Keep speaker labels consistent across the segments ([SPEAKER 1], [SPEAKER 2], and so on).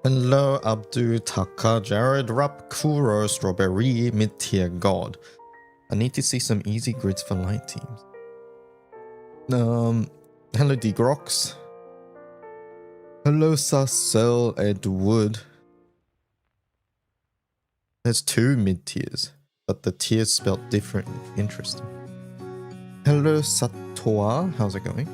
[SPEAKER 1] Hello, Abdu, Taka, Jared, Rap, Kuro, Strawberry, Mid-Tier God. I need to see some easy grids for light teams. Hello, Degrox. Hello, Sarcel, Ed Wood. There's two mid-tiers, but the tiers spelled differently. Interesting. Hello, Satoa. How's it going?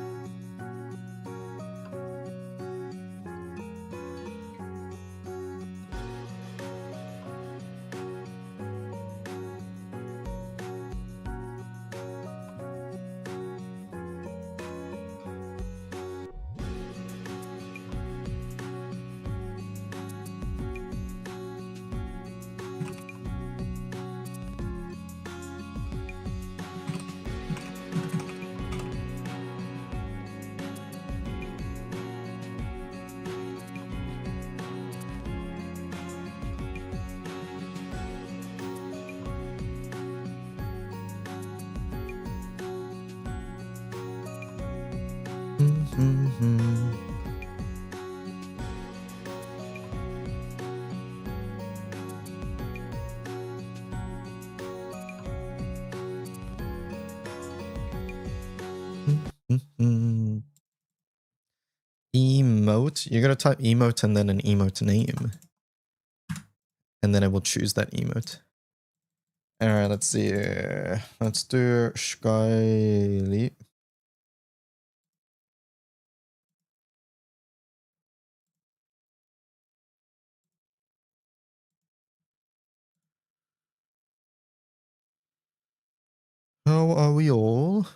[SPEAKER 1] Emote? You're gonna type emote and then an emote name. And then I will choose that emote. Alright, let's see. Let's do Skyly. How are we all?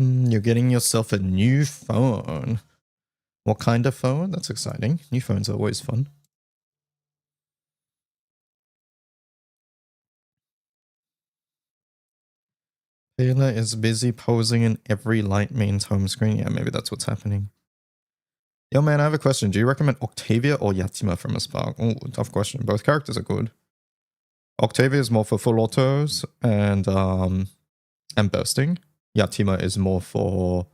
[SPEAKER 1] You're getting yourself a new phone. What kind of phone? That's exciting. New phones are always fun. Payila is busy posing in every light main's home screen. Yeah, maybe that's what's happening. Yo, man, I have a question. Do you recommend Octavia or Yatima from a Spark? Oh, tough question. Both characters are good. Octavia is more for full autos and bursting. Yatima is more for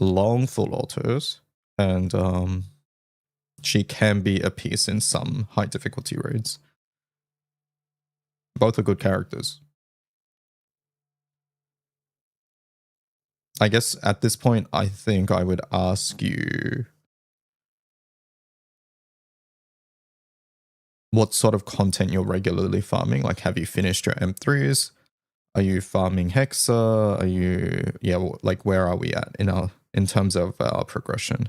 [SPEAKER 1] long full autos, and she can be a piece in some high difficulty raids. Both are good characters. I guess at this point, I think I would ask you what sort of content you're regularly farming. Like, have you finished your M3s? Are you farming Hexa? Are you, yeah, like where are we at in terms of our progression?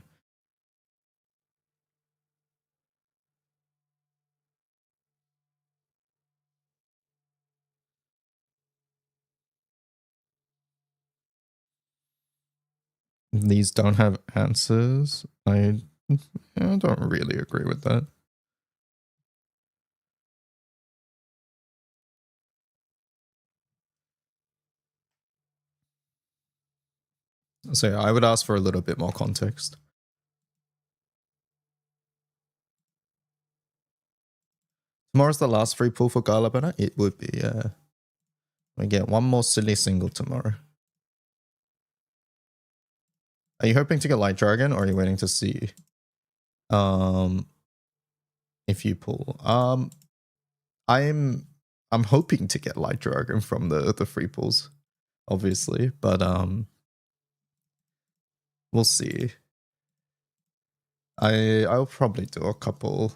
[SPEAKER 1] These don't have answers. I don't really agree with that. So yeah, I would ask for a little bit more context. Tomorrow's the last free pull for Gala banner? It would be, yeah. We get one more silly single tomorrow. Are you hoping to get Light Dragon or are you waiting to see if you pull? I'm hoping to get Light Dragon from the free pulls, obviously, but we'll see. I'll probably do a couple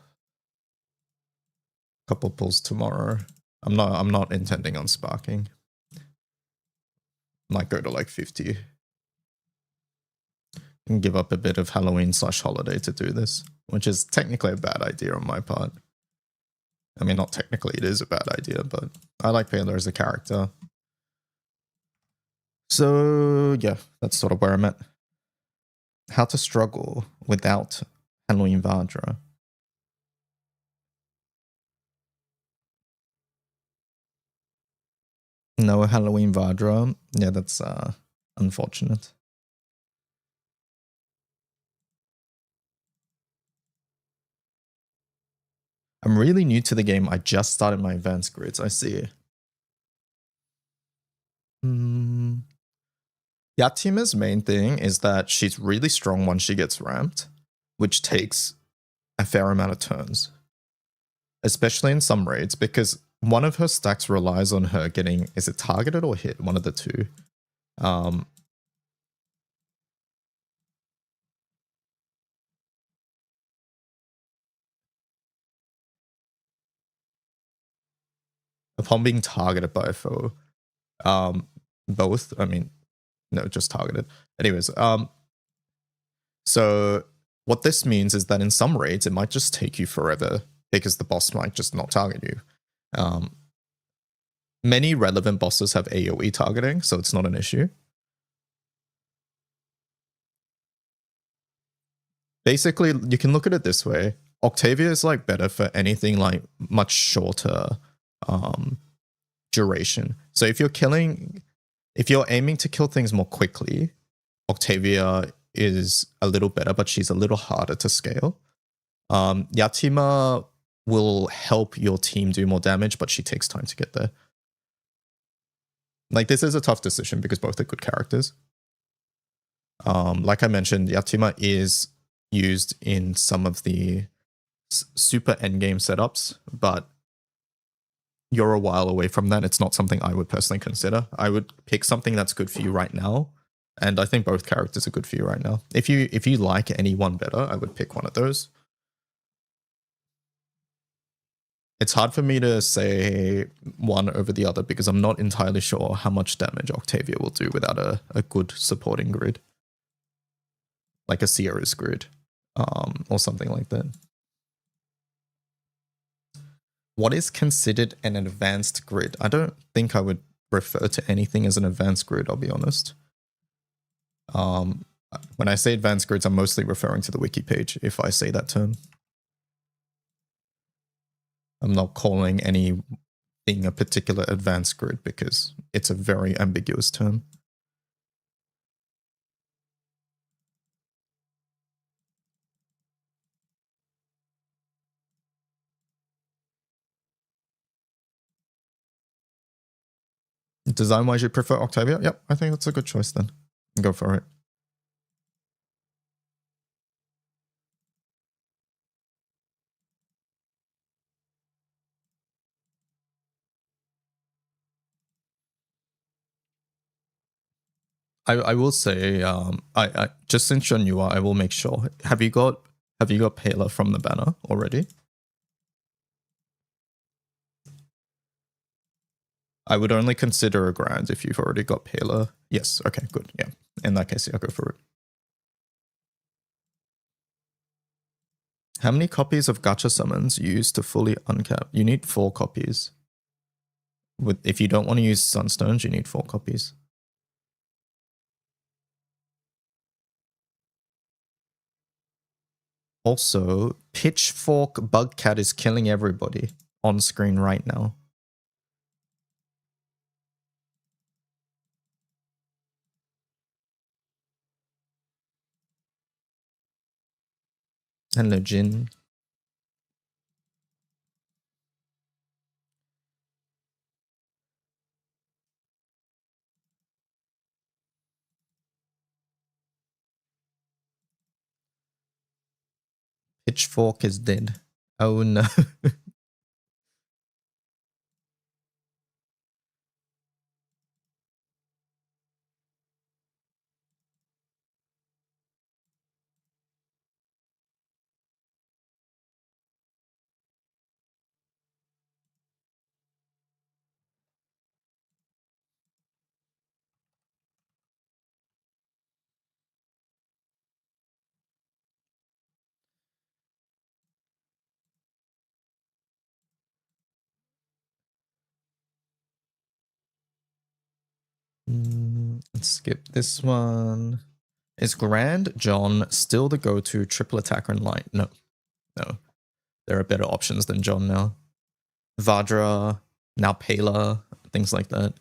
[SPEAKER 1] pulls tomorrow. I'm not intending on sparking. Might go to like 50. And give up a bit of Halloween/holiday to do this, which is technically a bad idea on my part. I mean, not technically, it is a bad idea, but I like Payila as a character. So yeah, that's sort of where I'm at. How to struggle without Halloween Vajra. No Halloween Vajra. Yeah, that's unfortunate. I'm really new to the game. I just started my advanced grids. I see. Yatima's main thing is that she's really strong once she gets ramped, which takes a fair amount of turns, especially in some raids, because one of her stacks relies on her getting, is it targeted or hit? One of the two. Upon being targeted by a foe. Both, I mean, no, just targeted. Anyways, so what this means is that in some raids, it might just take you forever because the boss might just not target you. Many relevant bosses have AoE targeting, so it's not an issue. Basically, you can look at it this way. Octavia is like better for anything like much shorter duration. So if you're aiming to kill things more quickly, Octavia is a little better, but she's a little harder to scale. Yatima will help your team do more damage, but she takes time to get there. Like, this is a tough decision because both are good characters. Like I mentioned, Yatima is used in some of the super endgame setups, but you're a while away from that. It's not something I would personally consider. I would pick something that's good for you right now, and I think both characters are good for you right now. If you like any one better, I would pick one of those. It's hard for me to say one over the other because I'm not entirely sure how much damage Octavia will do without a good supporting grid. Like a Sierra's grid, or something like that. What is considered an advanced grid? I don't think I would refer to anything as an advanced grid, I'll be honest. When I say advanced grids, I'm mostly referring to the wiki page, if I say that term. I'm not calling anything a particular advanced grid because it's a very ambiguous term. Design-wise, you prefer Octavia? Yep, I think that's a good choice then. Go for it. I will say, I just since you're newer, I will make sure. Have you got Payila from the banner already? I would only consider a grand if you've already got Payila. Yes, okay, good. Yeah. In that case, yeah, go for it. How many copies of gacha summons used to fully uncap? You need 4 copies. If you don't want to use sunstones, you need 4 copies. Also, Pitchfork Bugcat is killing everybody on screen right now. Hello, Jin. Pitchfork is dead. Oh no. Let's skip this one. Is Grand John still the go-to triple attacker in light? No. No. There are better options than John now. Vajra, now Payila, things like that.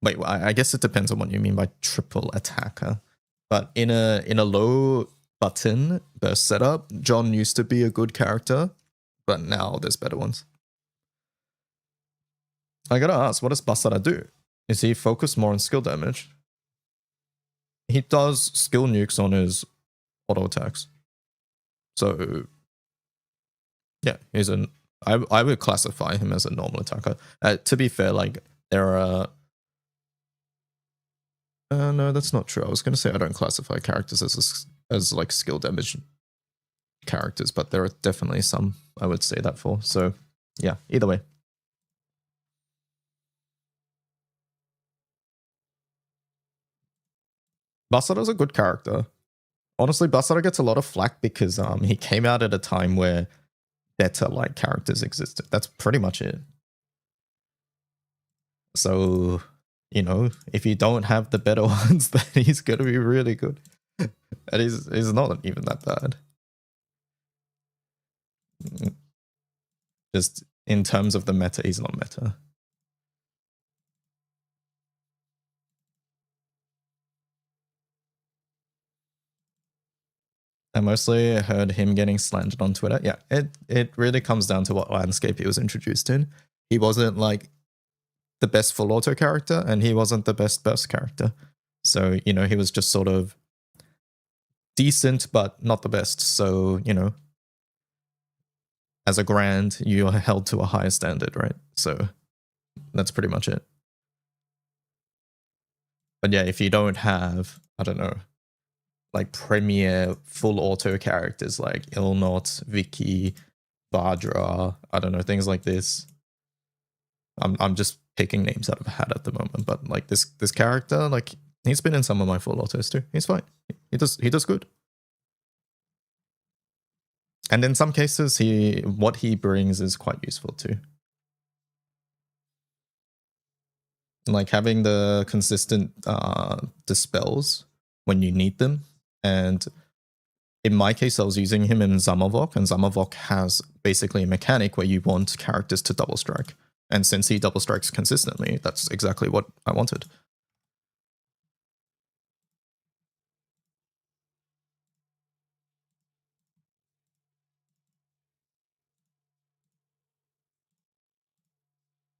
[SPEAKER 1] Wait, I guess it depends on what you mean by triple attacker. But in a low button burst setup, John used to be a good character, but now there's better ones. I gotta ask, what does Basara do? Is he focused more on skill damage? He does skill nukes on his auto attacks. So yeah, he's an I would classify him as a normal attacker. To be fair, like there are no, that's not true. I was gonna say I don't classify characters as like skill damage characters, but there are definitely some I would say that for. So yeah, either way. Basara's a good character. Honestly, Basara gets a lot of flack because he came out at a time where better like characters existed. That's pretty much it. So, you know, if you don't have the better ones, then he's gonna be really good. And he's not even that bad. Just in terms of the meta, he's not meta. I mostly heard him getting slandered on Twitter. Yeah, it really comes down to what landscape he was introduced in. He wasn't like the best full auto character, and he wasn't the best burst character. So, you know, he was just sort of decent, but not the best. So, you know, as a grand, you are held to a higher standard, right? So that's pretty much it. But yeah, if you don't have, I don't know, like premier full auto characters like Ilnot, Vicky, Vajra, I don't know, things like this. I'm just picking names out of a hat at the moment, but like this character, like he's been in some of my full autos too. He's fine. He does good. And in some cases, what he brings is quite useful too. Like having the consistent dispels when you need them. And in my case, I was using him in Zamovok, and Zamovok has basically a mechanic where you want characters to double strike. And since he double strikes consistently, that's exactly what I wanted.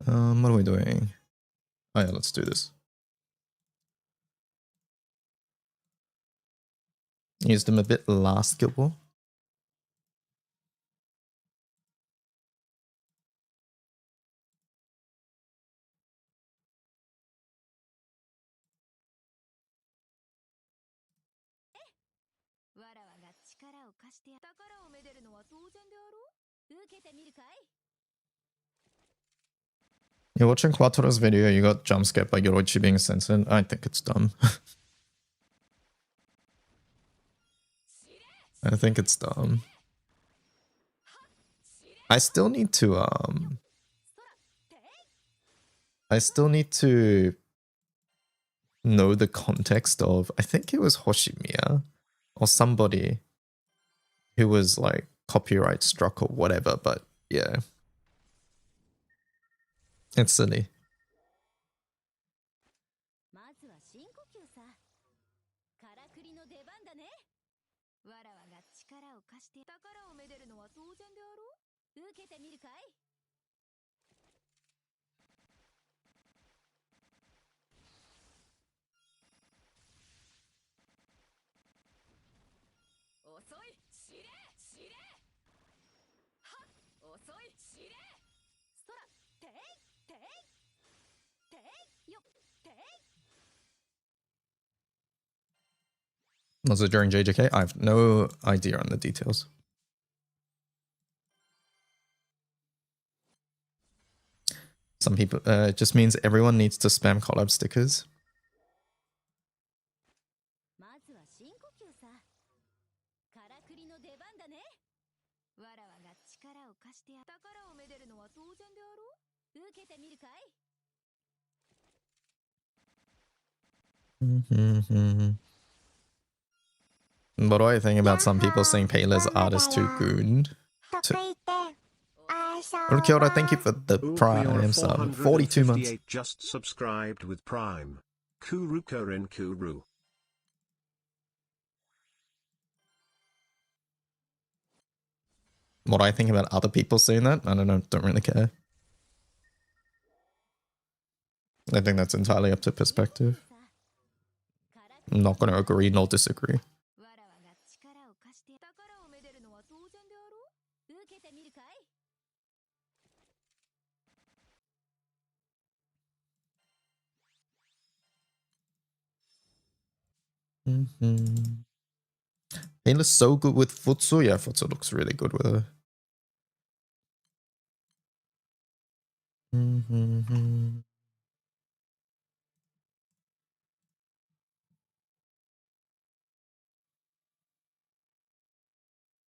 [SPEAKER 1] What are we doing? Oh yeah, let's do this. Used him a bit last Guild War. You're watching Quattro's video, you got jump scared by Yoroichi being censored. I think it's dumb. I think it's dumb. I still need to know the context of, I think it was Hoshimiya or somebody who was like copyright struck or whatever, but yeah. It's silly. Was it during JJK? I have no idea on the details. Some people, it just means everyone needs to spam collab stickers. What do I think about some people saying Payla's art is too good? Ulkiora, thank you for the Prime sub. 42 months.
[SPEAKER 2] Just subscribed with Prime. Kuru Kurin Kuru.
[SPEAKER 1] What do I think about other people saying that? I don't know. Don't really care. I think that's entirely up to perspective. I'm not going to agree nor disagree. Payla's so good with Futsu. Yeah, Futsu looks really good with her.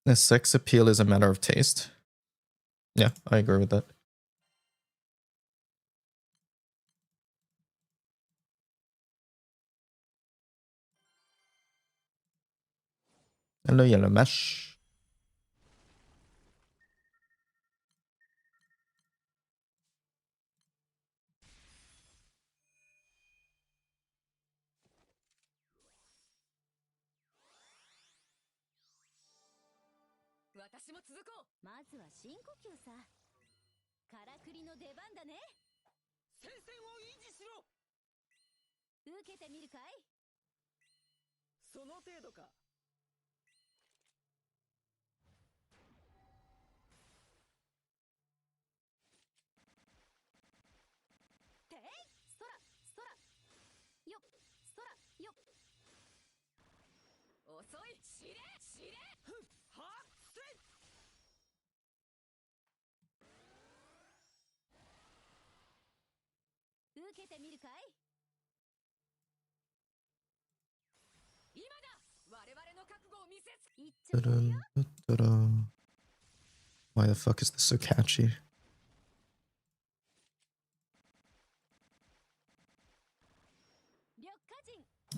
[SPEAKER 1] The sex appeal is a matter of taste. Yeah, I agree with that. Hello, Yellow Mesh. Why the fuck is this so catchy?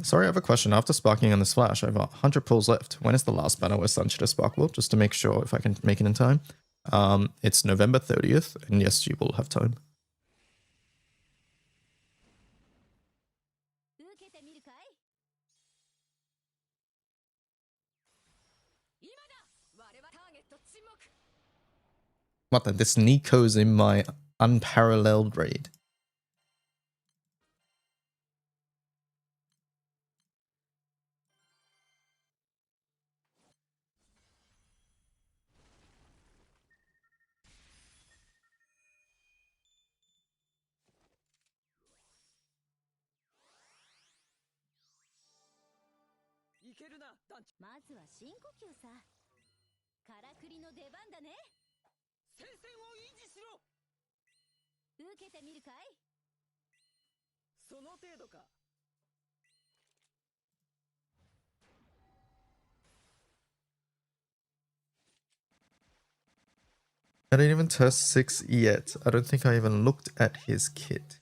[SPEAKER 1] Sorry, I have a question. After sparking on this flash, I have 100 pulls left. When is the last battle where Sun should have spark will? Just to make sure if I can make it in time. It's November 30th, and yes, you will have time. What the? This Nico's in my unparalleled raid. I didn't even test 6 yet. I don't think I even looked at his kit.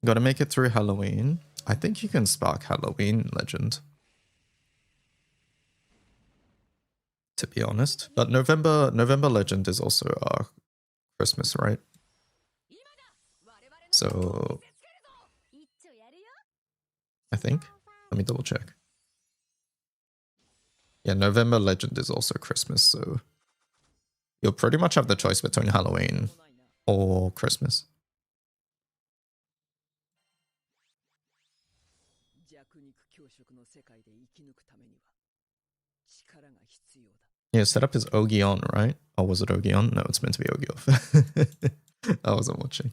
[SPEAKER 1] Gotta make it through Halloween. I think you can spark Halloween Legend. To be honest. But November Legend is also Christmas, right? So I think. Let me double check. Yeah, November Legend is also Christmas, so you'll pretty much have the choice between Halloween or Christmas. Yeah, setup is Ogi on, right? Or was it Ogi on? No, it's meant to be Ogi off. I wasn't watching.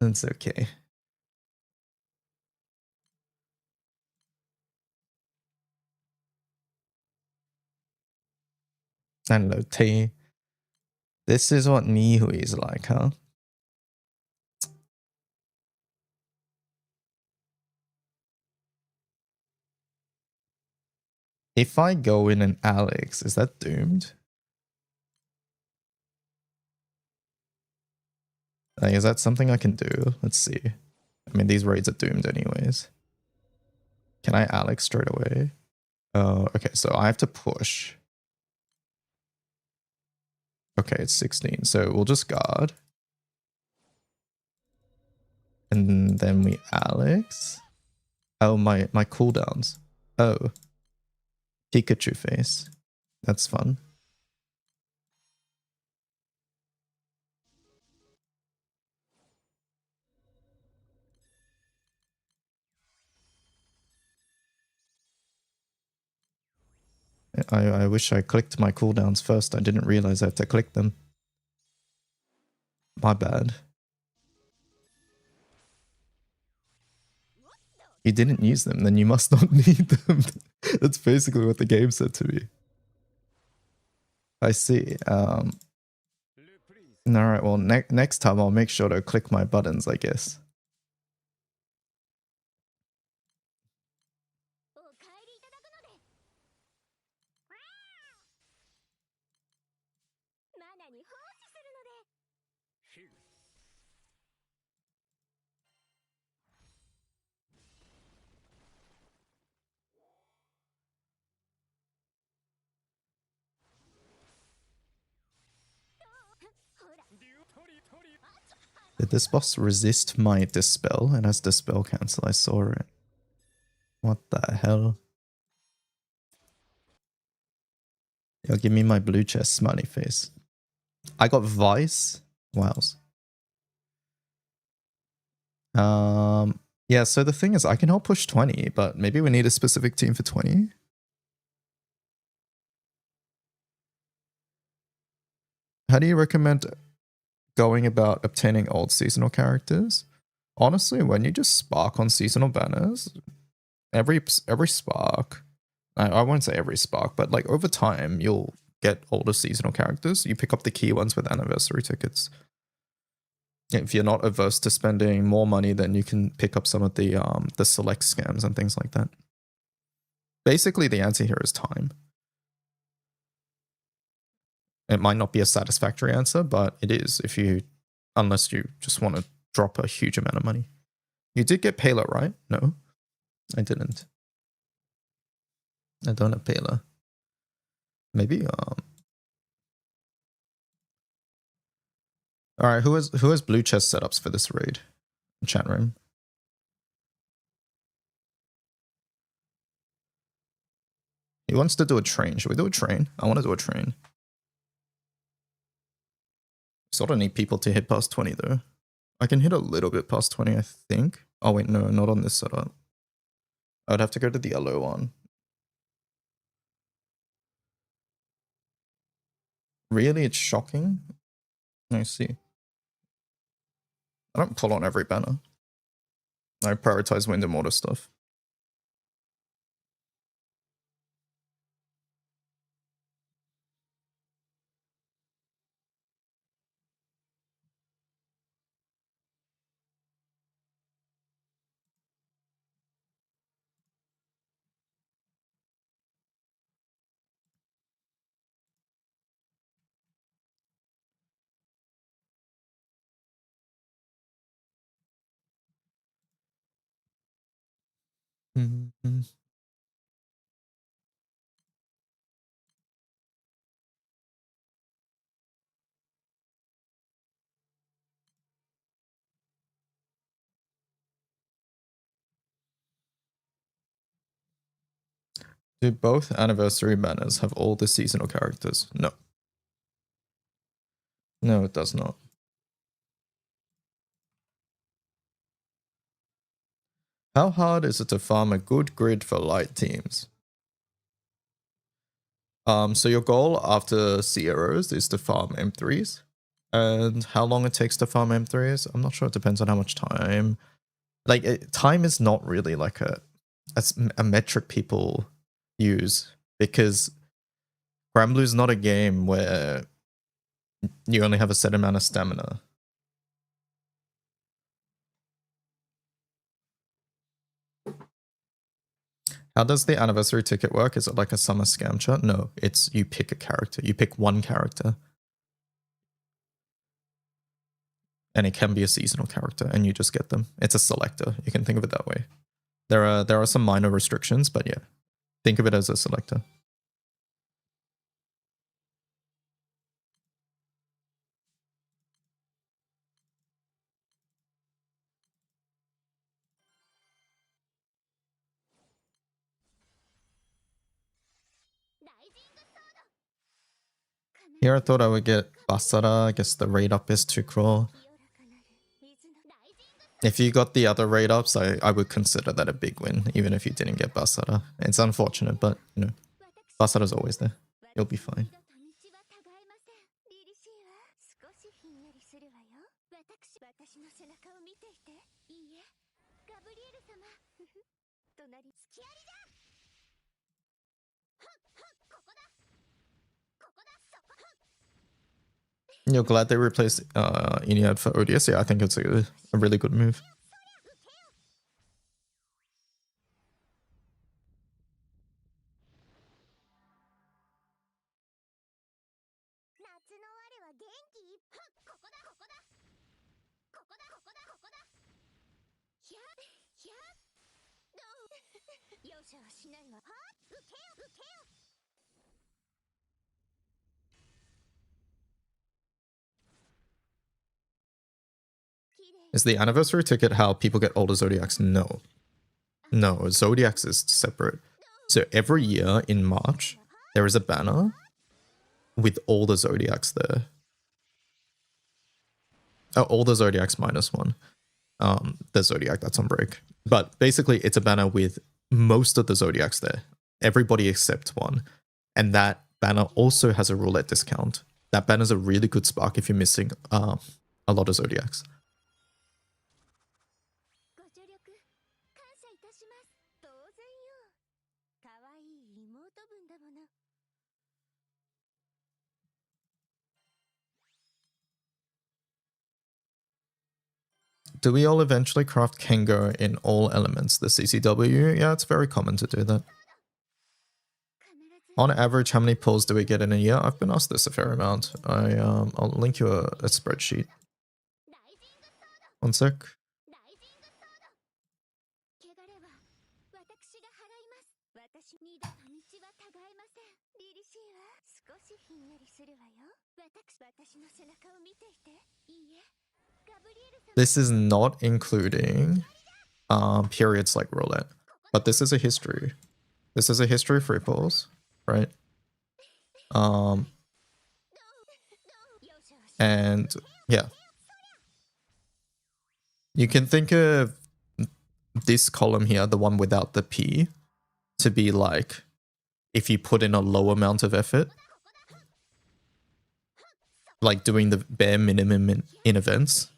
[SPEAKER 1] That's okay. Hello, T. This is what Nihui is like, huh? If I go in an Alex, is that doomed? Like, is that something I can do? Let's see. I mean, these raids are doomed anyways. Can I Alex straight away? Oh, okay, so I have to push. Okay, it's 16, so we'll just guard. And then we Alex. Oh, my cooldowns. Oh. Pikachu face. That's fun. I wish I clicked my cooldowns first. I didn't realize I had to click them. My bad. You didn't use them, then you must not need them. That's basically what the game said to me. I see. Alright, well, next time I'll make sure to click my buttons, I guess. Did this boss resist my dispel? It has dispel cancel, I saw it. What the hell? Yo, give me my blue chest smiley face. I got Vice. Wows. Yeah, so the thing is I can help push 20, but maybe we need a specific team for 20. How do you recommend going about obtaining old seasonal characters? Honestly, when you just spark on seasonal banners, every spark, I won't say every spark, but like over time, you'll get older seasonal characters. You pick up the key ones with anniversary tickets. If you're not averse to spending more money, then you can pick up some of the select scams and things like that. Basically, the answer here is time. It might not be a satisfactory answer, but it is unless you just want to drop a huge amount of money. You did get Payila, right? No, I didn't. I don't have Payila. Maybe all right, who has blue chest setups for this raid? Chat room. He wants to do a train. Should we do a train? I want to do a train. Sort of need people to hit past 20 though. I can hit a little bit past 20, I think. Oh wait, no, not on this setup. I would have to go to the yellow one. Really, it's shocking. I see. I don't pull on every banner. I prioritize wind and water stuff. Mm-hmm. Do both anniversary banners have all the seasonal characters? No. No, it does not. How hard is it to farm a good grid for light teams? So your goal after Sierras is to farm M3s. And how long it takes to farm M3s? I'm not sure. It depends on how much time. Like, time is not really like a metric people use, because Granblue is not a game where you only have a set amount of stamina. How does the anniversary ticket work? Is it like a summer scamcha? No, it's you pick a character. You pick one character. and it can be a seasonal character, and you just get them. It's a selector. You can think of it that way. There are some minor restrictions, but yeah, think of it as a selector. Here I thought I would get Basara. I guess the rate up is too cruel. If you got the other rate ups, I would consider that a big win, even if you didn't get Basara. It's unfortunate, but you know, Basara's always there. You'll be fine. You're glad they replaced Eniad for ODS? Yeah, I think it's a really good move. Is the anniversary ticket how people get older Zodiacs? No. No, Zodiacs is separate. So every year in March, there is a banner with all the Zodiacs there. Oh, all the Zodiacs minus one. The Zodiac that's on break. But basically, it's a banner with most of the Zodiacs there. Everybody except one. And that banner also has a roulette discount. That banner's a really good spark if you're missing a lot of Zodiacs. Do we all eventually craft Kengo in all elements? The CCW? Yeah, it's very common to do that. On average, how many pulls do we get in a year? I've been asked this a fair amount. I'll link you a spreadsheet. One sec. This is not including periods like roulette, but this is a history. This is a history of free pulls, right? And yeah, you can think of this column here, the one without the P, to be like if you put in a low amount of effort, like doing the bare minimum in events.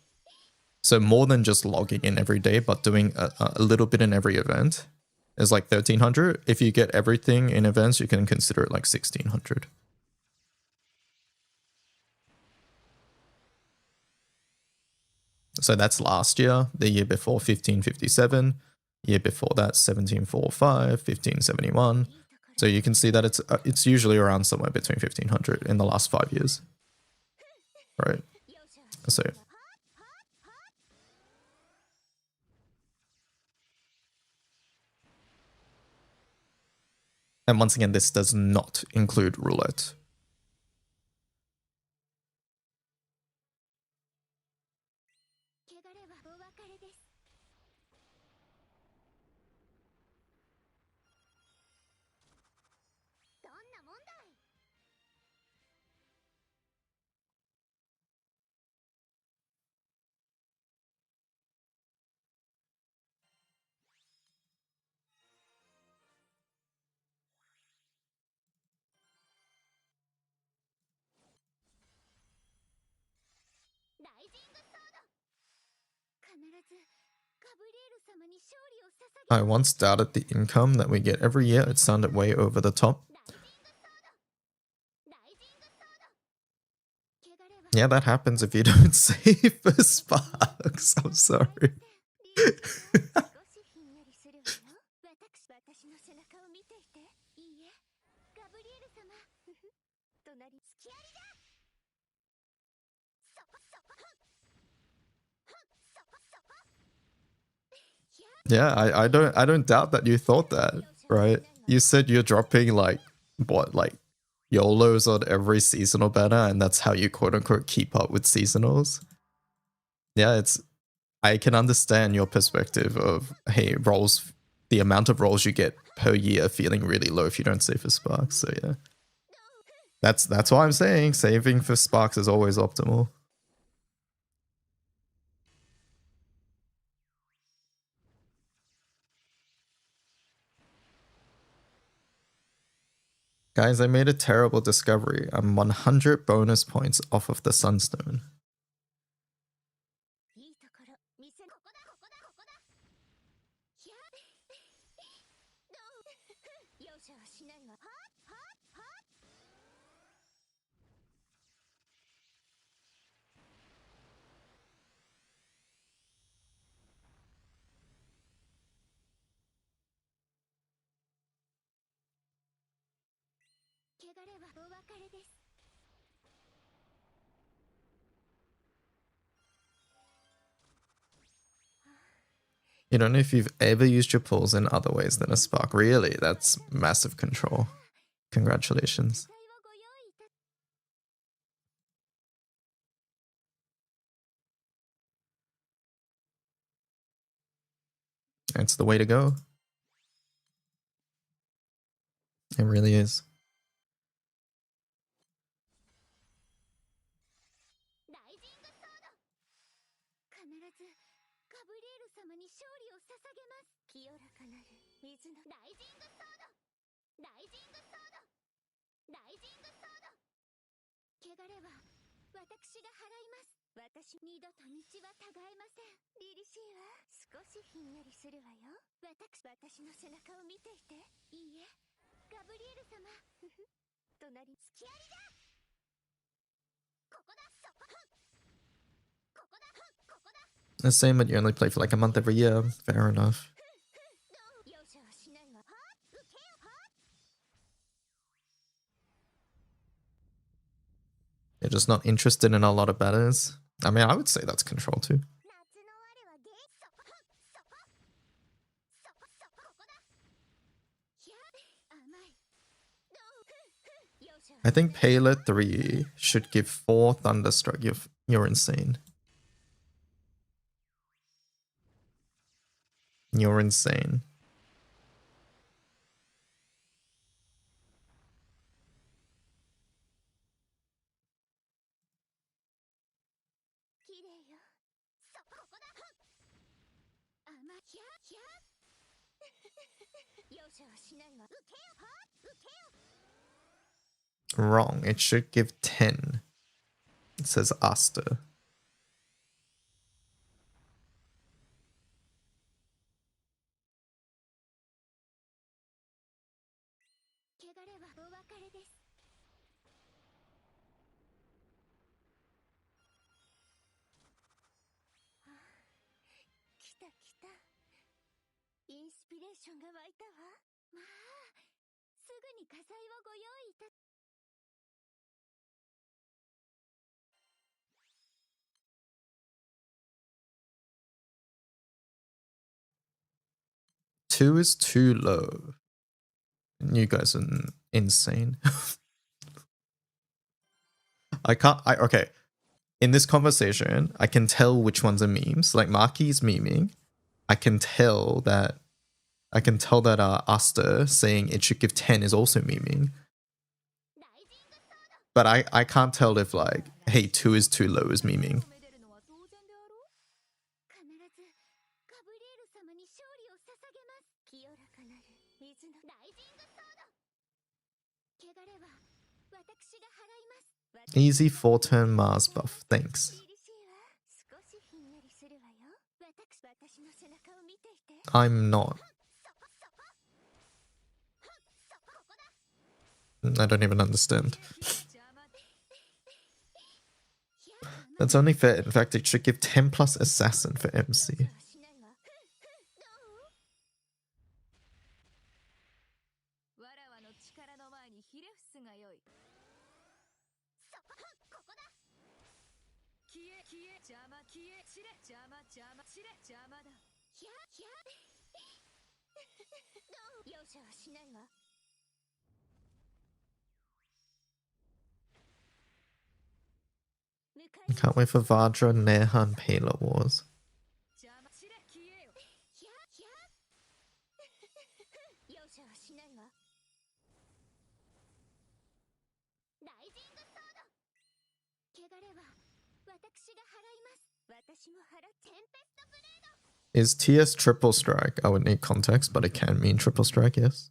[SPEAKER 1] So more than just logging in every day, but doing a little bit in every event is like 1300. If you get everything in events, you can consider it like 1600. So that's last year. The year before, 1557. Year before that, 1745, 1571. So you can see that it's usually around somewhere between 1500 in the last 5 years. Right. So and once again, this does not include roulette. I once doubted the income that we get every year. It sounded way over the top. Yeah, that happens if you don't save for sparks. I'm sorry. Yeah, I don't doubt that you thought that, right? You said you're dropping like what, like YOLOs on every seasonal banner, and that's how you quote unquote keep up with seasonals. Yeah, I can understand your perspective of, hey, rolls, the amount of rolls you get per year feeling really low if you don't save for sparks. So yeah. That's why I'm saying saving for sparks is always optimal. Guys, I made a terrible discovery. I'm 100 bonus points off of the Sunstone. You don't know if you've ever used your pulls in other ways than a spark. Really? That's massive control. Congratulations. It's the way to go. It really is. The same, but you only play for like a month every year. Fair enough. You're just not interested in a lot of batters. I mean, I would say that's control too. I think Payila 3 should give 4 Thunderstruck. You're insane. You're insane. Wrong. It should give 10. It says Aster. Two is too low. You guys are insane. Okay. In this conversation, I can tell which ones are memes. Like Maki's memeing. I can tell that Aster saying it should give 10 is also memeing. But I can't tell if like, hey, 2 is too low is memeing. Easy 4-turn Mars buff, thanks. I'm not. I don't even understand. That's only fair. In fact, it should give 10 plus Assassin for MC. Can't wait for Vajra, Nehan, Payila wars. Is TS triple strike? I would need context, but it can mean triple strike, yes.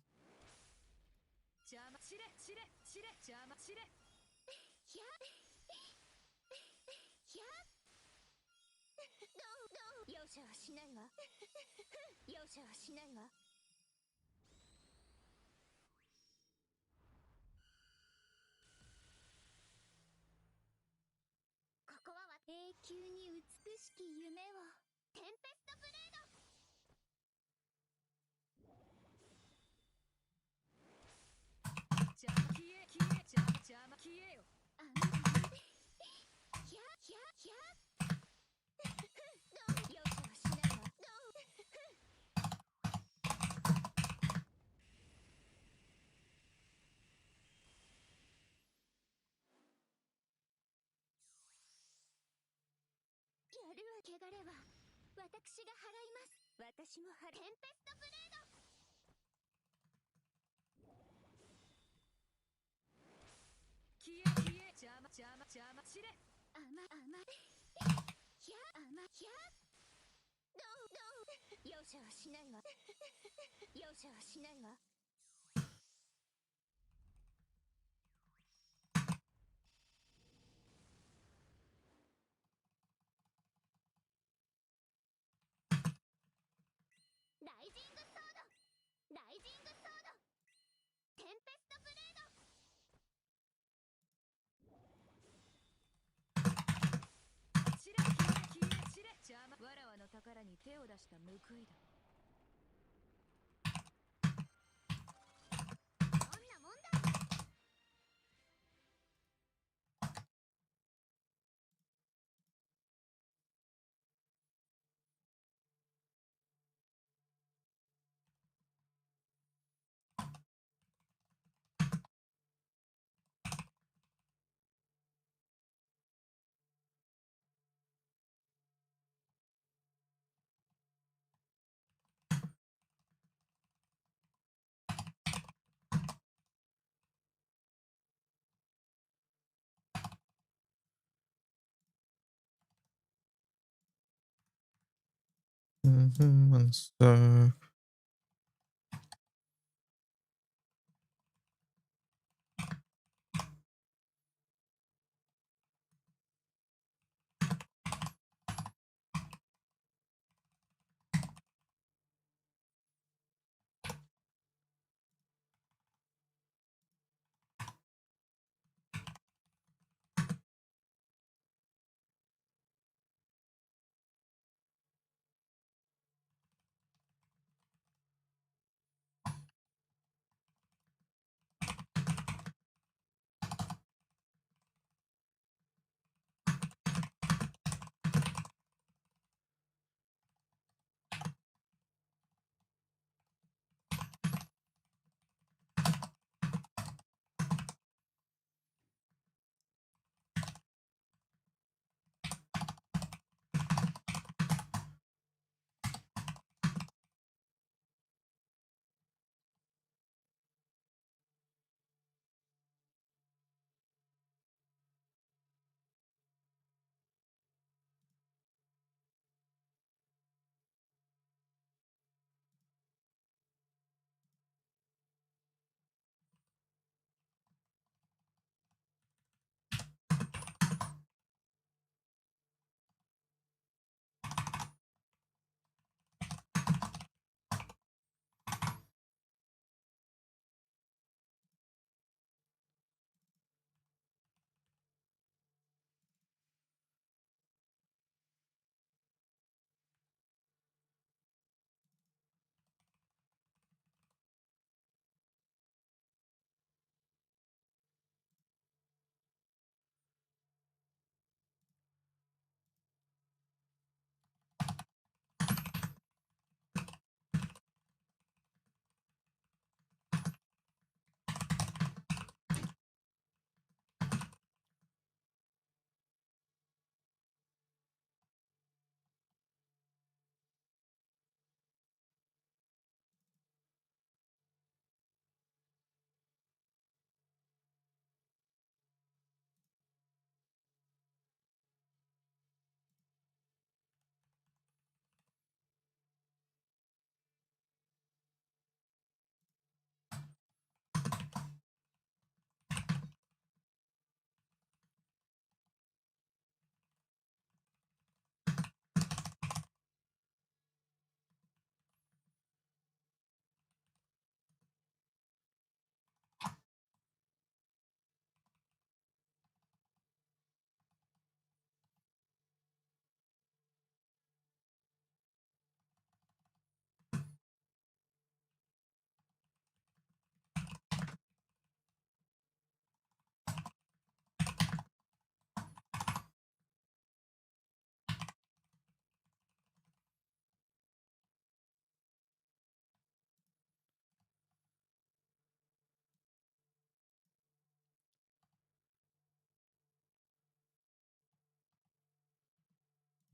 [SPEAKER 1] And so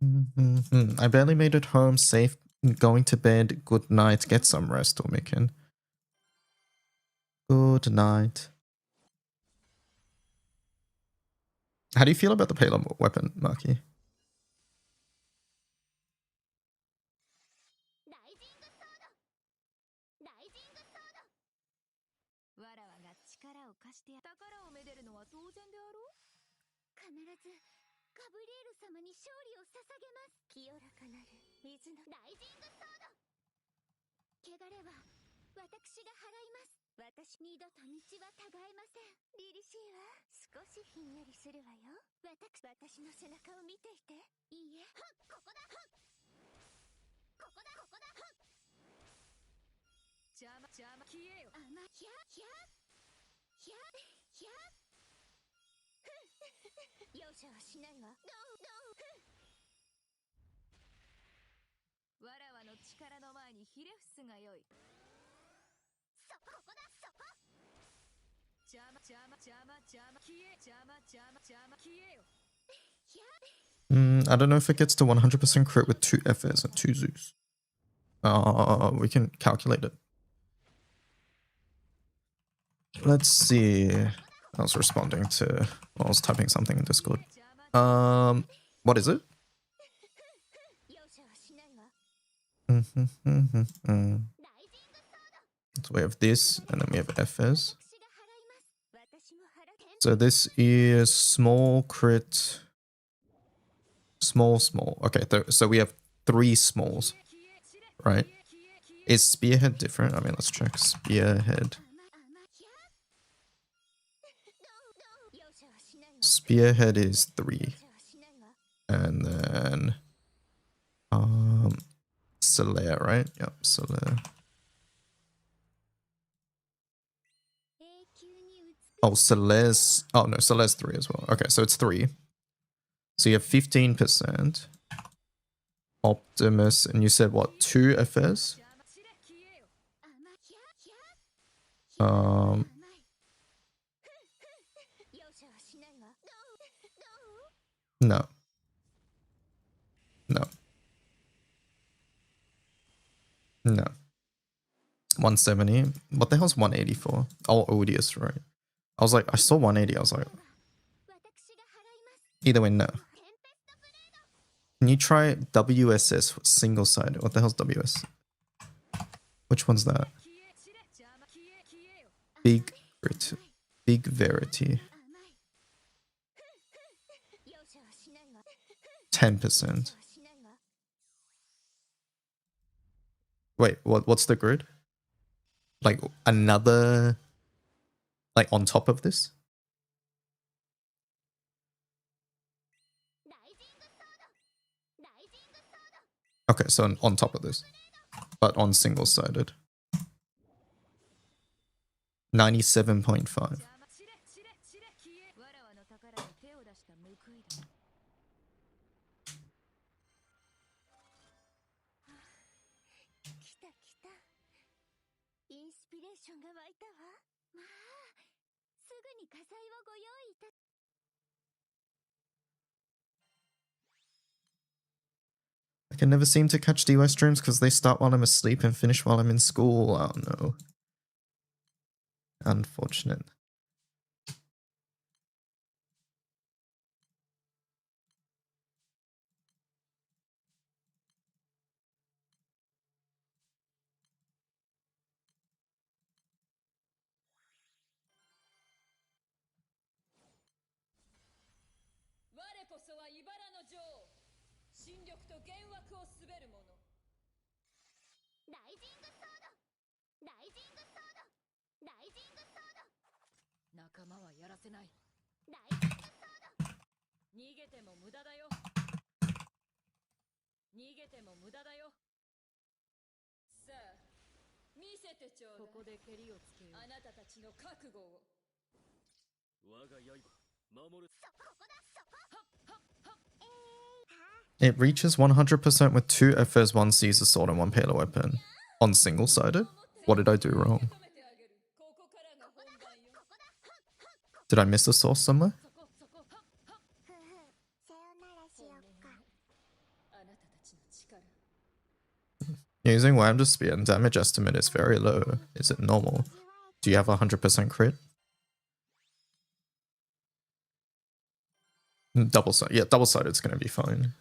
[SPEAKER 1] I barely made it home safe. Going to bed. Good night. Get some rest, Omikin. Good night. How do you feel about the Payila weapon, Maki? I don't know if it gets to 100% crit with 2 FS and 2 Zeus. We can calculate it. Let's see. I was responding to... I was typing something in Discord. What is it? So we have this, and then we have FS. So this is small crit... Small. Okay, so we have 3 smalls, right? Is Spearhead different? I mean, let's check. Spearhead. Spearhead is 3. And then... Solaire, right? Yep, Solaire. Oh, Solaire's... Oh, no, Solaire's 3 as well. Okay, so it's 3. So you have 15%. Optimus, and you said what? 2 FS? No. No. 170. What the hell's 180 for? Oh, Odious, right? I was like, I saw 180. I was like, either way, no. Can you try WSS single sided? What the hell's WS? Which one's that? Big Verity. 10%. Wait, what's the grid? Like another... Like on top of this? Okay, so on top of this. But on single-sided. 97.5. I can never seem to catch DY streams because they start while I'm asleep and finish while I'm in school. Oh no. Unfortunate. It reaches 100% with 2 FS, 1 Caesar sword, and 1 Payila weapon. On single-sided? What did I do wrong? Did I miss a source somewhere? Using Wham to spear and damage estimate is very low. Is it normal? Do you have 100% crit? Double side. Yeah, double sided is gonna be fine.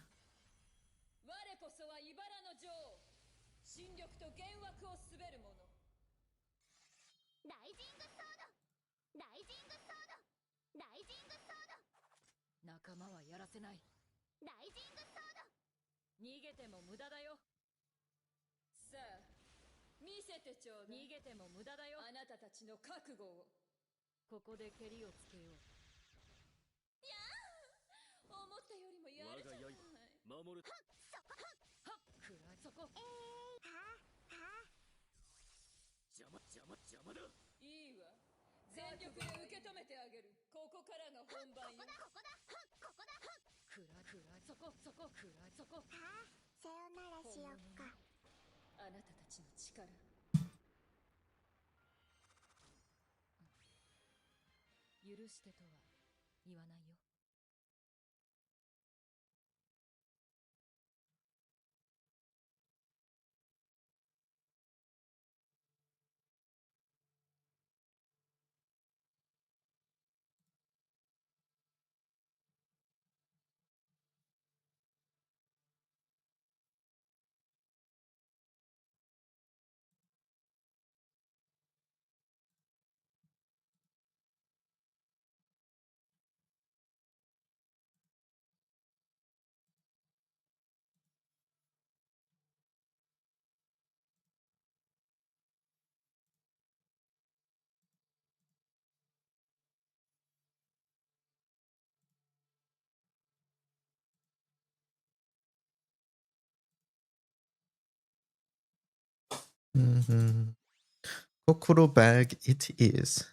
[SPEAKER 1] Kokoro bag it is.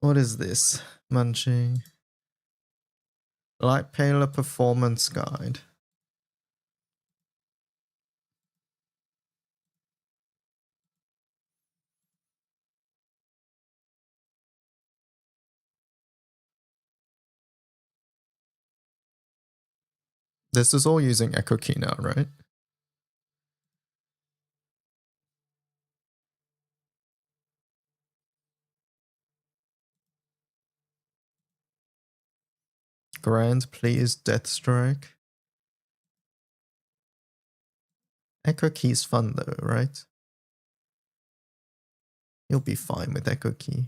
[SPEAKER 1] What is this? Munching. Light Payila performance guide. This is all using Echo Key now, right? Grand, please, Death Strike. Echo Key's fun though, right? You'll be fine with Echo Key.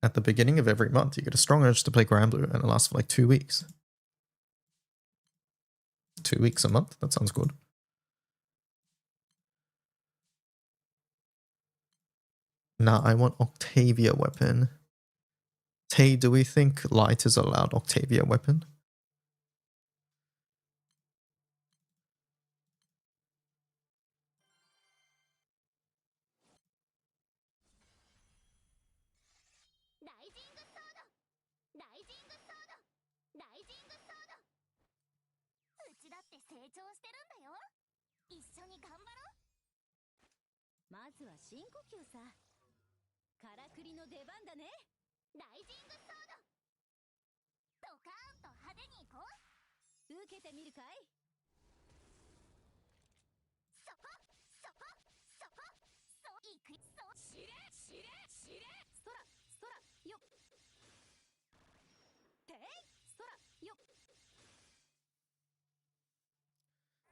[SPEAKER 1] At the beginning of every month, you get a strong urge to play Grand Blue, and it lasts for like 2 weeks. 2 weeks a month? That sounds good. Nah, I want Octavia weapon. Tay, do we think light is allowed Octavia weapon?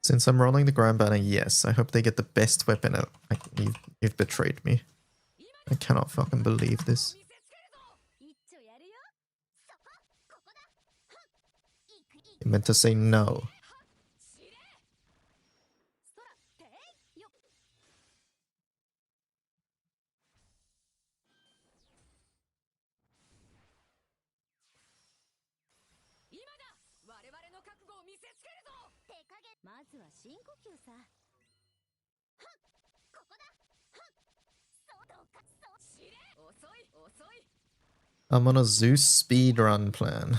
[SPEAKER 1] Since I'm rolling the Grand Banner, yes. I hope they get the best weapon out. You've betrayed me. I cannot fucking believe this. You meant to say no. I'm on a Zeus speedrun plan.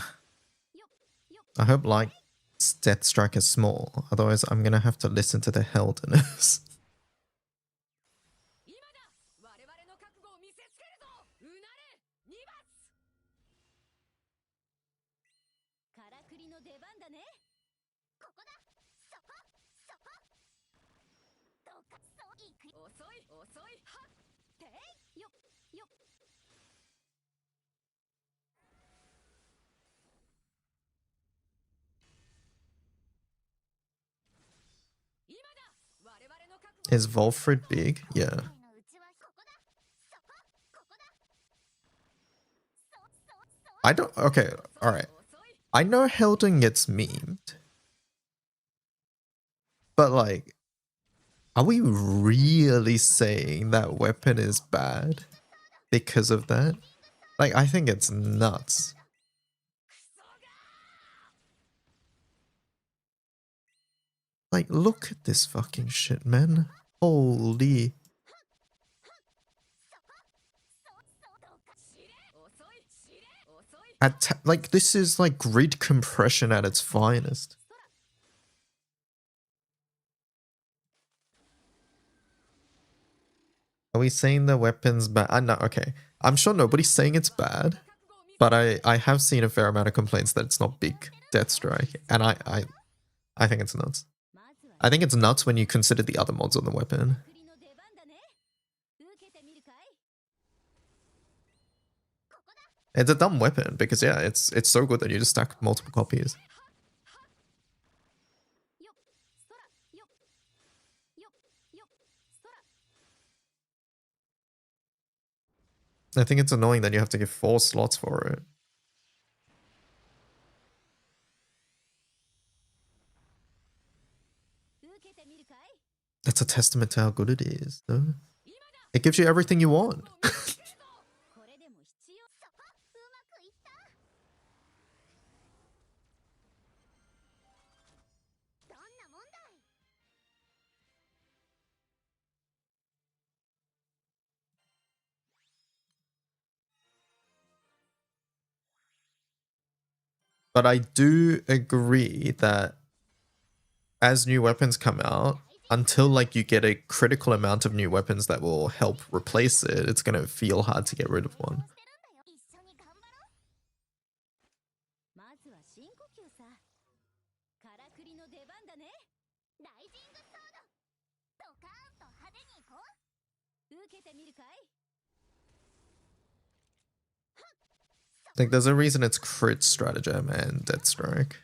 [SPEAKER 1] I hope like Death Strike is small, otherwise I'm gonna have to listen to the Helderness. Is Volfred big? Yeah. I don't. Okay, alright. I know Helden gets memed. But like, are we really saying that weapon is bad because of that? Like, I think it's nuts. Like, look at this fucking shit, man. Holy. Like, this is like grid compression at its finest. Are we saying the weapon's bad? No, okay. I'm sure nobody's saying it's bad, but I have seen a fair amount of complaints that it's not big Death Strike, and I think it's nuts. I think it's nuts when you consider the other mods on the weapon. It's a dumb weapon because yeah, it's so good that you just stack multiple copies. I think it's annoying that you have to give 4 slots for it. That's a testament to how good it is, though. It gives you everything you want. But I do agree that as new weapons come out, until like you get a critical amount of new weapons that will help replace it, it's gonna feel hard to get rid of one. Like, there's a reason it's crit stratagem and Death Strike.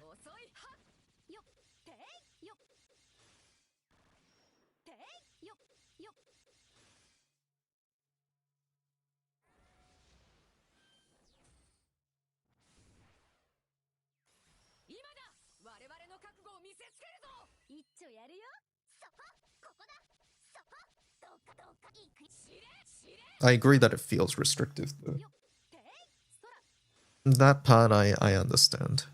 [SPEAKER 1] I agree that it feels restrictive, though. That part I understand.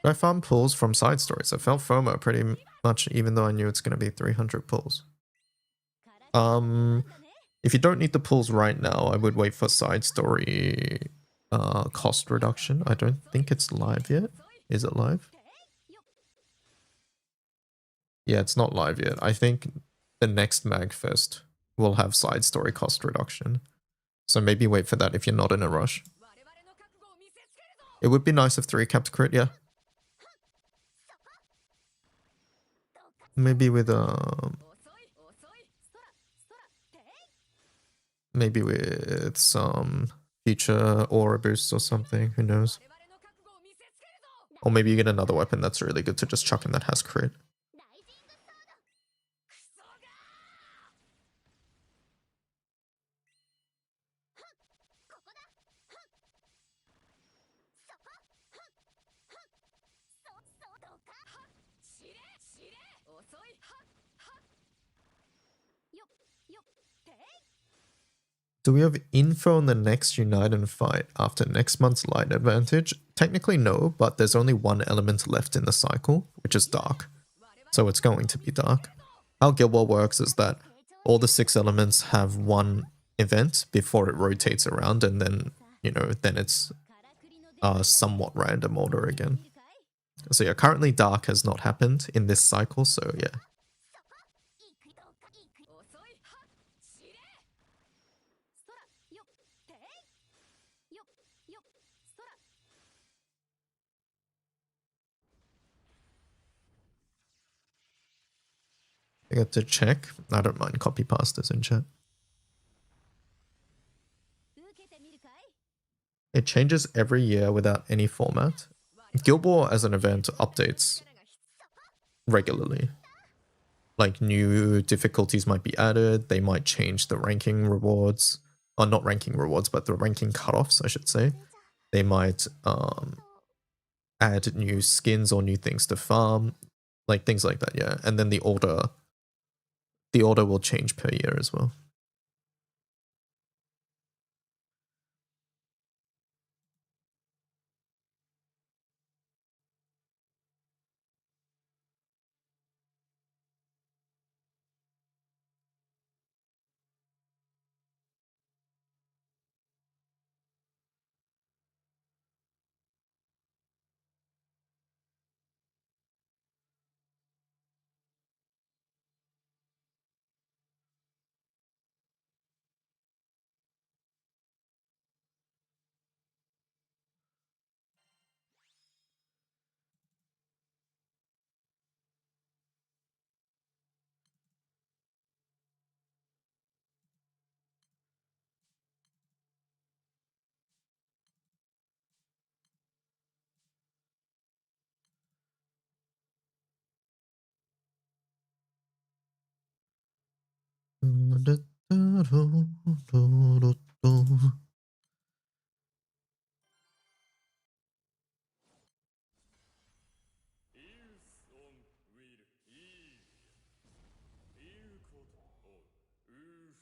[SPEAKER 1] I found pulls from side stories. I felt FOMO pretty much, even though I knew it's going to be 300 pulls. If you don't need the pulls right now, I would wait for side story cost reduction. I don't think it's live yet. Is it live? Yeah, it's not live yet. I think the next Magfest will have side story cost reduction. So maybe wait for that if you're not in a rush. It would be nice if 3 kept crit, yeah. Maybe with maybe with some future aura boosts or something, who knows. Or maybe you get another weapon that's really good to just chuck in that has crit. Do we have info on the next Unite and fight after next month's light advantage? Technically no, but there's only one element left in the cycle, which is dark. So it's going to be dark. How Guild War works is that all the 6 elements have one event before it rotates around, and then, you know, then it's somewhat random order again. So yeah, currently dark has not happened in this cycle, so yeah. I got to check. I don't mind copy pastas in chat. It changes every year without any format. Guild War as an event updates regularly. Like new difficulties might be added, they might change the ranking rewards, or not ranking rewards, but the ranking cutoffs, I should say. They might add new skins or new things to farm, like things like that, yeah. And then the order will change per year as well.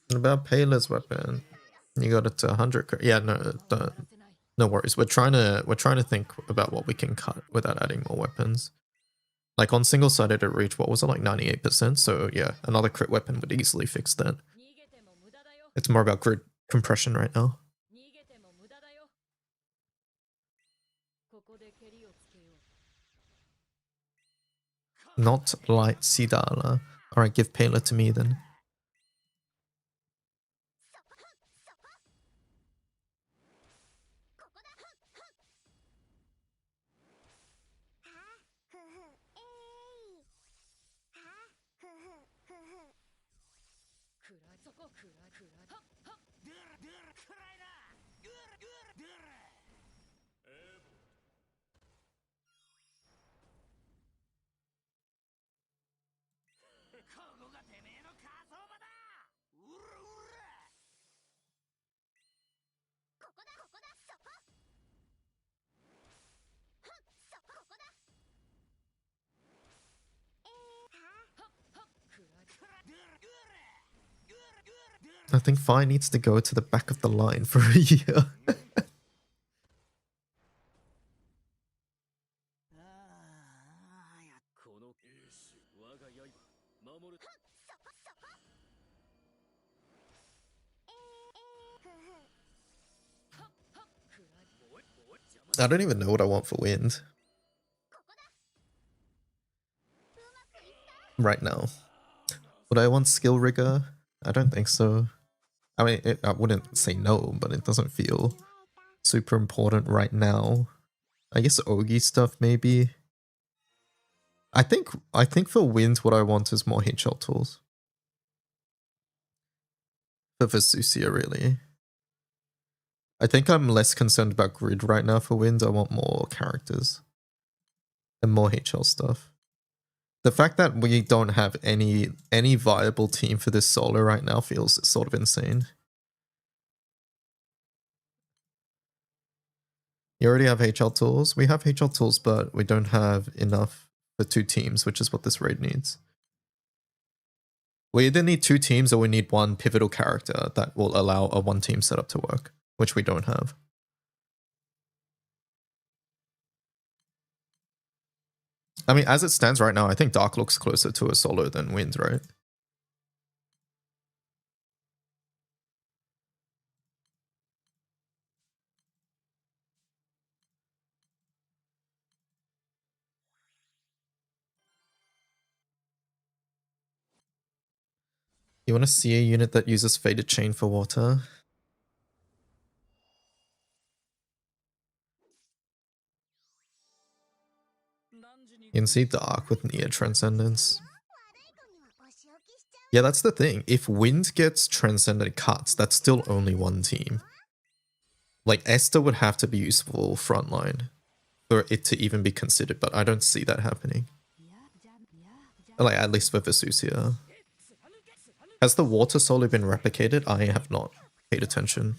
[SPEAKER 1] What about Payila's weapon? You got it to 100. Yeah, no worries. We're trying to think about what we can cut without adding more weapons. Like on single sided, it reached, what was it, like 98%? So yeah, another crit weapon would easily fix that. It's more about grid compression right now. Not light Sidala. Alright, give Payila to me then. I think Fi needs to go to the back of the line for a year. I don't even know what I want for wind right now. Would I want skill rigger? I don't think so. I mean, I wouldn't say no, but it doesn't feel super important right now. I guess Ogi stuff maybe. I think for wind, what I want is more HL tools. For Vesusia, really. I think I'm less concerned about grid right now for wind. I want more characters and more HL stuff. The fact that we don't have any viable team for this solo right now feels sort of insane. You already have HL tools? We have HL tools, but we don't have enough the 2 teams, which is what this raid needs. We either need 2 teams or we need 1 pivotal character that will allow a 1-team setup to work, which we don't have. I mean, as it stands right now, I think Dark looks closer to a solo than Wind, right? You want to see a unit that uses Faded Chain for water? You can see Dark with Near Transcendence. Yeah, that's the thing. If Wind gets Transcendent cuts, that's still only 1 team. Like, Esther would have to be useful frontline for it to even be considered, but I don't see that happening. Like, at least for Vesusia. Has the water solo been replicated? I have not paid attention.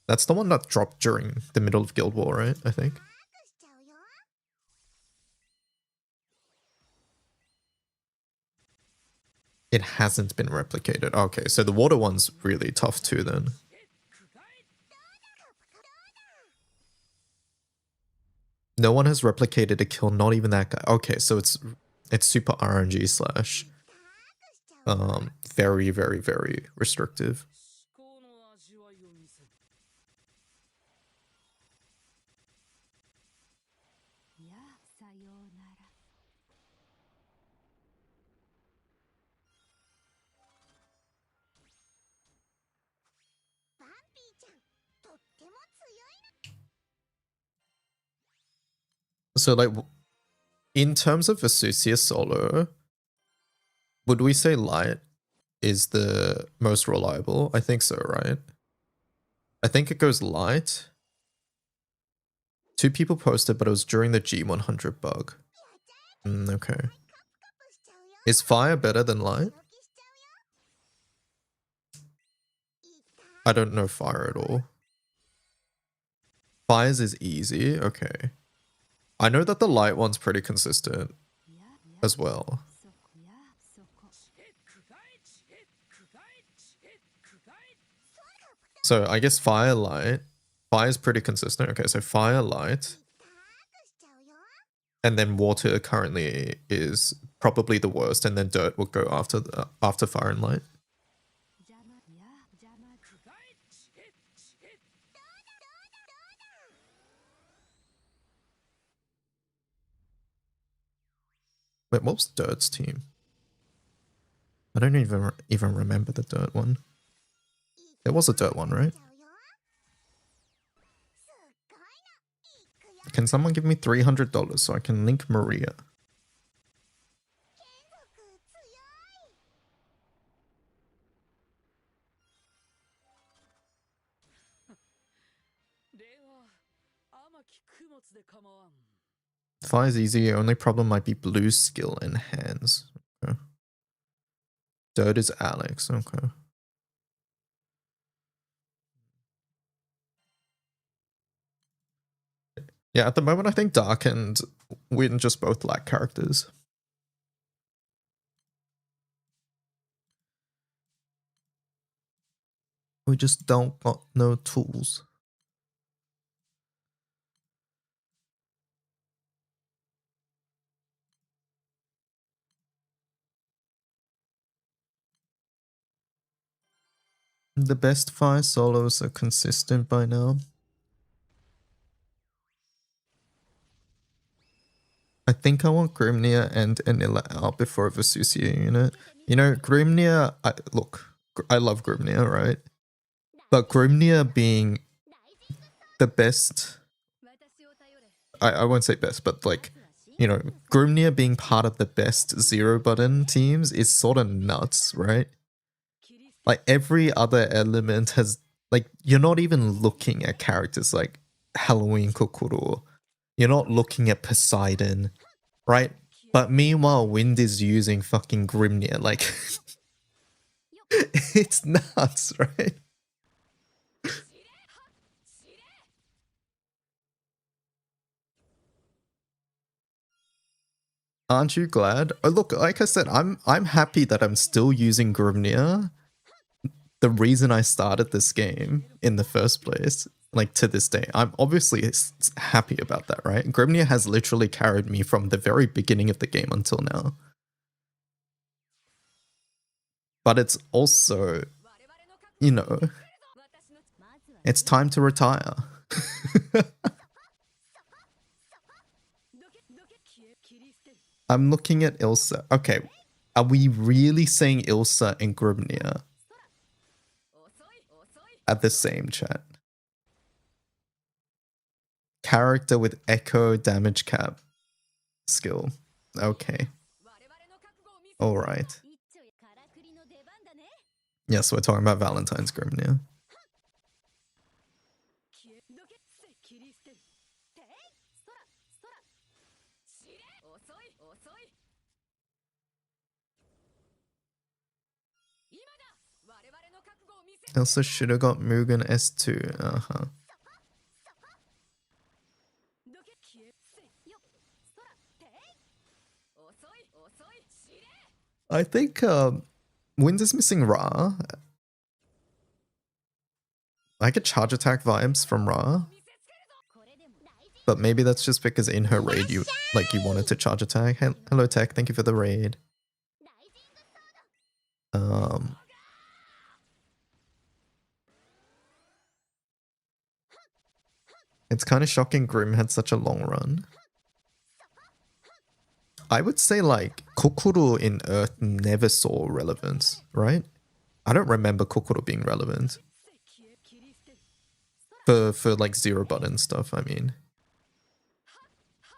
[SPEAKER 1] That's the one that dropped during the middle of Guild War, right? I think. It hasn't been replicated. Okay, so the water one's really tough too then. No one has replicated a kill, not even that guy. Okay, so it's super RNG slash very, very, very restrictive. So like, in terms of Vesusia solo, would we say Light is the most reliable? I think so, right? I think it goes Light. 2 people posted, but it was during the G100 bug. Okay. Is Fire better than Light? I don't know Fire at all. Fire's is easy. Okay. I know that the Light one's pretty consistent as well. So I guess Firelight. Fire's pretty consistent. Okay, so Firelight. And then Water currently is probably the worst, and then Dirt will go after Fire and Light. Wait, what was Dirt's team? I don't even remember the Dirt one. There was a Dirt one, right? Can someone give me $300 so I can link Maria? Fire's easy. Only problem might be blue skill and hands. Okay. Dirt is Alex. Okay. Yeah, at the moment I think Dark and Win just both lack characters. We just don't got no tools. The best 5 solos are consistent by now. I think I want Grimnir and Anilla out before a Vesusia unit. You know, Grimnir, look, I love Grimnir, right? But Grimnir being the best, I won't say best, but like, you know, Grimnir being part of the best 0 button teams is sort of nuts, right? Like every other element has, like, you're not even looking at characters like Halloween Kokoro. You're not looking at Poseidon, right? But meanwhile, Wind is using fucking Grimnir. Like, it's nuts, right? Aren't you glad? Oh, look, like I said, I'm happy that I'm still using Grimnir. The reason I started this game in the first place, like to this day, I'm obviously happy about that, right? Grimnir has literally carried me from the very beginning of the game until now. But it's also, you know, it's time to retire. I'm looking at Ilsa. Okay, are we really saying Ilsa and Grimnir at the same chat? Character with echo damage cap skill. Okay. Alright. Yes, we're talking about Valentine's Grimnir. Elsa should have got Mugen S2. Uh-huh. I think Wind is missing Ra. I get charge attack vibes from Ra. But maybe that's just because in her raid you wanted to charge attack. Hello Tech, thank you for the raid. It's kind of shocking Grim had such a long run. I would say like Kokoro in Earth never saw relevance, right? I don't remember Kokoro being relevant. For like zero button stuff, I mean.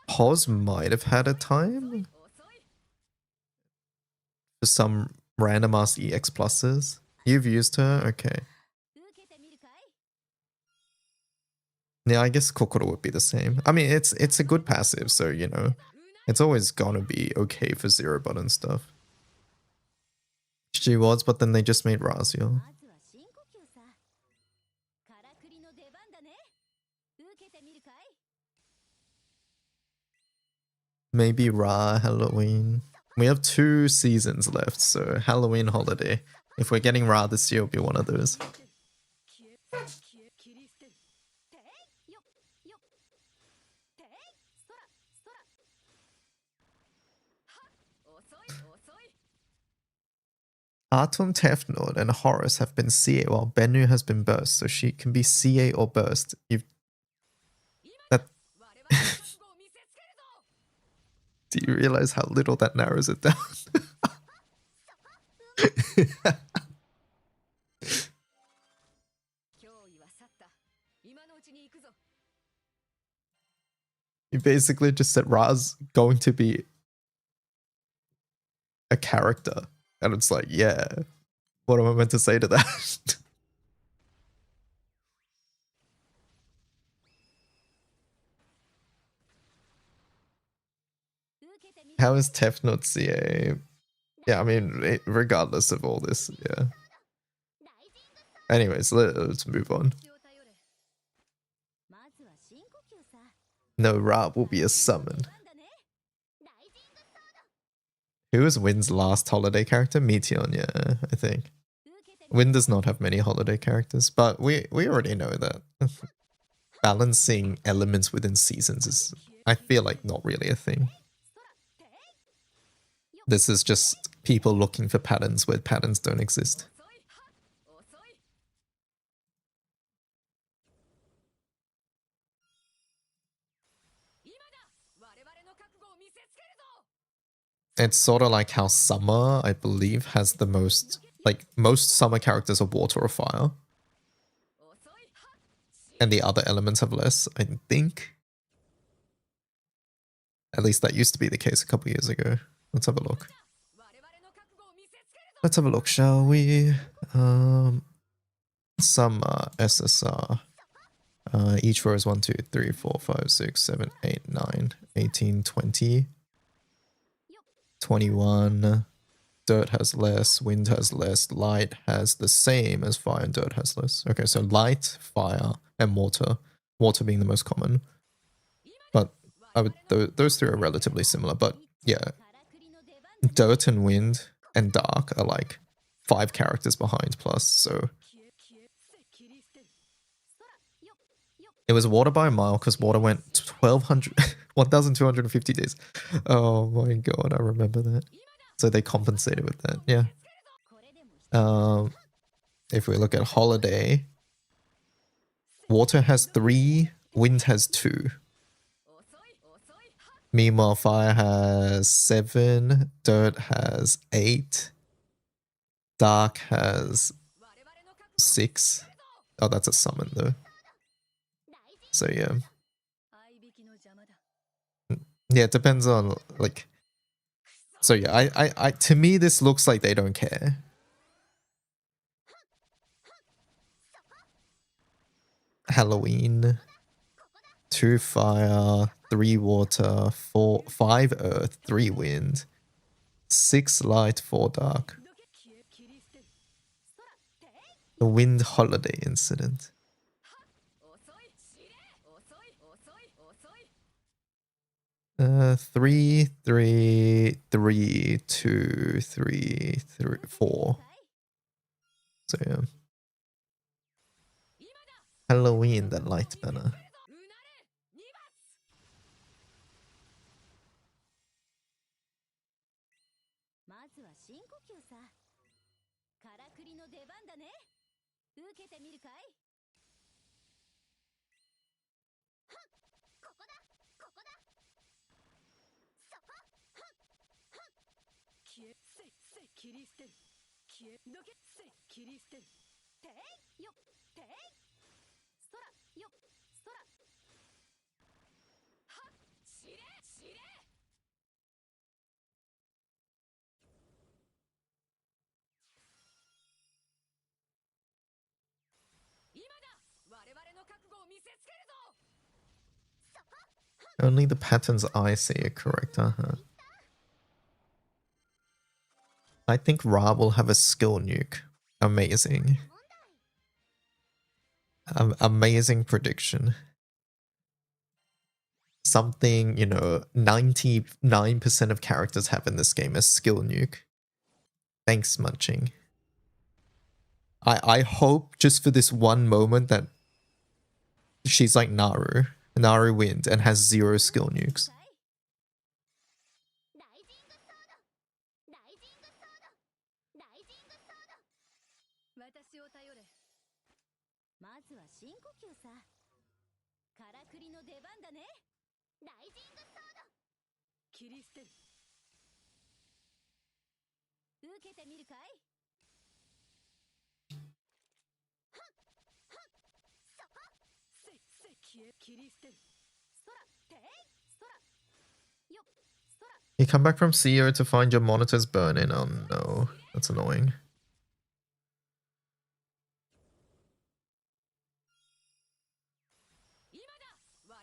[SPEAKER 1] Pos might have had a time for some random ass EX pluses. You've used her? Okay. Yeah, I guess Kokoro would be the same. I mean, it's a good passive, so, you know, it's always gonna be okay for zero button stuff. She was, but then they just made Razio. Maybe Ra, Halloween. We have 2 seasons left, so Halloween holiday. If we're getting Ra this year, it'll be one of those. Atom, Tefnord, and Horus have been CA while Bennu has been burst, so she can be CA or burst. That Do you realize how little that narrows it down? You basically just said Ra's going to be a character. And it's like, yeah, what am I meant to say to that? How is Tef not CA? Yeah, I mean, regardless of all this, yeah. Anyways, let's move on. No, Ra will be a summon. Who was Wind's last holiday character? Meteon, yeah, I think. Wind does not have many holiday characters, but we already know that. Balancing elements within seasons is, I feel like, not really a thing. This is just people looking for patterns where patterns don't exist. It's sort of like how Summer, I believe, has the most, like, most Summer characters are water or fire. And the other elements have less, I think. At least that used to be the case a couple years ago. Let's have a look. Let's have a look, shall we? Summer, SSR. Each row is 1, 2, 3, 4, 5, 6, 7, 8, 9, 18, 20. 21. Dirt has less, wind has less, light has the same as fire, and dirt has less. Okay, so light, fire, and water. Water being the most common. But I would, those 3 are relatively similar, but Yeah, Dirt and Wind and Dark are like 5 characters behind plus, so it was Water by a mile because Water went 1,250 days. Oh my god, I remember that. So they compensated with that, yeah. If we look at Holiday, Water has 3, Wind has 2. Meanwhile, Fire has 7, Dirt has 8, Dark has 6. Oh, that's a summon though. So yeah. Yeah, it depends on like. So yeah, I to me this looks like they don't care. Halloween, 2 fire, 3 water, 5 earth, 3 wind, 6 light, 4 dark. The wind holiday incident. 3, 3, 3, 2, 3, 3, 4. So yeah. Halloween, the light banner. Only the patterns I see are correct, I think Ra will have a skill nuke. Amazing. Amazing prediction. Something, 99% of characters have in this game a skill nuke. Thanks, Munching. I hope just for this one moment that she's like Naru Wind, and has 0 skill nukes. You come back from CEO to find your monitors burning. Oh no, that's annoying.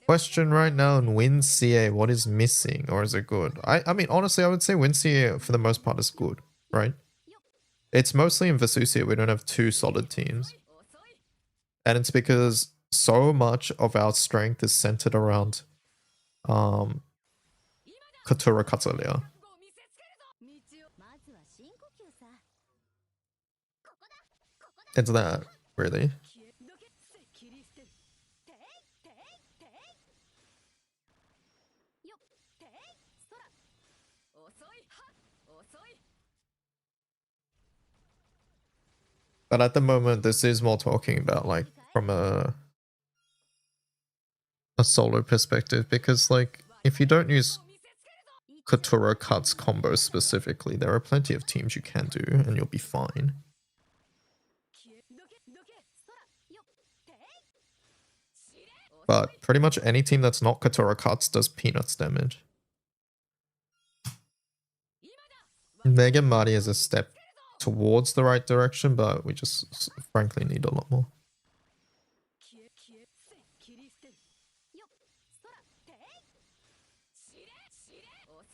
[SPEAKER 1] Question right now in Win CA, what is missing or is it good? I mean, honestly, I would say Win CA for the most part is good, right? It's mostly in Vesusia we don't have 2 solid teams. And it's because so much of our strength is centered around Katura Katsulia. It's that, really. But at the moment, this is more talking about like from a solo perspective, because like if you don't use Katura Cuts combo specifically, there are plenty of teams you can do and you'll be fine. But pretty much any team that's not Katura Cuts does peanuts damage. Mega Marty is a step towards the right direction, but we just frankly need a lot more.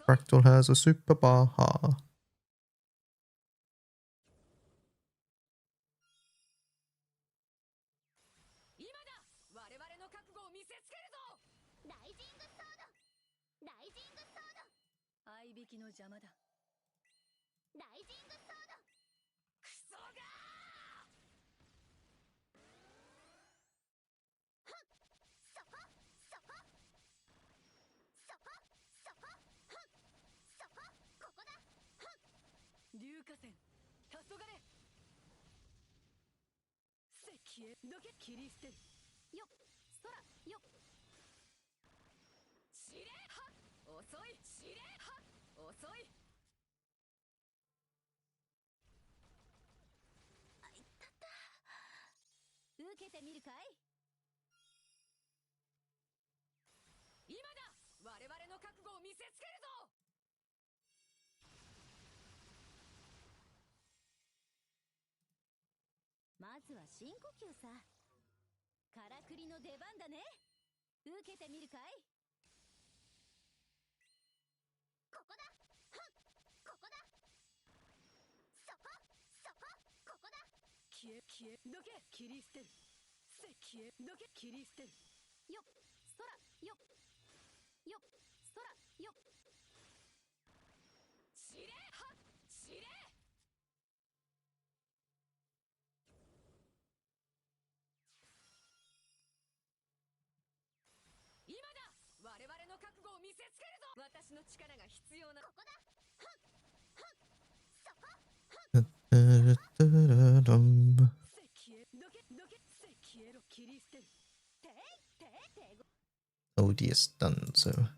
[SPEAKER 1] Fractal has a super Baha.
[SPEAKER 3] 引きの邪魔だ。ライジングソード。クソがー。そこそこそこそこそこここだ。硫化線黄昏石へどけ切り捨てる。よっ空よっ知れはっ遅い知れはっ遅い。あいったった受けてみるかい。今だ我々の覚悟を見せつけるぞ。まずは深呼吸さ。からくりの出番だね。受けてみるかい。ここだここだそこそこここだ。消え消えどけ切り捨てる。消えどけ切り捨てる。よっ空よっよっ空よっ知れはっ知れ。今だ我々の覚悟を見せつけるぞ。私の力が必要な。ここだそこ石へどけどけ石へろ切り捨てる。ていていてご。
[SPEAKER 1] Odious Dunzo.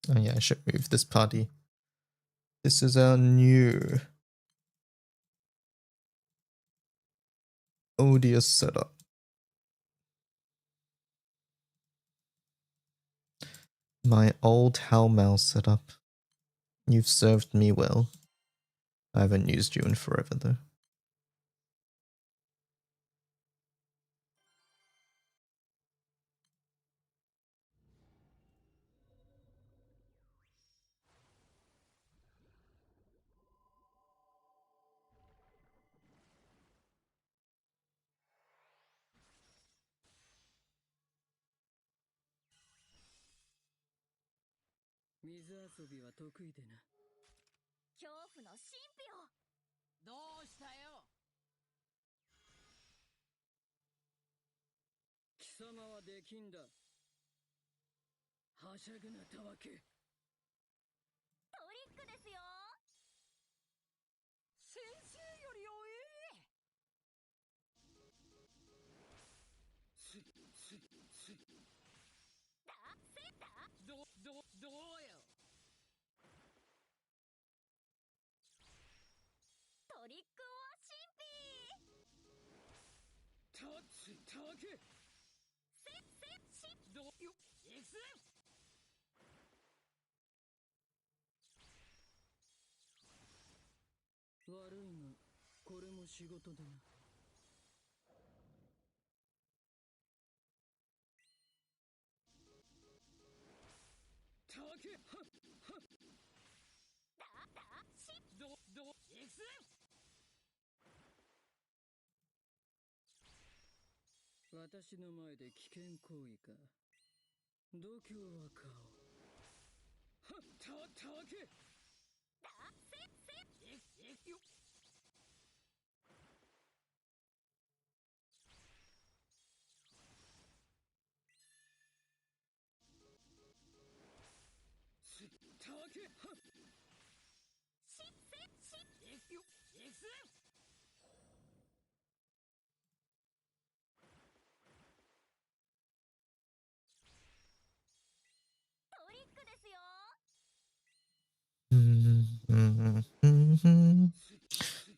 [SPEAKER 1] Oh yeah, I should move this party. This is our new odious setup. My old Howmal setup. You've served me well. I haven't used you in forever though.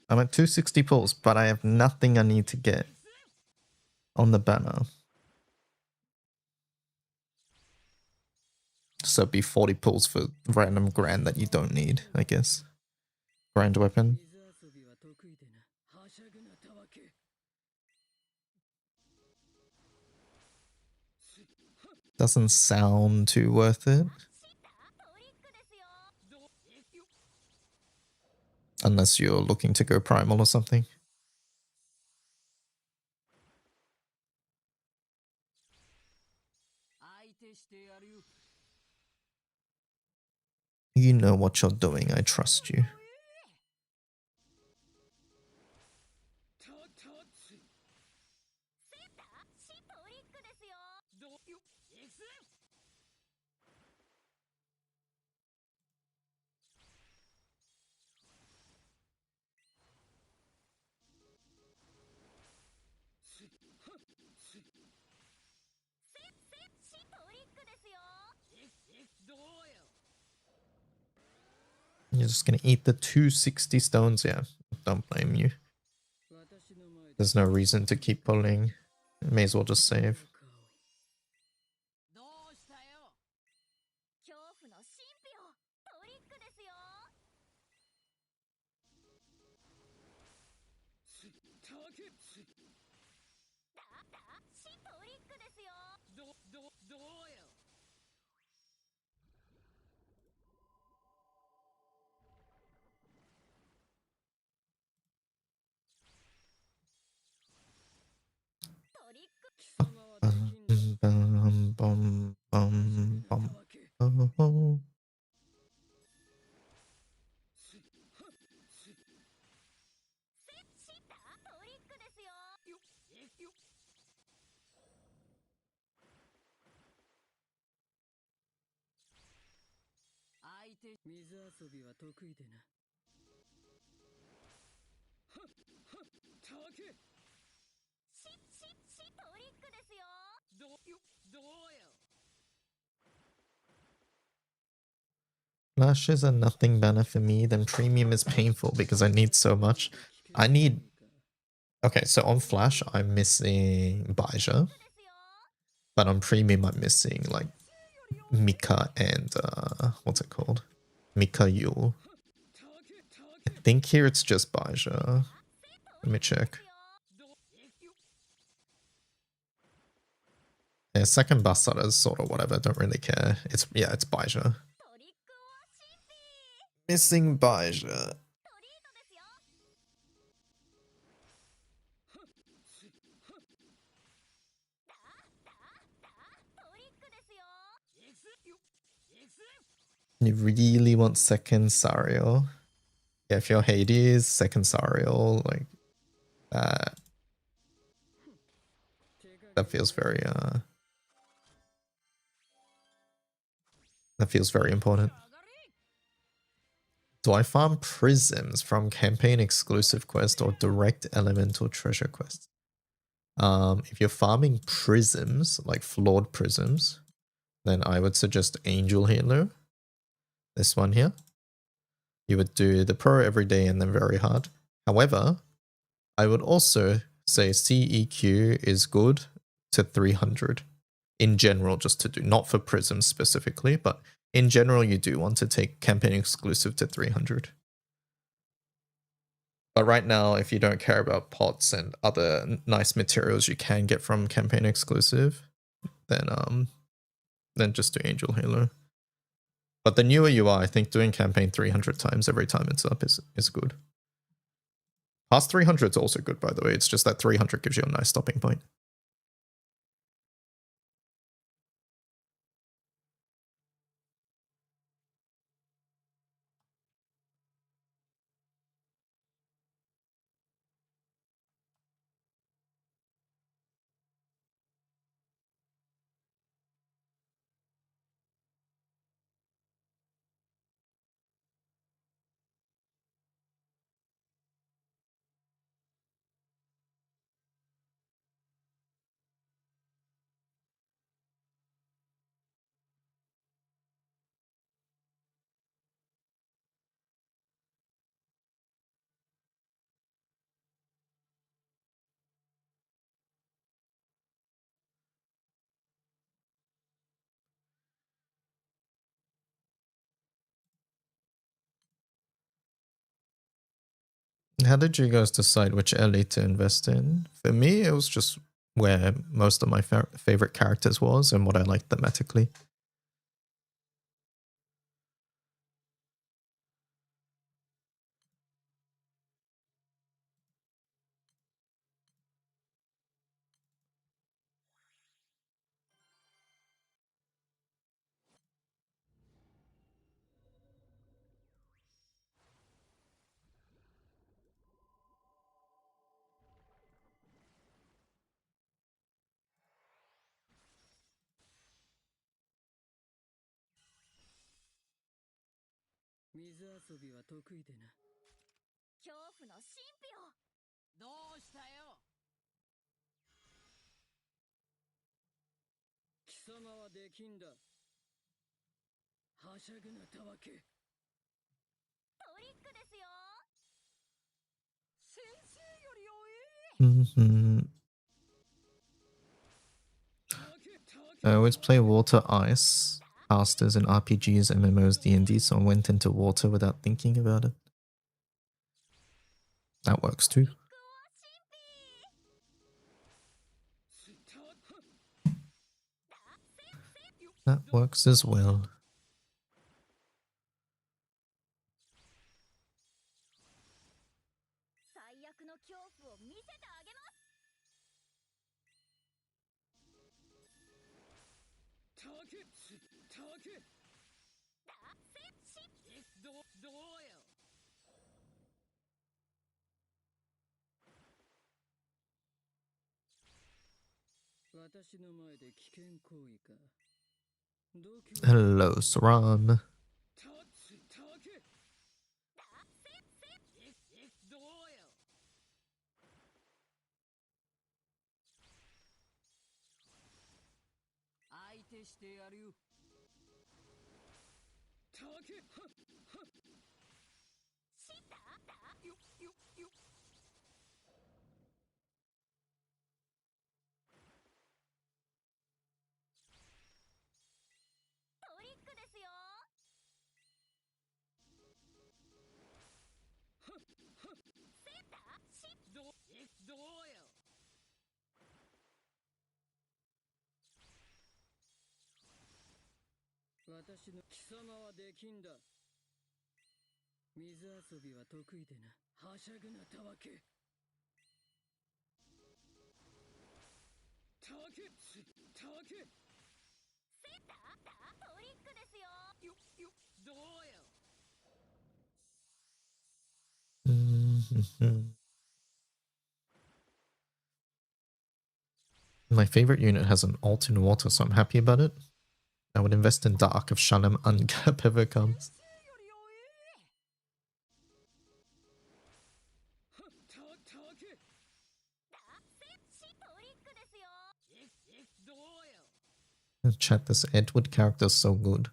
[SPEAKER 1] I'm at 260 pulls, but I have nothing I need to get on the banner. So it'd be 40 pulls for random grand that you don't need, I guess. Grand weapon. Doesn't sound too worth it. Unless you're looking to go primal or something. You know what you're doing, I trust you. You're just gonna eat the 260 stones, yeah. Don't blame you. There's no reason to keep pulling. May as well just save. Bum, bum, bum, bum. Oh. Flashes are nothing better for me than premium is painful because I need so much. I need... Okay, so on Flash, I'm missing Baija. But on premium, I'm missing like Mika and what's it called? Mika Yule. I think here it's just Baija. Let me check. Yeah, second Basara is sort of whatever, don't really care. It's Baija. Missing Baija. You really want second Sariel? Yeah, if you're Hades, second Sariel, like that feels very important. Do I farm prisms from campaign exclusive quest or direct elemental treasure quest? If you're farming prisms, like flawed prisms, then I would suggest Angel Healer. This one here. You would do the pro every day and then very hard. However, I would also say CEQ is good to 300 in general, just to do, not for prisms specifically, but in general, you do want to take campaign exclusive to 300. But right now, if you don't care about pots and other nice materials you can get from campaign exclusive, then just do Angel Halo. But the newer you are, I think doing campaign 300 times every time it's up is good. Past 300 is also good, by the way. It's just that 300 gives you a nice stopping point. How did you guys decide which elite to invest in? For me, it was just where most of my favorite characters was and what I liked thematically.
[SPEAKER 3] 水遊びは得意でな。恐怖の神秘を。どうしたよ。貴様はできんだ。はしゃぐなたわけ。トリックですよ。先生より弱え。
[SPEAKER 1] I always play water ice casters in RPGs, MMOs, D&D, so I went into water without thinking about it. That works too. That works as well.
[SPEAKER 3] 最悪の恐怖を見せてあげます。たけだせしどうよ。私の前で危険行為か。
[SPEAKER 1] Hello, Saran.
[SPEAKER 3] どうよ。相手してやるよ。たけしたよ。トリックですよ。どうよ。私の貴様はできんだ。水遊びは得意でな。はしゃぐなたわけ。たけトリックですよ。どうよ。
[SPEAKER 1] My favorite unit has an alt in water, so I'm happy about it. I would invest in Dark if Shalom Uncap ever comes. Chat, this Edward character is so good.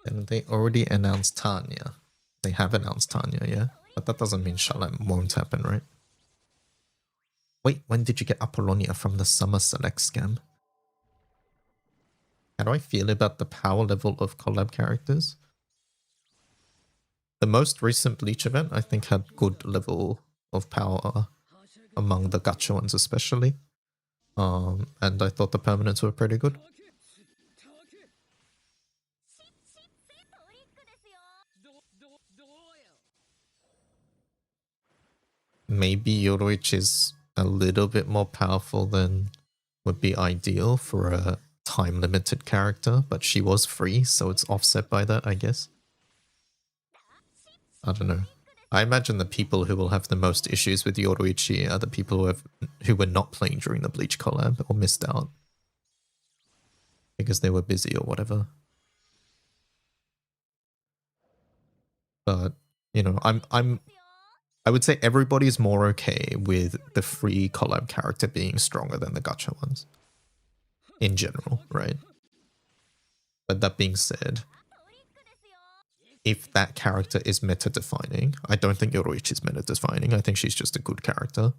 [SPEAKER 1] And they already announced Tanya. They have announced Tanya, yeah? But that doesn't mean Shalom won't happen, right? Wait, when did you get Apollonia from the Summer Select scam? How do I feel about the power level of collab characters? The most recent Bleach event, I think, had good level of power among the gacha ones especially. And I thought the permanents were pretty good. Maybe Yoroichi is a little bit more powerful than would be ideal for a time-limited character, but she was free, so it's offset by that, I guess. I don't know. I imagine the people who will have the most issues with Yoroichi are the people who were not playing during the Bleach collab or missed out because they were busy or whatever. But you know, I would say everybody's more okay with the free collab character being stronger than the gacha ones in general, right? But that being said, if that character is meta-defining, I don't think Yoroichi is meta-defining. I think she's just a good character.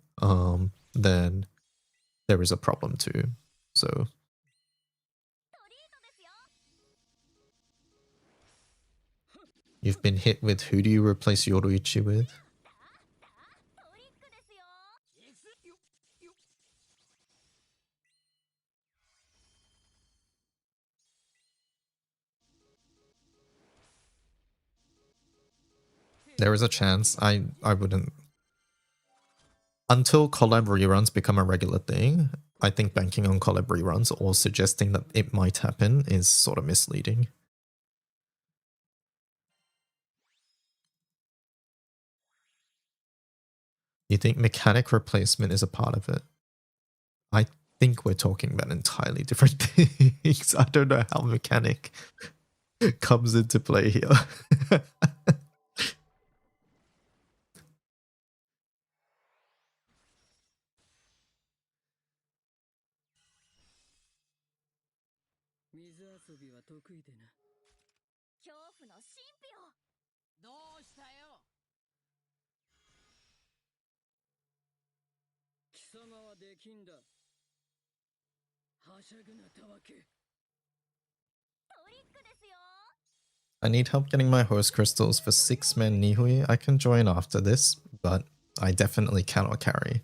[SPEAKER 1] Then there is a problem too. So you've been hit with who do you replace Yoroichi with? There is a chance. I wouldn't. Until collab reruns become a regular thing, I think banking on collab reruns or suggesting that it might happen is sort of misleading. You think mechanic replacement is a part of it? I think we're talking about entirely different things. I don't know how mechanic comes into play here.
[SPEAKER 3] 水遊びは得意でな。恐怖の神秘を。どうしたよ。貴様はできんだ。はしゃぐなたわけ。トリックですよ。
[SPEAKER 1] I need help getting my host crystals for 6-man Nihui. I can join after this, but I definitely cannot carry.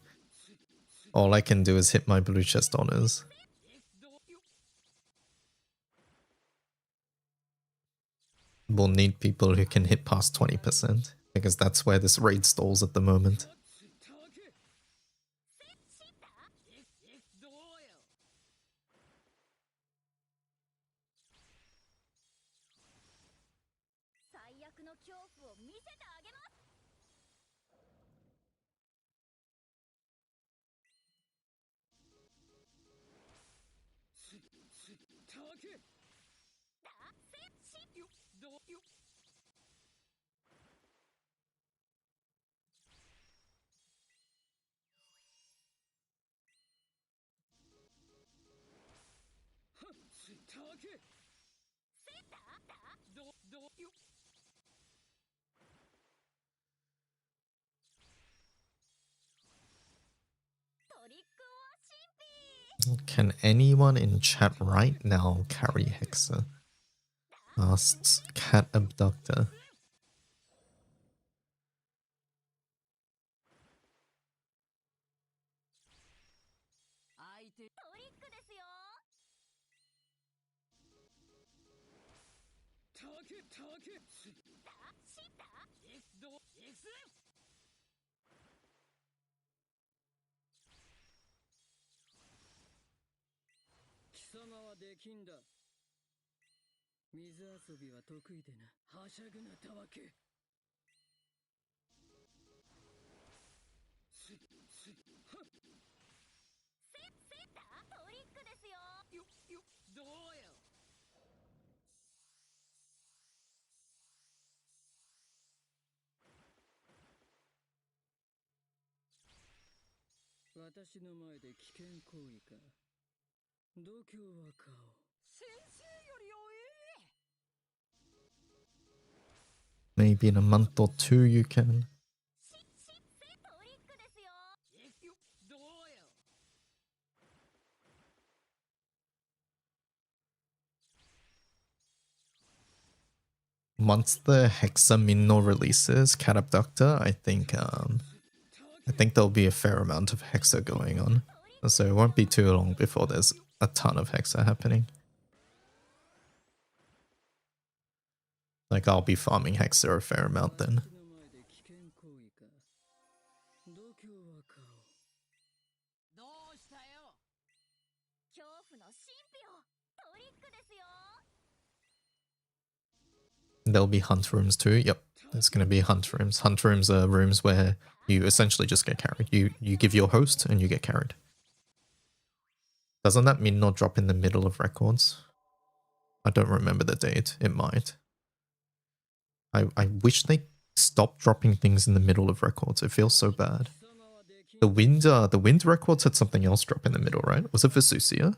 [SPEAKER 1] All I can do is hit my blue chest honors. We'll need people who can hit past 20%, because that's where this raid stalls at the moment. Can anyone in chat right now carry Hexa? Asks Cat Abductor. Maybe in a month or two you can. Once the Hexa Minno releases Cat Abductor, I think there'll be a fair amount of Hexa going on. So it won't be too long before there's a ton of Hexa happening. Like, I'll be farming Hexa a fair amount then. There'll be hunt rooms too. Yep, there's going to be hunt rooms. Hunt rooms are rooms where you essentially just get carried. You give your host and you get carried. Doesn't that mean not drop in the middle of records? I don't remember the date. It might. I wish they stopped dropping things in the middle of records. It feels so bad. The wind records had something else drop in the middle, right? Was it Vesusia?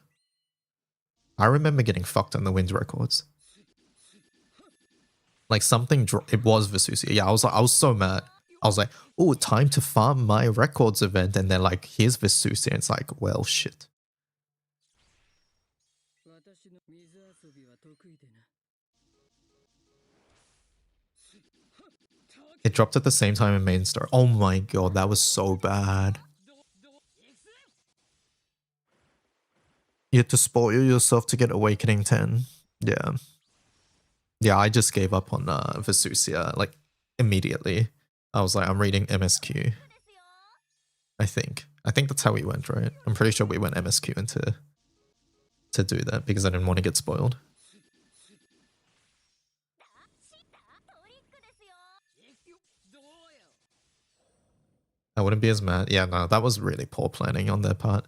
[SPEAKER 1] I remember getting fucked on the wind records. Like something, it was Vesusia. Yeah, I was so mad. I was like, oh, time to farm my records event. And they're like, here's Vesusia. And it's like, well, shit. It dropped at the same time in main star. Oh my god, that was so bad. You had to spoil yourself to get Awakening 10. Yeah. Yeah, I just gave up on Vesusia. Like, immediately. I was like, I'm reading MSQ. I think that's how we went, right? I'm pretty sure we went MSQ into to do that because I didn't want to get spoiled. I wouldn't be as mad. Yeah, no, that was really poor planning on their part.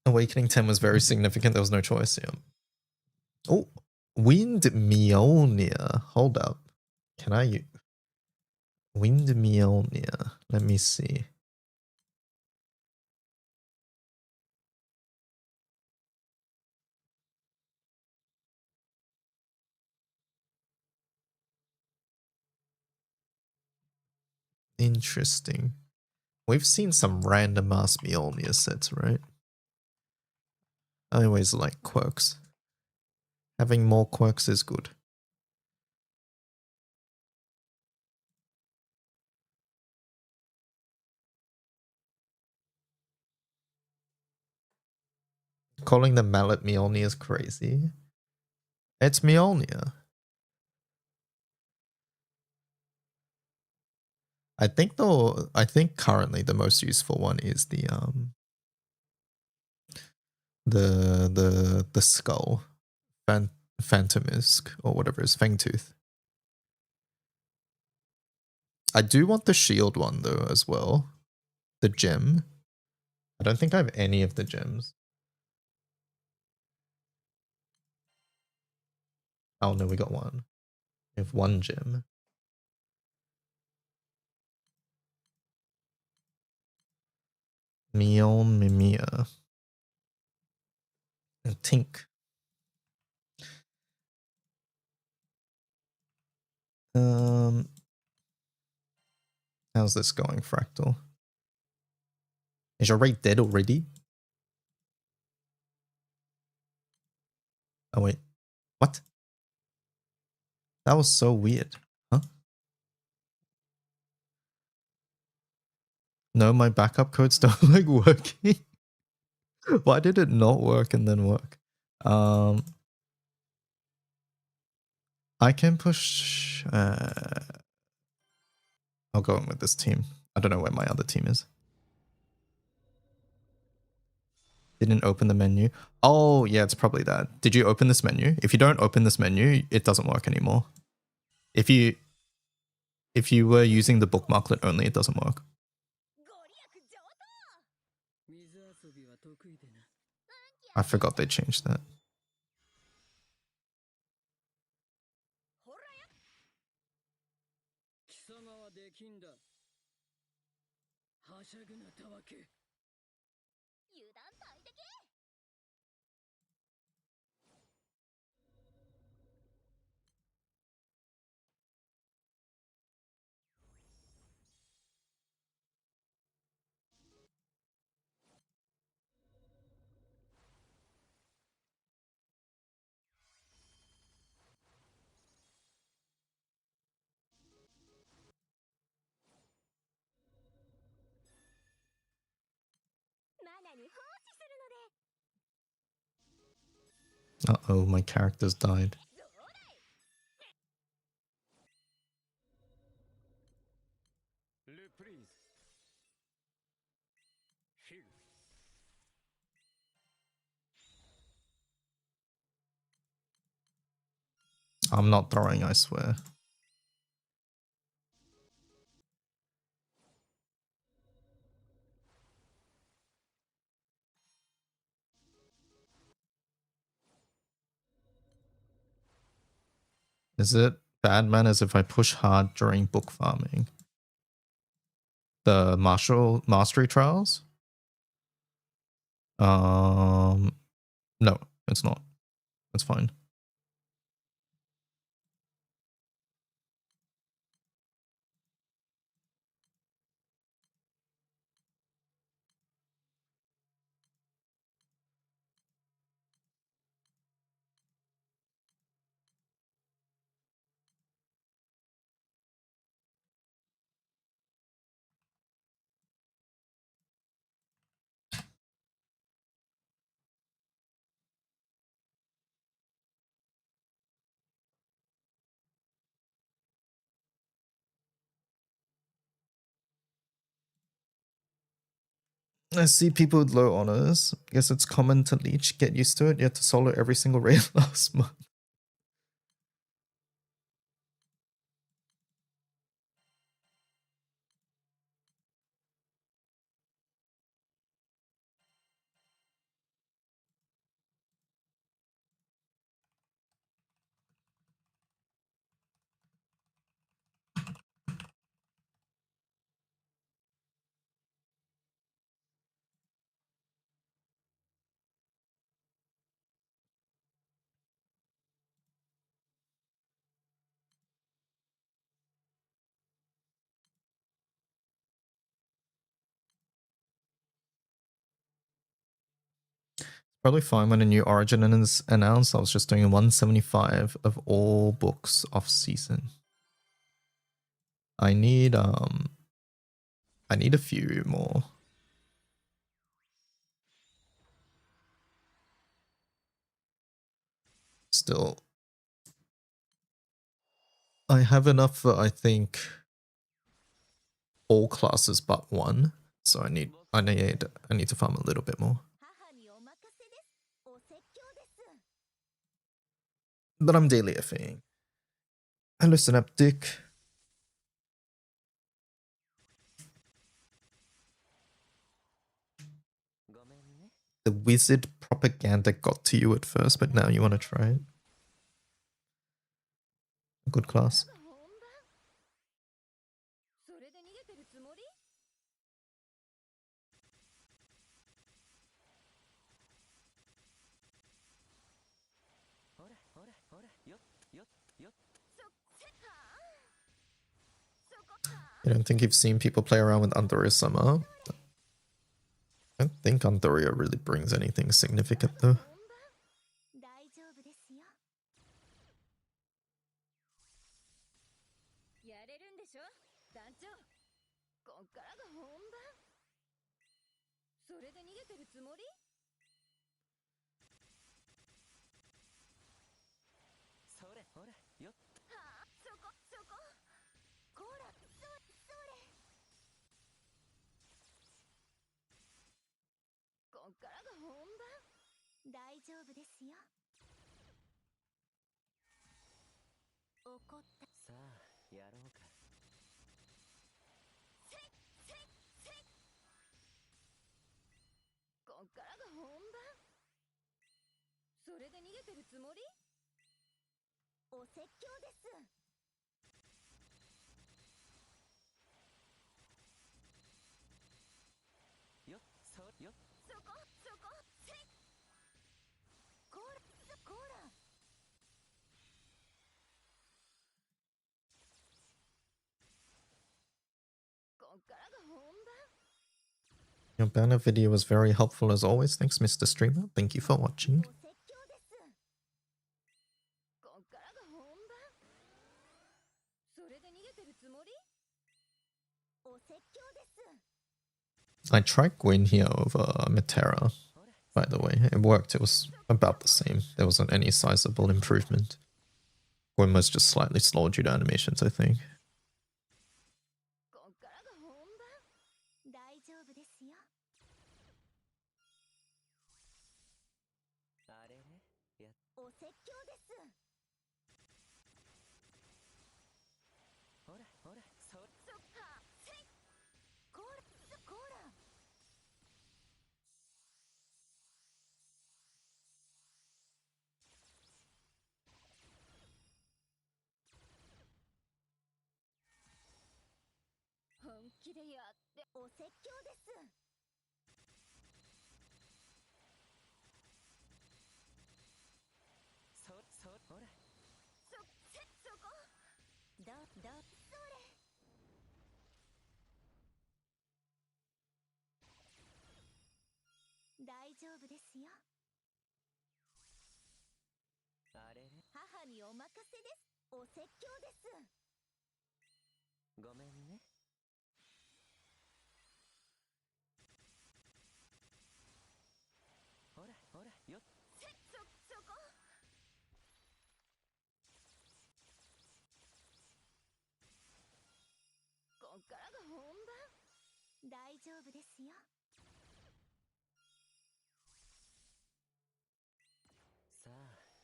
[SPEAKER 1] Awakening 10 was very significant. There was no choice. Yeah. Oh, Wind Mjolnir. Hold up. Can I? Wind Mjolnir. Let me see. Interesting. We've seen some random ass Mjolnir sets, right? I always like quirks. Having more quirks is good. Calling the mallet Mjolnir is crazy. It's Mjolnir. I think though, currently the most useful one is the skull, Phantomisk or whatever it is, Fangtooth. I do want the shield one though as well, the gem. I don't think I have any of the gems. Oh no, we got one. We have one gem. Mion Mimia. And Tink. How's this going, Fractal? Is your raid dead already? Oh wait. What? That was so weird. Huh? No, my backup codes don't like working. Why did it not work and then work? I can push... I'll go in with this team. I don't know where my other team is. Didn't open the menu. Oh, yeah, it's probably that. Did you open this menu? If you don't open this menu, it doesn't work anymore. If you were using the bookmarklet only, it doesn't work. I forgot they changed that. Uh-oh, my character's died. I'm not throwing, I swear. Is it bad manners if I push hard during book farming? The mastery trials? No, it's not. It's fine. I see people with low honors. Guess it's common to leech. Get used to it. You had to solo every single raid last month. Probably fine when a new origin is announced. I was just doing 175 of all books off season. I need a few more. Still, I have enough for I think all classes but one. So I need to farm a little bit more. But I'm daily FAing. Hello, Synaptic. The wizard propaganda got to you at first, but now you want to try it. Good class. I don't think you've seen people play around with Andoria Summer. I don't think Andoria really brings anything significant though. Your banner video was very helpful as always. Thanks, Mr. Streamer. Thank you for watching. I tried Gwyn here over Metera, by the way. It worked. It was about the same. There wasn't any sizable improvement. Gwyn was just slightly slower due to animations, I think.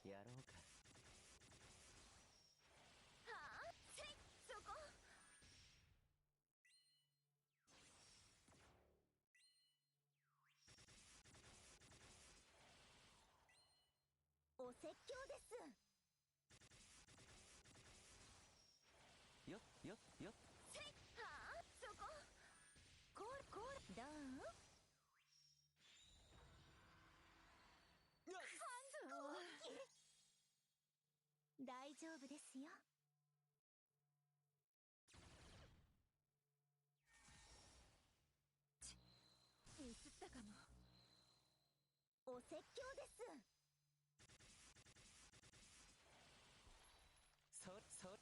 [SPEAKER 4] やろうか。
[SPEAKER 3] はあ、せい、そこ。お説教です。
[SPEAKER 4] よっよっよっ。
[SPEAKER 3] せい、はあ、そこ。これ、どう？大丈夫ですよ。ミスったかも。お説教です。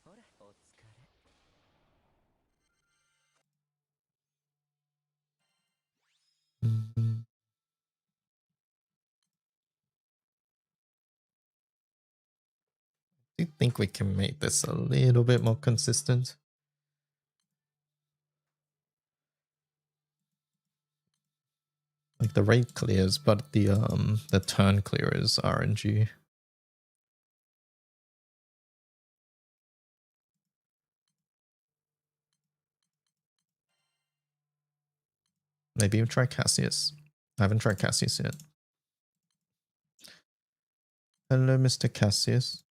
[SPEAKER 4] ほら、お疲れ。
[SPEAKER 1] Mhm. Do you think we can make this a little bit more consistent? Like the rate clears, but the turn clear is RNG. Maybe even try Cassius. I haven't tried Cassius yet. Hello, Mr. Cassius.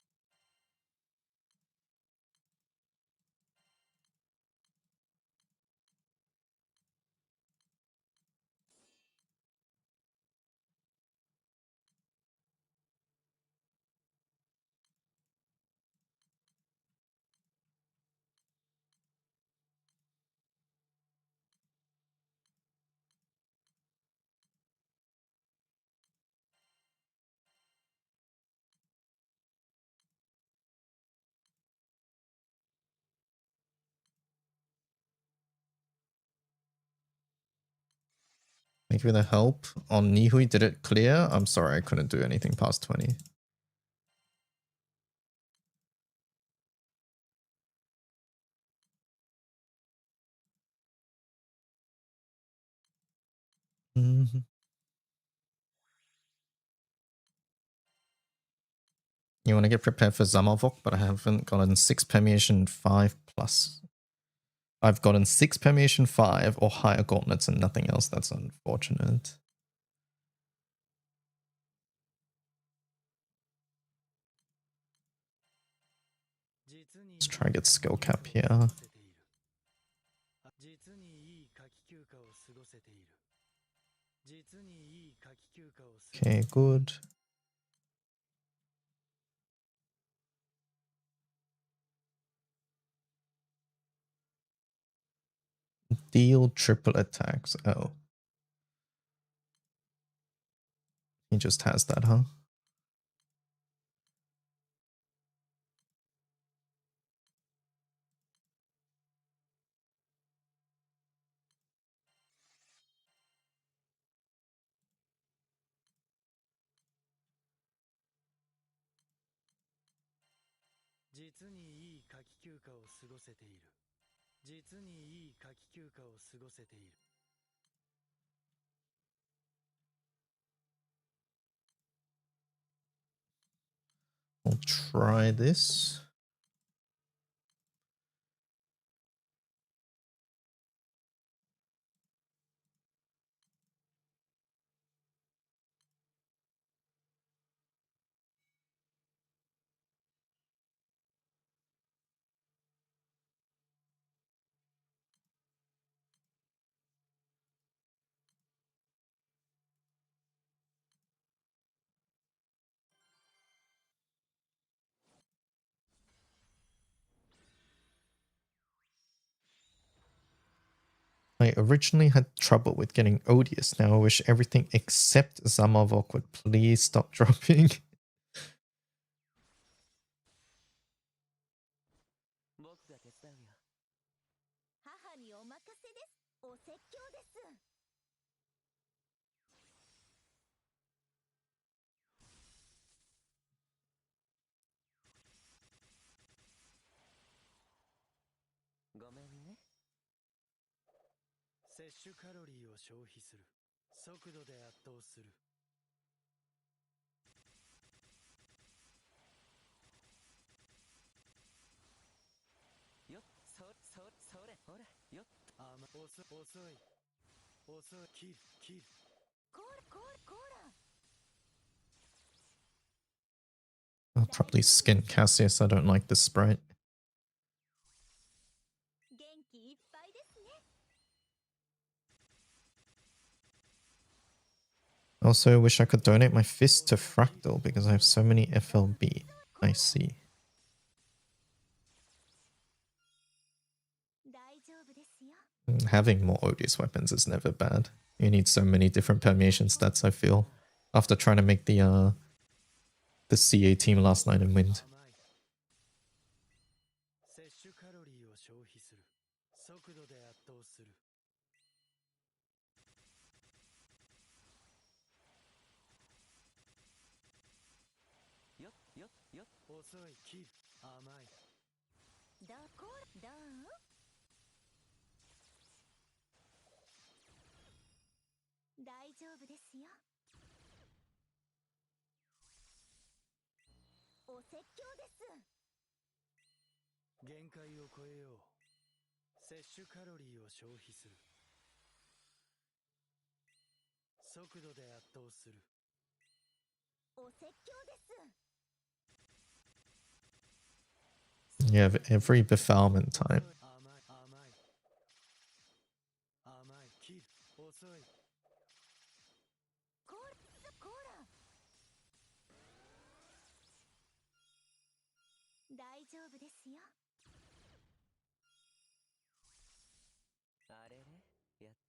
[SPEAKER 1] Thank you for the help. On Nihui, did it clear? I'm sorry, I couldn't do anything past 20. Mm-hmm. You want to get prepared for Zamovok, but I haven't gotten 6 permeation 5 plus. I've gotten 6 permeation 5 or higher gauntlets and nothing else. That's unfortunate. Let's try and get skill cap here. Okay, good. Deal triple attacks. Oh. He just has that, huh? I'll try this. I originally had trouble with getting Odious. Now I wish everything except Zamovok would please stop dropping.
[SPEAKER 4] 僕が手伝うよ。
[SPEAKER 3] 母にお任せです。お説教です。
[SPEAKER 4] ごめんね。
[SPEAKER 5] 摂取カロリーを消費する。速度で圧倒する。
[SPEAKER 1] I'll probably skin Cassius. I don't like this sprite.
[SPEAKER 3] 元気いっぱいですね。
[SPEAKER 1] Also, wish I could donate my fist to Fractal because I have so many FLB. I see.
[SPEAKER 3] 大丈夫ですよ。
[SPEAKER 1] Having more odious weapons is never bad. You need so many different permeation stats, I feel. After trying to make the CA team last night in Wind.
[SPEAKER 5] 摂取カロリーを消費する。速度で圧倒する。遅い、切る、甘い。
[SPEAKER 3] どこどう？大丈夫ですよ。お説教です。
[SPEAKER 5] 限界を超えよう。摂取カロリーを消費する。速度で圧倒する。
[SPEAKER 3] お説教です。
[SPEAKER 1] You have every befoulment type.
[SPEAKER 5] 甘い、甘い。甘い、切る、遅い。
[SPEAKER 3] コーラ。大丈夫ですよ。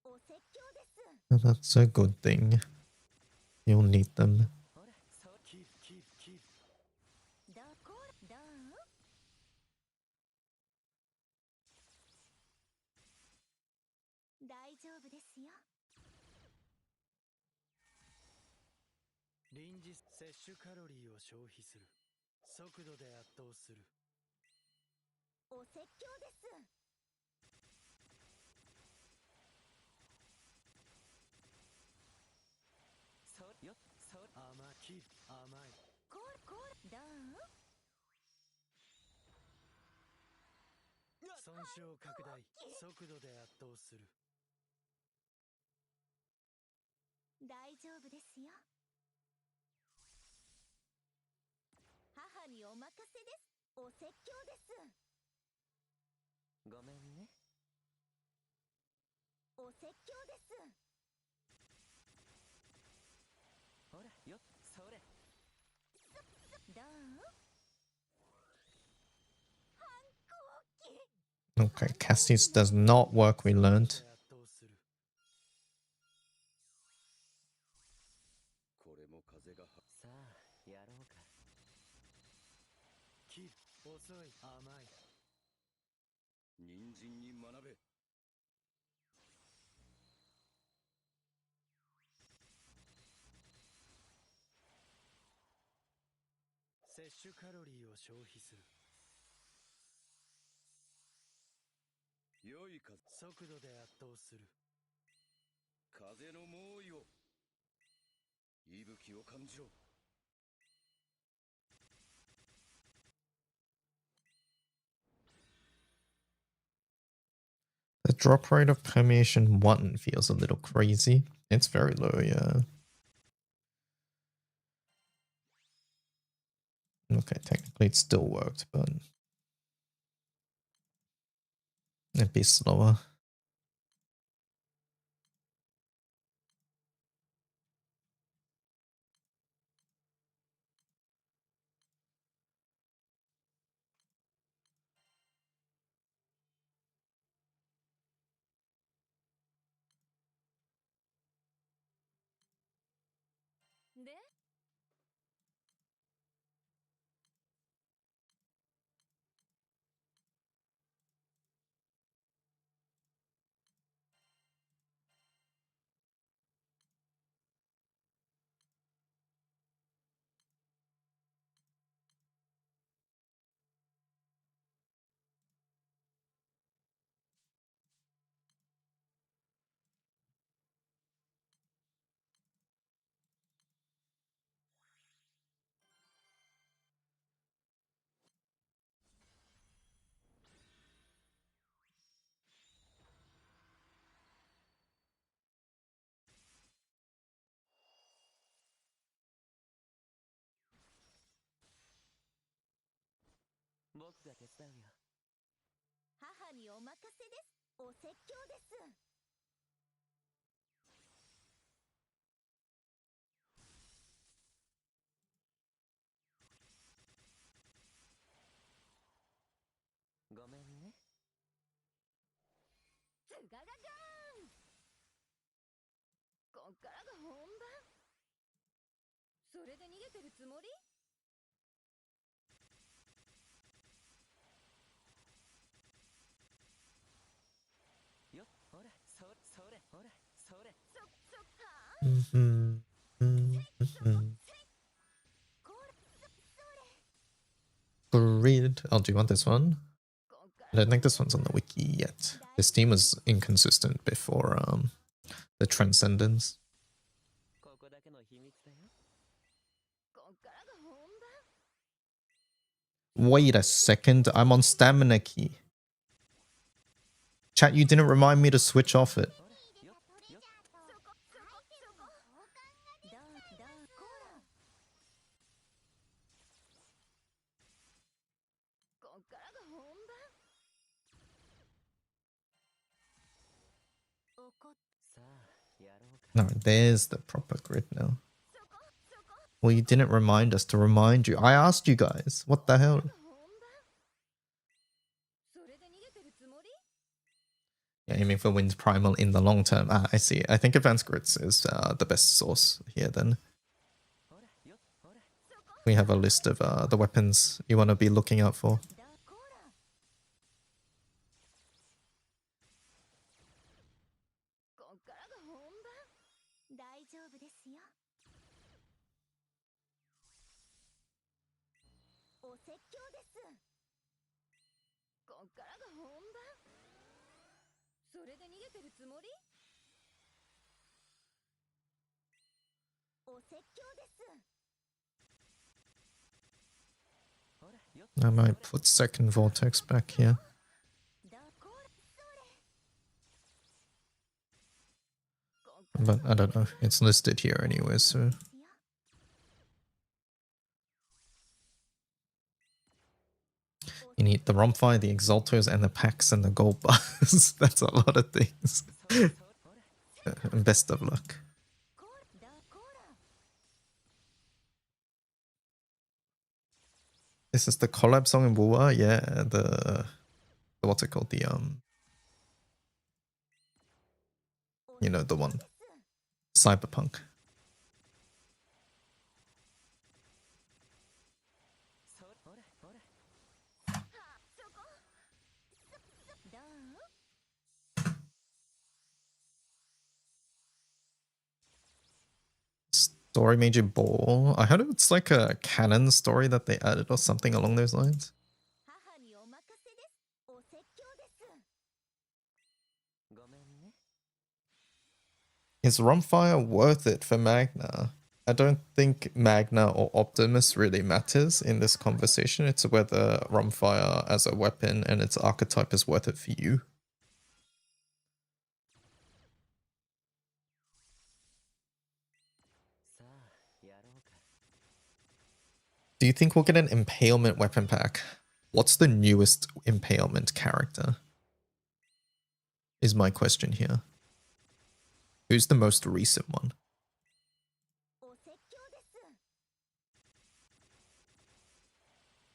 [SPEAKER 3] お説教です。
[SPEAKER 1] That's a good thing. You'll need them.
[SPEAKER 5] 切る、切る、切る。
[SPEAKER 3] どこどう？大丈夫ですよ。
[SPEAKER 5] 臨時摂取カロリーを消費する。速度で圧倒する。
[SPEAKER 3] お説教です。
[SPEAKER 5] 甘い、切る、甘い。
[SPEAKER 3] コーラどう？
[SPEAKER 5] 損傷拡大。速度で圧倒する。
[SPEAKER 3] 大丈夫ですよ。母にお任せです。お説教です。
[SPEAKER 4] ごめんね。
[SPEAKER 3] お説教です。
[SPEAKER 4] ほらよ、それ。
[SPEAKER 3] どう？
[SPEAKER 1] Okay, Cassius does not work, we learned.
[SPEAKER 4] さあ、やろうか。
[SPEAKER 5] 切る、遅い、甘い。人参に学べ。摂取カロリーを消費する。良い風、速度で圧倒する。風の猛威を。息吹を感じろ。
[SPEAKER 1] The drop rate of permeation 1 feels a little crazy. It's very low, yeah. Okay, technically it still worked, but it'd be slower.
[SPEAKER 4] 僕が手伝うよ。
[SPEAKER 3] 母にお任せです。お説教です。
[SPEAKER 4] ごめんね。
[SPEAKER 3] ズガガガーン。こっからが本番。それで逃げてるつもり？
[SPEAKER 4] よっ、ほら、それ、ほら、それ。
[SPEAKER 3] はあ？
[SPEAKER 1] Mhm. Mhm.
[SPEAKER 3] こら、それ。
[SPEAKER 1] Agreed. Oh, do you want this one?
[SPEAKER 3] こっか
[SPEAKER 1] I
[SPEAKER 3] ら
[SPEAKER 1] don't think this one's on the wiki yet. This team was inconsistent before the Transcendence.
[SPEAKER 4] ここだけの秘密だよ。
[SPEAKER 3] こっからが本番。
[SPEAKER 1] Wait a second, I'm on stamina key. Chat, you didn't remind me to switch off it.
[SPEAKER 4] ほら、よっ、よっ。
[SPEAKER 3] こっからが本番。怒っ
[SPEAKER 4] さあ、やろうか。
[SPEAKER 1] No, there's the proper grid now. Well, you didn't remind us to remind you. I asked you guys. What the hell?
[SPEAKER 3] 本番。それで逃げてるつもり？
[SPEAKER 1] Yeah, aiming for wins primal in the long term. Ah, I see. I think advanced grids is the best source here then.
[SPEAKER 4] ほら、よっ、ほら。
[SPEAKER 1] We have a list of the weapons you want to be looking out for.
[SPEAKER 3] だこら。こっからが本番。大丈夫ですよ。お説教です。こっからが本番。それで逃げてるつもり？お説教です。
[SPEAKER 4] ほら、よっ。
[SPEAKER 1] I might put second vortex back here.
[SPEAKER 3] だこら。それ。こっから
[SPEAKER 1] But I don't know. It's listed here anyway, so...
[SPEAKER 3] ですよ。
[SPEAKER 1] You need the Romfire, the Exaltos, and the packs and the gold bars. That's a lot of things.
[SPEAKER 4] それ、ほら。
[SPEAKER 1] Best of luck.
[SPEAKER 3] こら。だこら。
[SPEAKER 1] This is the collab song in Wua? Yeah, the what's it called? The you know, the one. Cyberpunk.
[SPEAKER 4] それ、ほら、ほら。
[SPEAKER 3] はあ、そこ。どう？
[SPEAKER 1] Story Major Ball. I heard it's like a canon story that they added or something along those lines.
[SPEAKER 3] 母にお任せです。お説教です。
[SPEAKER 4] ごめんね。
[SPEAKER 1] Is Romfire worth it for Magna? I don't think Magna or Optimus really matters in this conversation. It's whether Romfire as a weapon and its archetype is worth it for you.
[SPEAKER 4] さあ、やろうか。
[SPEAKER 1] Do you think we'll get an Impalement weapon pack? What's the newest Impalement character? Is my question here. Who's the most recent one?
[SPEAKER 3] お説教です。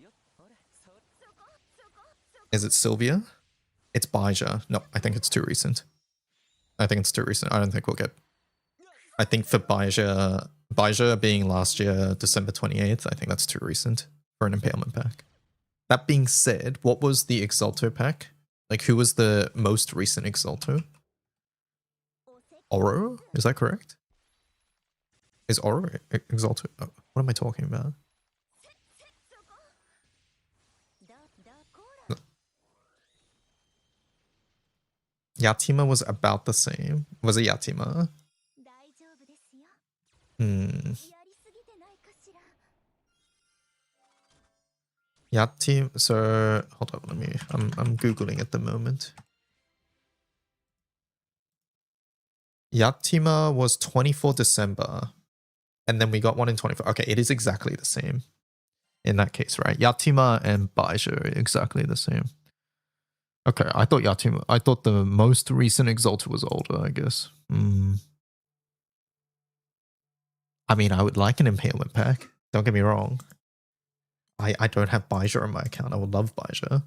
[SPEAKER 4] よっ、ほら、それ。
[SPEAKER 3] そこ。そこ。そこ。
[SPEAKER 1] Is it Sylvia? It's Baija. No, I think it's too recent. I think it's too recent. I don't think we'll get... I think for Baija being last year, December 28th, I think that's too recent for an Impalement pack. That being said, what was the Exalto pack? Like, who was the most recent Exalto?
[SPEAKER 3] お説教
[SPEAKER 1] Oro? Is that correct? Is Oro Exalto? Oh, what am I talking about?
[SPEAKER 3] そこ。だこら。
[SPEAKER 1] Yatima was about the same. Was it Yatima?
[SPEAKER 3] 大丈夫ですよ。
[SPEAKER 1] Hmm.
[SPEAKER 3] やりすぎてないかしら。
[SPEAKER 1] Yatima. So hold on, let me. I'm googling at the moment. Yatima was 24 December, and then we got one in 24. Okay, it is exactly the same. in that case, right? Yatima and Baizhi are exactly the same. Okay, I thought the most recent Exalter was older, I guess. I mean, I would like an Impalement pack. Don't get me wrong. I don't have Baizhi on my account. I would love Baizhi.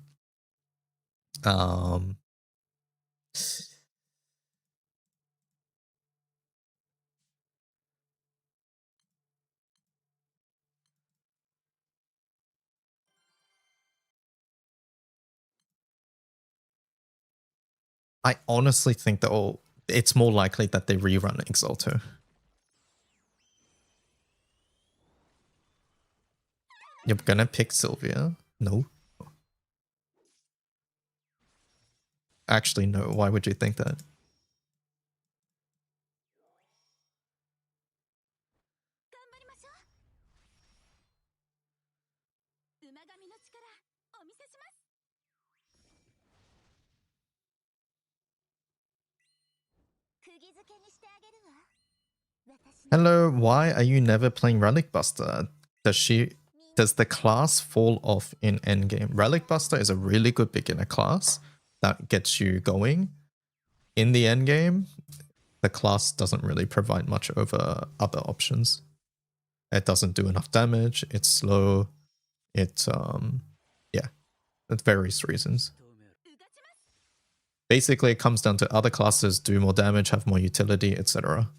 [SPEAKER 1] I honestly think that it's more likely that they rerun Exalter. You're gonna pick Sylvia? No. Actually, no. Why would you think that?
[SPEAKER 3] 頑張りましょう。馬神の力お見せします。釘付けにしてあげるわ。
[SPEAKER 1] Hello, why are you never playing Relic Buster? Does the class fall off in endgame? Relic Buster is a really good beginner class that gets you going. In the endgame, the class doesn't really provide much over other options. It doesn't do enough damage, it's slow, it's various reasons. Basically, it comes down to other classes do more damage, have more utility, etc.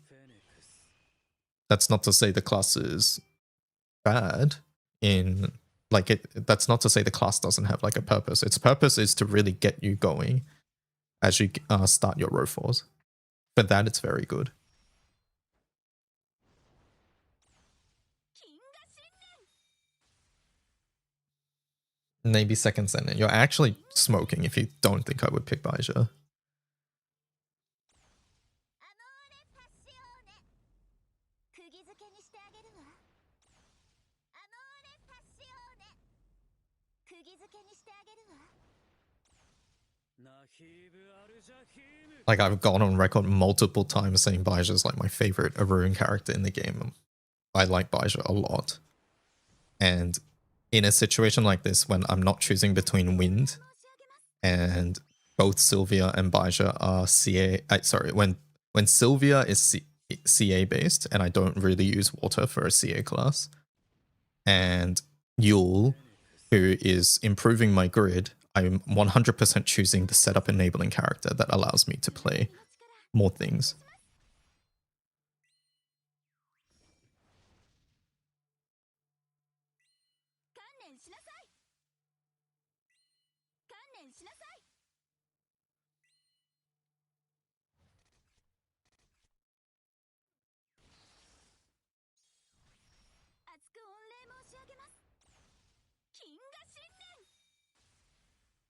[SPEAKER 1] That's not to say the class is bad that's not to say the class doesn't have like a purpose. Its purpose is to really get you going as you start your row 4s. For that, it's very good. Maybe second Zen. You're actually smoking if you don't think I would pick Baizhi. Like, I've gone on record multiple times saying Baizhi is like my favorite Arun character in the game. I like Baizhi a lot. And in a situation like this, when I'm not choosing between Wind and both Sylvia and Baizhi are CA... when Sylvia is CA based and I don't really use Water for a CA class, and Yule, who is improving my grid, I'm 100% choosing the setup enabling character that allows me to play more things.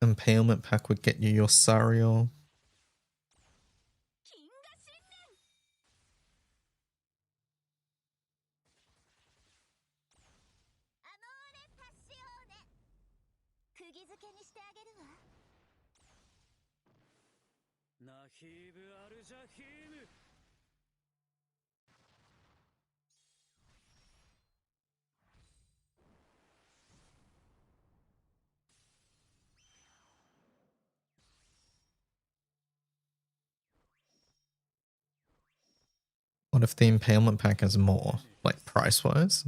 [SPEAKER 1] Impalement pack would get you your Sariel. What if the Impalement pack is more, like, price-wise?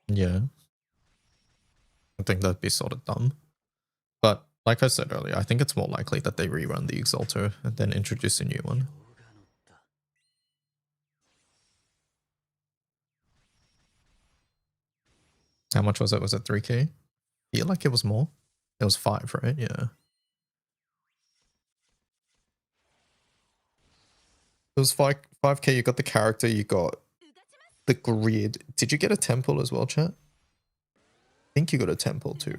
[SPEAKER 1] Yeah. I think that'd be sort of dumb. But, like I said earlier, I think it's more likely that they rerun the Exalter and then introduce a new one. How much was it? Was it 3k? I feel like it was more. It was 5, right? Yeah. It was 5k, you got the character, you got the grid. Did you get a temple as well, chat? I think you got a temple too.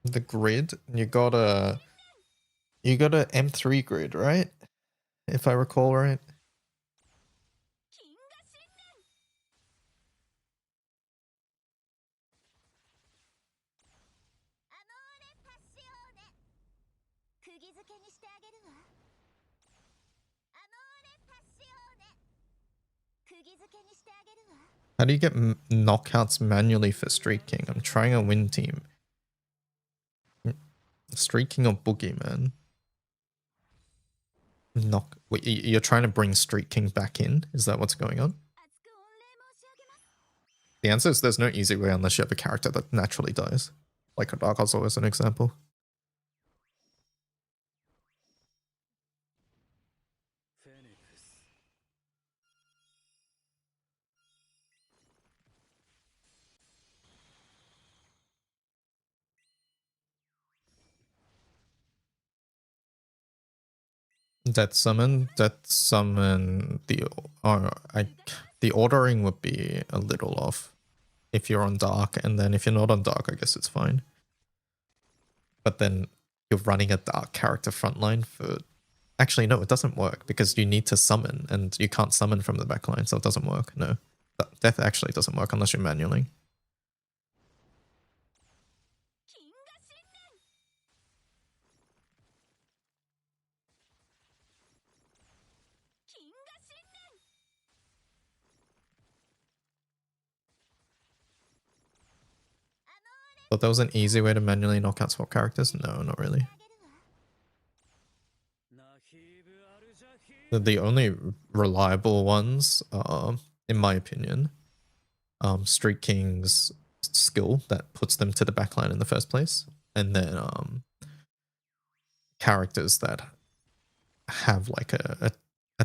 [SPEAKER 1] The grid, you got a M3 grid, right? If I recall right. How do you get knockouts manually for streaking? I'm trying a win team. Streaking or boogie, man? Wait, you're trying to bring streaking back in? Is that what's going on? The answer is there's no easy way unless you have a character that naturally dies. Like a Dark Hustle as an example. Death summon, the ordering would be a little off if you're on dark, and then if you're not on dark, I guess it's fine. But then you're running a dark character frontline for... Actually, no, it doesn't work because you need to summon, and you can't summon from the backline, so it doesn't work. No, death actually doesn't work unless you're manually. Thought that was an easy way to manually knock out swap characters? No, not really. The only reliable ones, in my opinion, Street King's skill that puts them to the backline in the first place, and then characters that have like a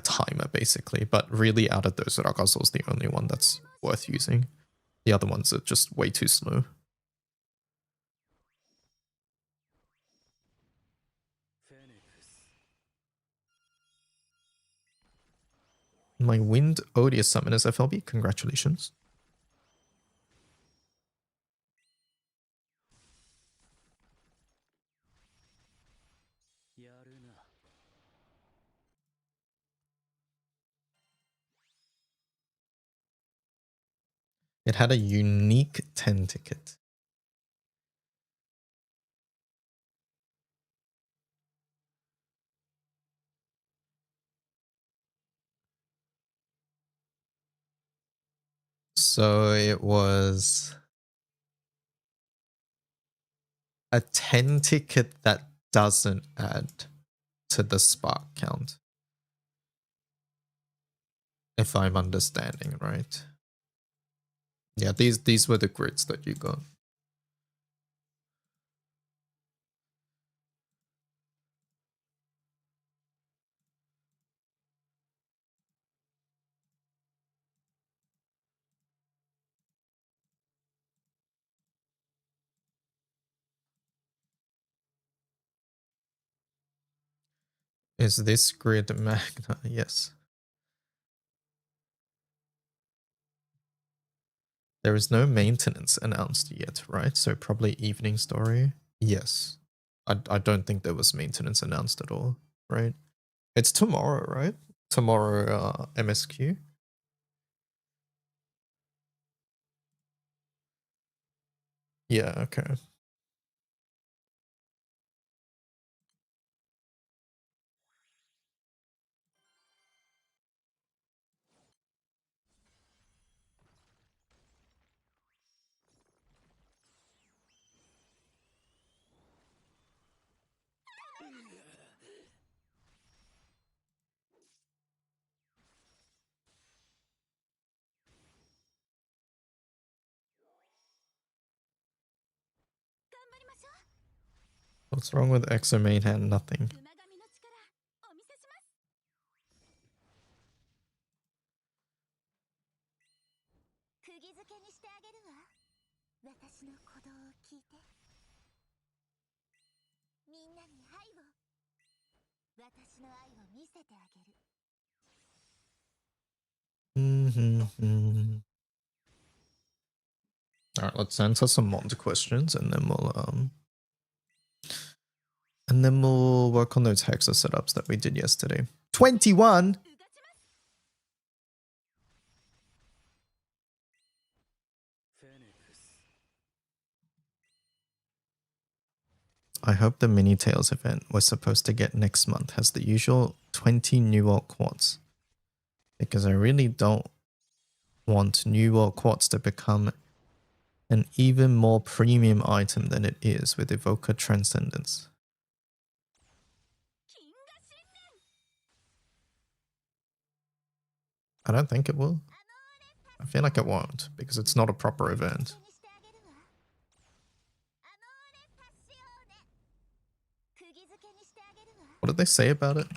[SPEAKER 1] timer basically, but really out of those, Rakazo's the only one that's worth using. The other ones are just way too slow. My Wind Odious summon is FLB. Congratulations. It had a unique 10 ticket. So it was a 10 ticket that doesn't add to the spark count. If I'm understanding right. Yeah, these were the grids that you got. Is this grid Magna? Yes. There is no maintenance announced yet, right? So probably evening story. Yes. I don't think there was maintenance announced at all, right? It's tomorrow, right? Tomorrow, MSQ. Yeah, okay. What's wrong with Exo main hand? Nothing. Alright, let's answer some mod questions and then we'll work on those Hexa setups that we did yesterday. 21! I hope the Mini Tails event we're supposed to get next month has the usual 20 new alt quads. Because I really don't want New World Quartz to become an even more premium item than it is with Evoker Transcendence? I don't think it will. I feel like it won't, because it's not a proper event. What did they say about it?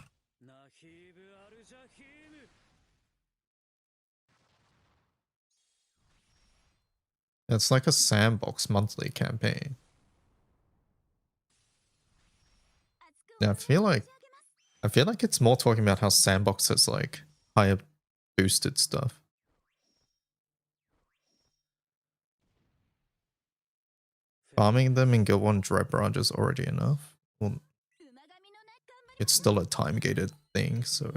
[SPEAKER 1] It's like a sandbox monthly campaign. Yeah, I feel like it's more talking about how sandbox has like higher boosted stuff. Farming them in Guild 1 dry branch is already enough. Well, it's still a time gated thing, so.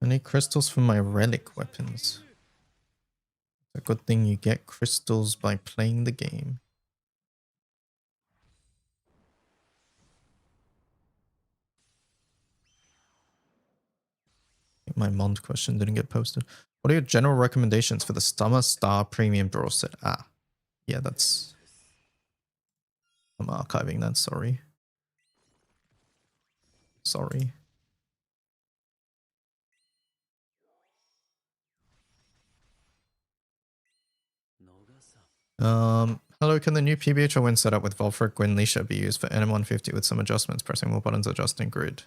[SPEAKER 1] I need crystals for my relic weapons. It's a good thing you get crystals by playing the game. I think my Mond question didn't get posted. What are your general recommendations for the Summer Star Premium Brawl set? Ah, yeah, that's... I'm archiving that, sorry. Sorry. Hello, can the new PBHO win setup with Volfric Gwyn Leisha be used for NM150 with some adjustments, pressing more buttons, adjusting grid to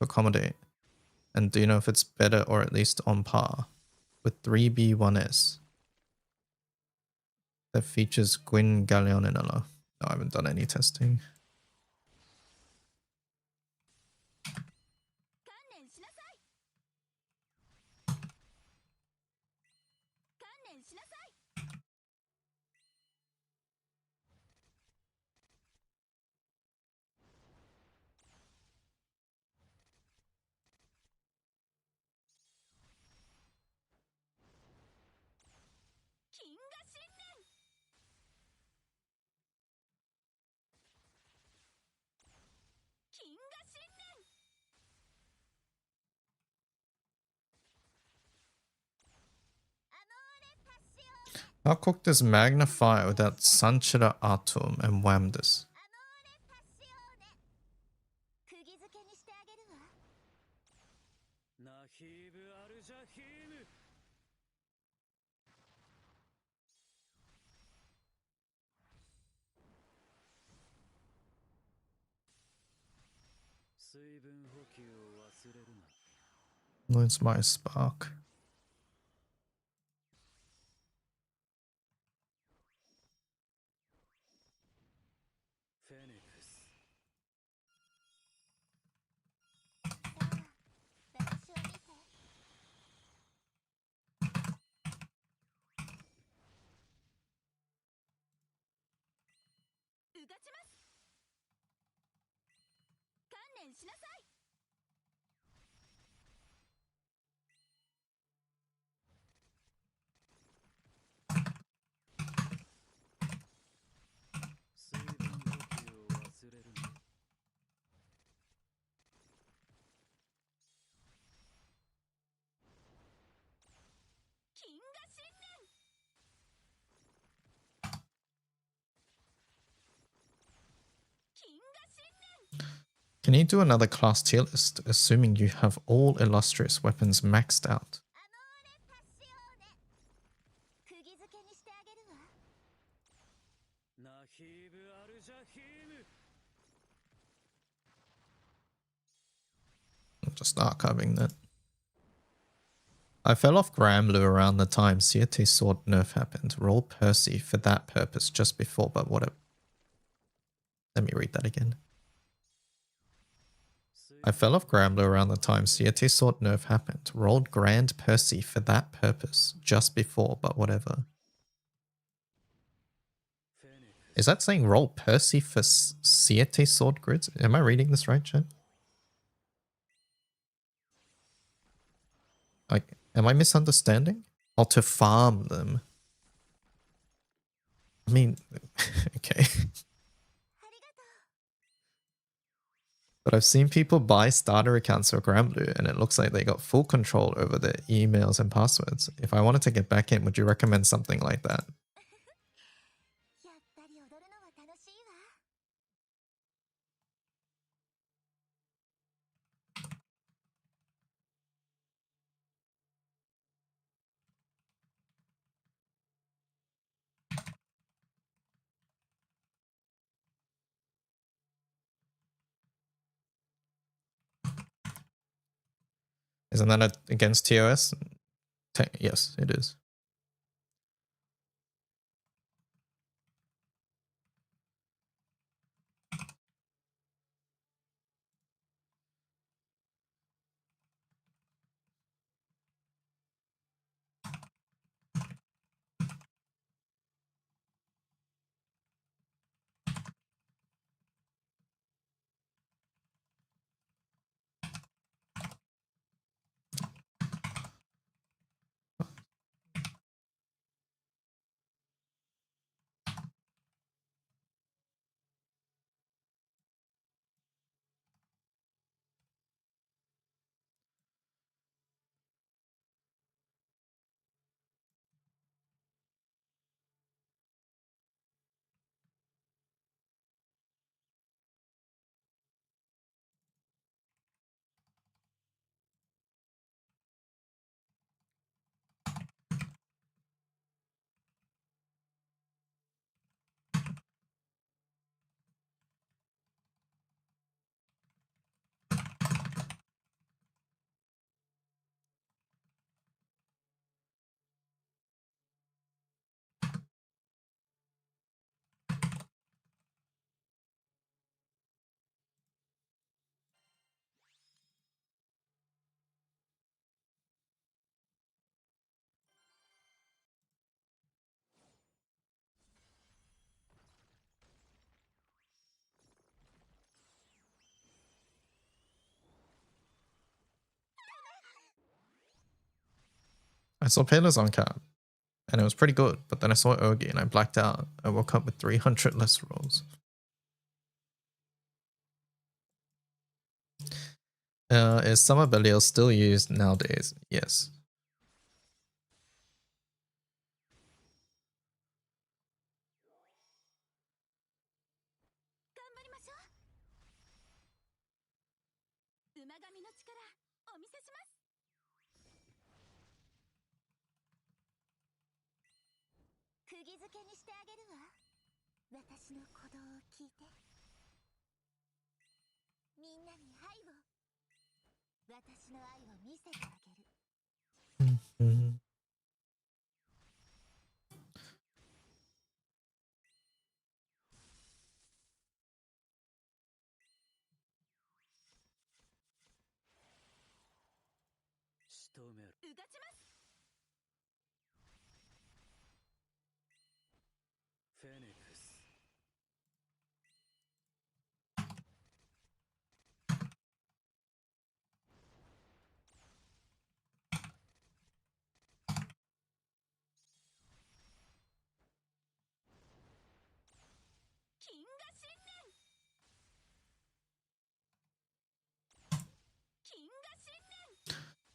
[SPEAKER 1] accommodate? And do you know if it's better or at least on par with 3B1S that features Gwyn, Galleon, and Ella? No, I haven't done any testing. How cooked is Magnify without Sanchira Atum and Wamdus? Lose my spark. Can you do another class tier list, assuming you have all illustrious weapons maxed out? I'm just archiving that. I fell off Gramblue around the time CT Sword nerf happened. Roll Percy for that purpose just before, but what a... Let me read that again. I fell off Gramblue around the time CT Sword nerf happened. Rolled Grand Percy for that purpose just before, but whatever. Is that saying roll Percy for CT Sword grids? Am I reading this right, chat? Like, am I misunderstanding? Or to farm them? I mean, okay. But I've seen people buy starter accounts for Gramblue and it looks like they got full control over their emails and passwords. If I wanted to get back in, would you recommend something like that? Isn't that against TOS? Yes, it is. I saw Paylor's on cap and it was pretty good, but then I saw Ogi and I blacked out. I woke up with 300 less rolls. Is Summer Belial still used nowadays? Yes. Mm-hmm.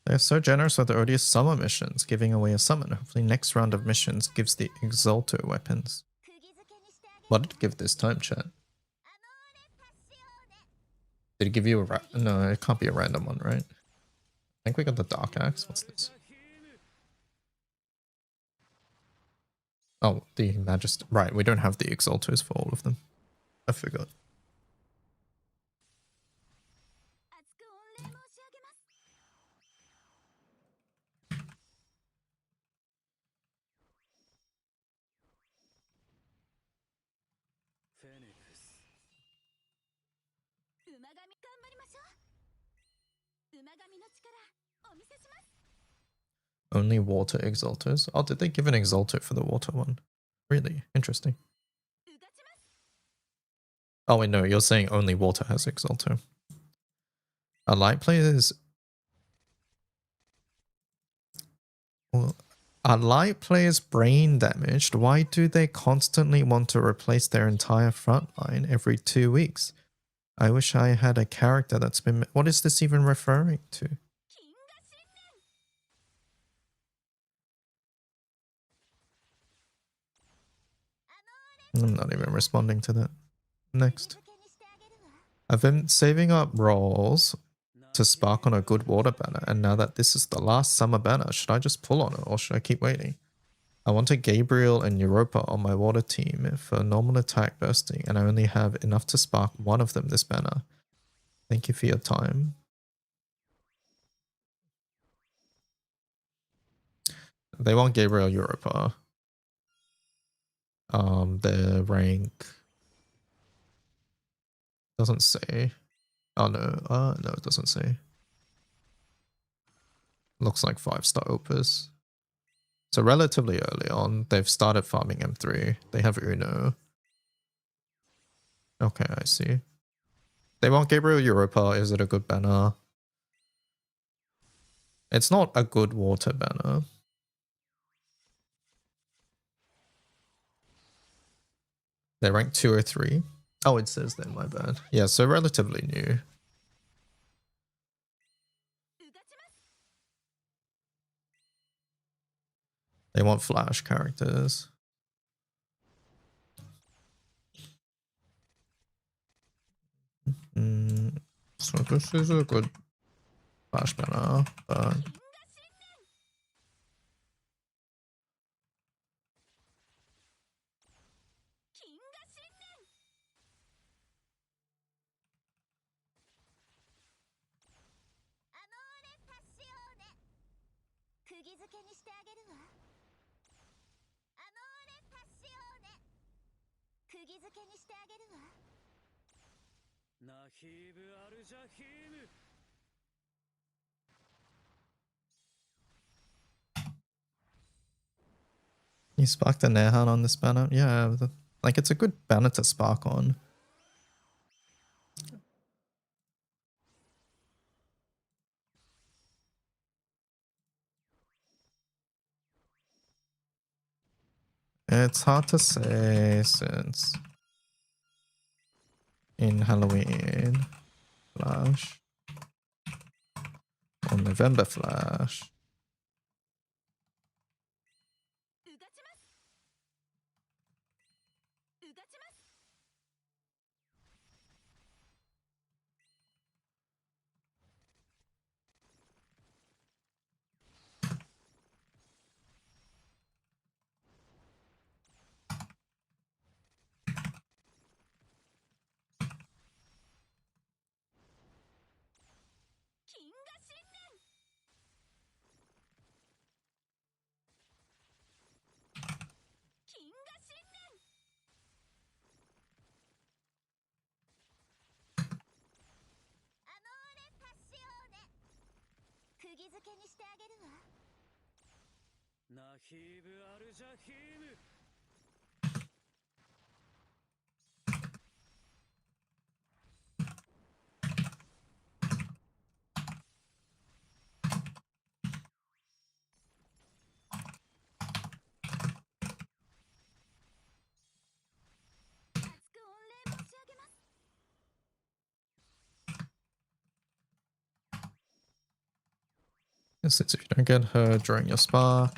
[SPEAKER 1] They're so generous with the odious summer missions, giving away a summon. Hopefully next round of missions gives the Exalto weapons. What did it give this time, chat? Did it give you a no, it can't be a random one, right? I think we got the Dark Axe. What's this? Oh, the Magister. Right, we don't have the Exaltos for all of them. I forgot. Only water exalters? Oh, did they give an exalter for the water one? Really? Interesting. Oh wait, no, you're saying only water has exalter. A light player's... Well, are light players brain damaged? Why do they constantly want to replace their entire front line every 2 weeks? I wish I had a character that's been... What is this even referring to? I'm not even responding to that. Next. I've been saving up rolls to spark on a good water banner, and now that this is the last summer banner, should I just pull on it or should I keep waiting? I wanted Gabriel and Europa on my water team for normal attack bursting, and I only have enough to spark one of them this banner. Thank you for your time. They want Gabriel Europa. Their rank doesn't say. Oh no, no, it doesn't say. Looks like 5-star Opus. So relatively early on, they've started farming M3. They have Uno. Okay, I see. They want Gabriel Europa. Is it a good banner? It's not a good water banner. They're ranked 2 or 3. Oh, it says then, my bad. Yeah, so relatively new. They want flash characters. So this is a good flash banner, but... You sparked the Nehan on this banner? Yeah, like it's a good banner to spark on. It's hard to say since in Halloween Flash or November Flash. Since if you don't get her during your spa,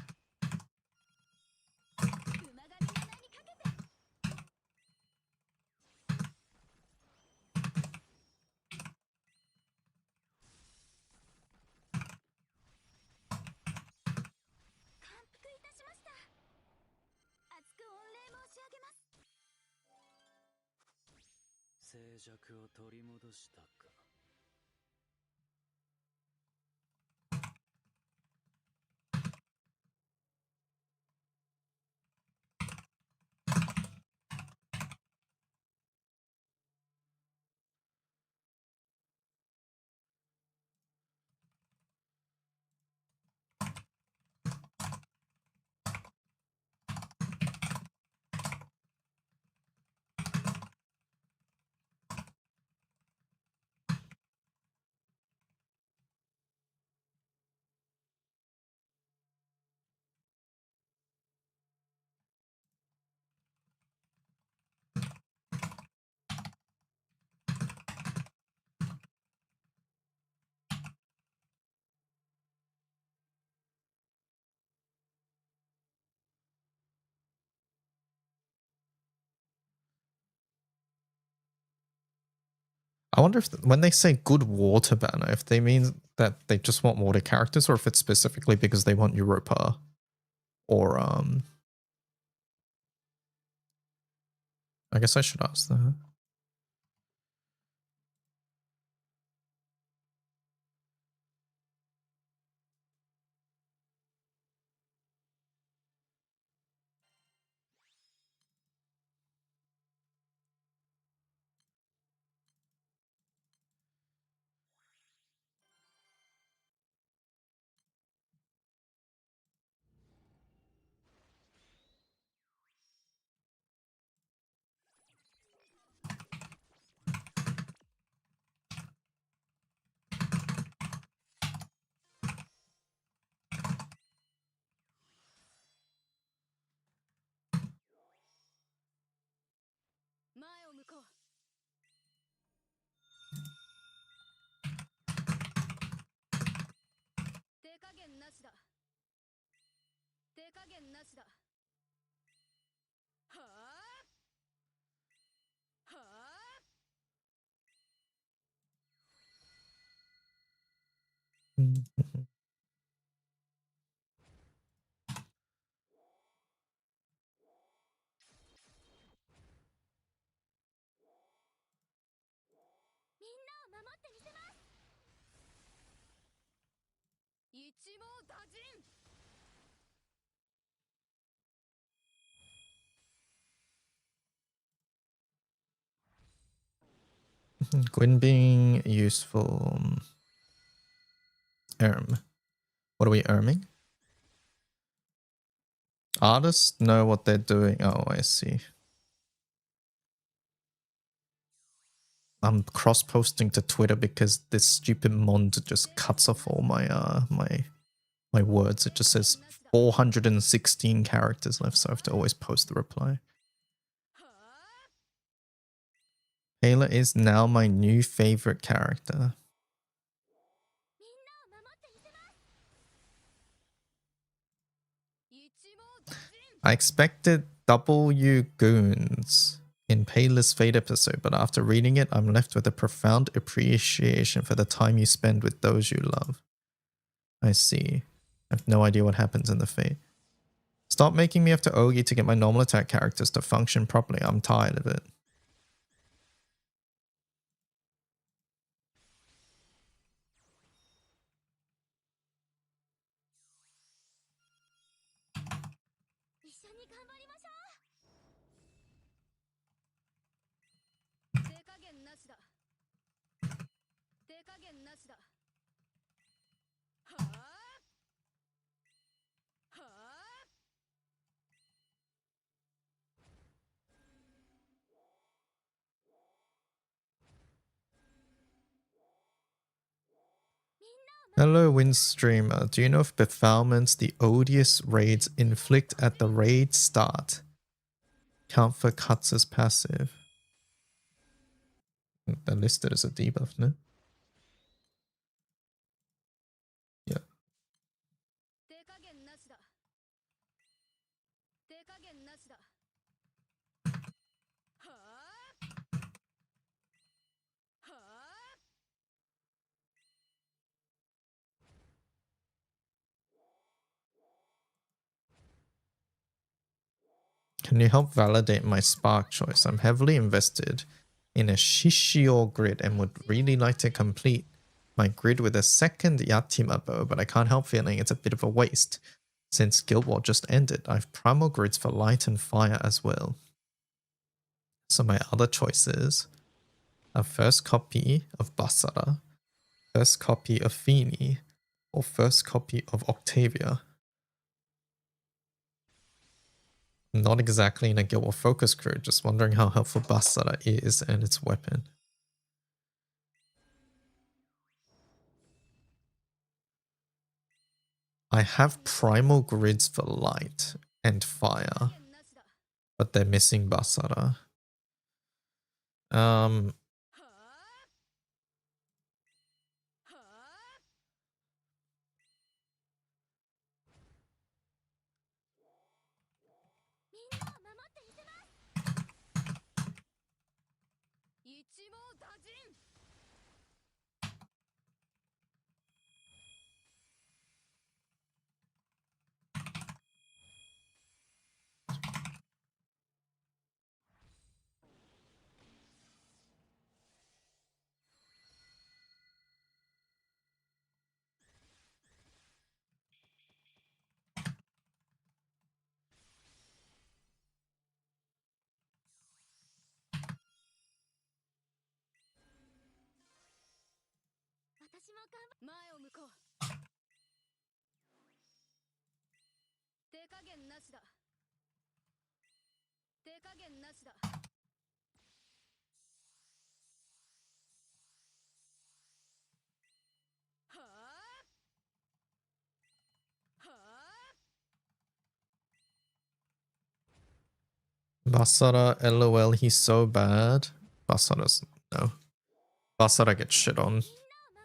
[SPEAKER 1] I wonder if when they say good water banner, if they mean that they just want water characters, or if it's specifically because they want Europa, or I guess I should ask that. Gwyn being useful. What are we erming? Artists know what they're doing. Oh, I see. I'm cross-posting to Twitter because this stupid mont just cuts off all my my words. It just says 416 characters left, so I have to always post the reply. Payila is now my new favorite character. I expected W goons in Payla's Fate episode, but after reading it, I'm left with a profound appreciation for the time you spend with those you love. I see. I have no idea what happens in the Fate. Stop making me have to Ogi to get my normal attack characters to function properly. I'm tired of it. Hello, Windstreamer. Do you know if befoulments, the odious raids inflict at the raid start, count for cuts as passive? They're listed as a debuff, no? Yeah. Can you help validate my spark choice? I'm heavily invested in a Shishio grid and would really like to complete my grid with a second Yatima bow, but I can't help feeling it's a bit of a waste. Since Guild War just ended, I have primal grids for light and fire as well. So my other choices are first copy of Basara, first copy of Fini, or first copy of Octavia. Not exactly in a Guild War focus crew, just wondering how helpful Basara is and its weapon. I have primal grids for light and fire, but they're missing Basara.
[SPEAKER 3] 前を向こう。手加減なしだ。手加減なしだ。はあはあ。
[SPEAKER 1] Basara, lol, he's so bad. Basara's no. Basara gets shit on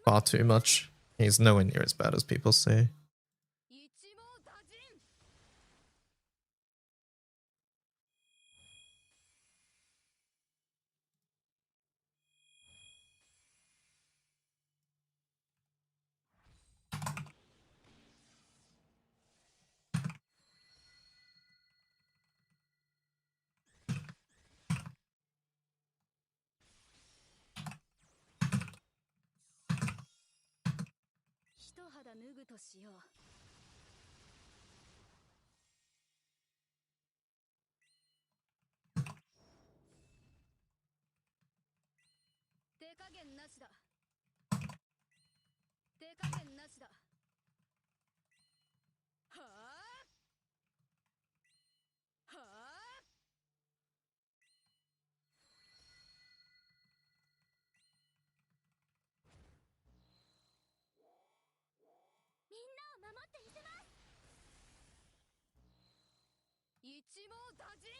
[SPEAKER 1] far too much. He's nowhere near as bad as people say.
[SPEAKER 3] 一網打尽。一肌脱ぐとしよう。手加減なしだ。手加減なしだ。はあはあ。みんなを守ってみせます。一網打尽。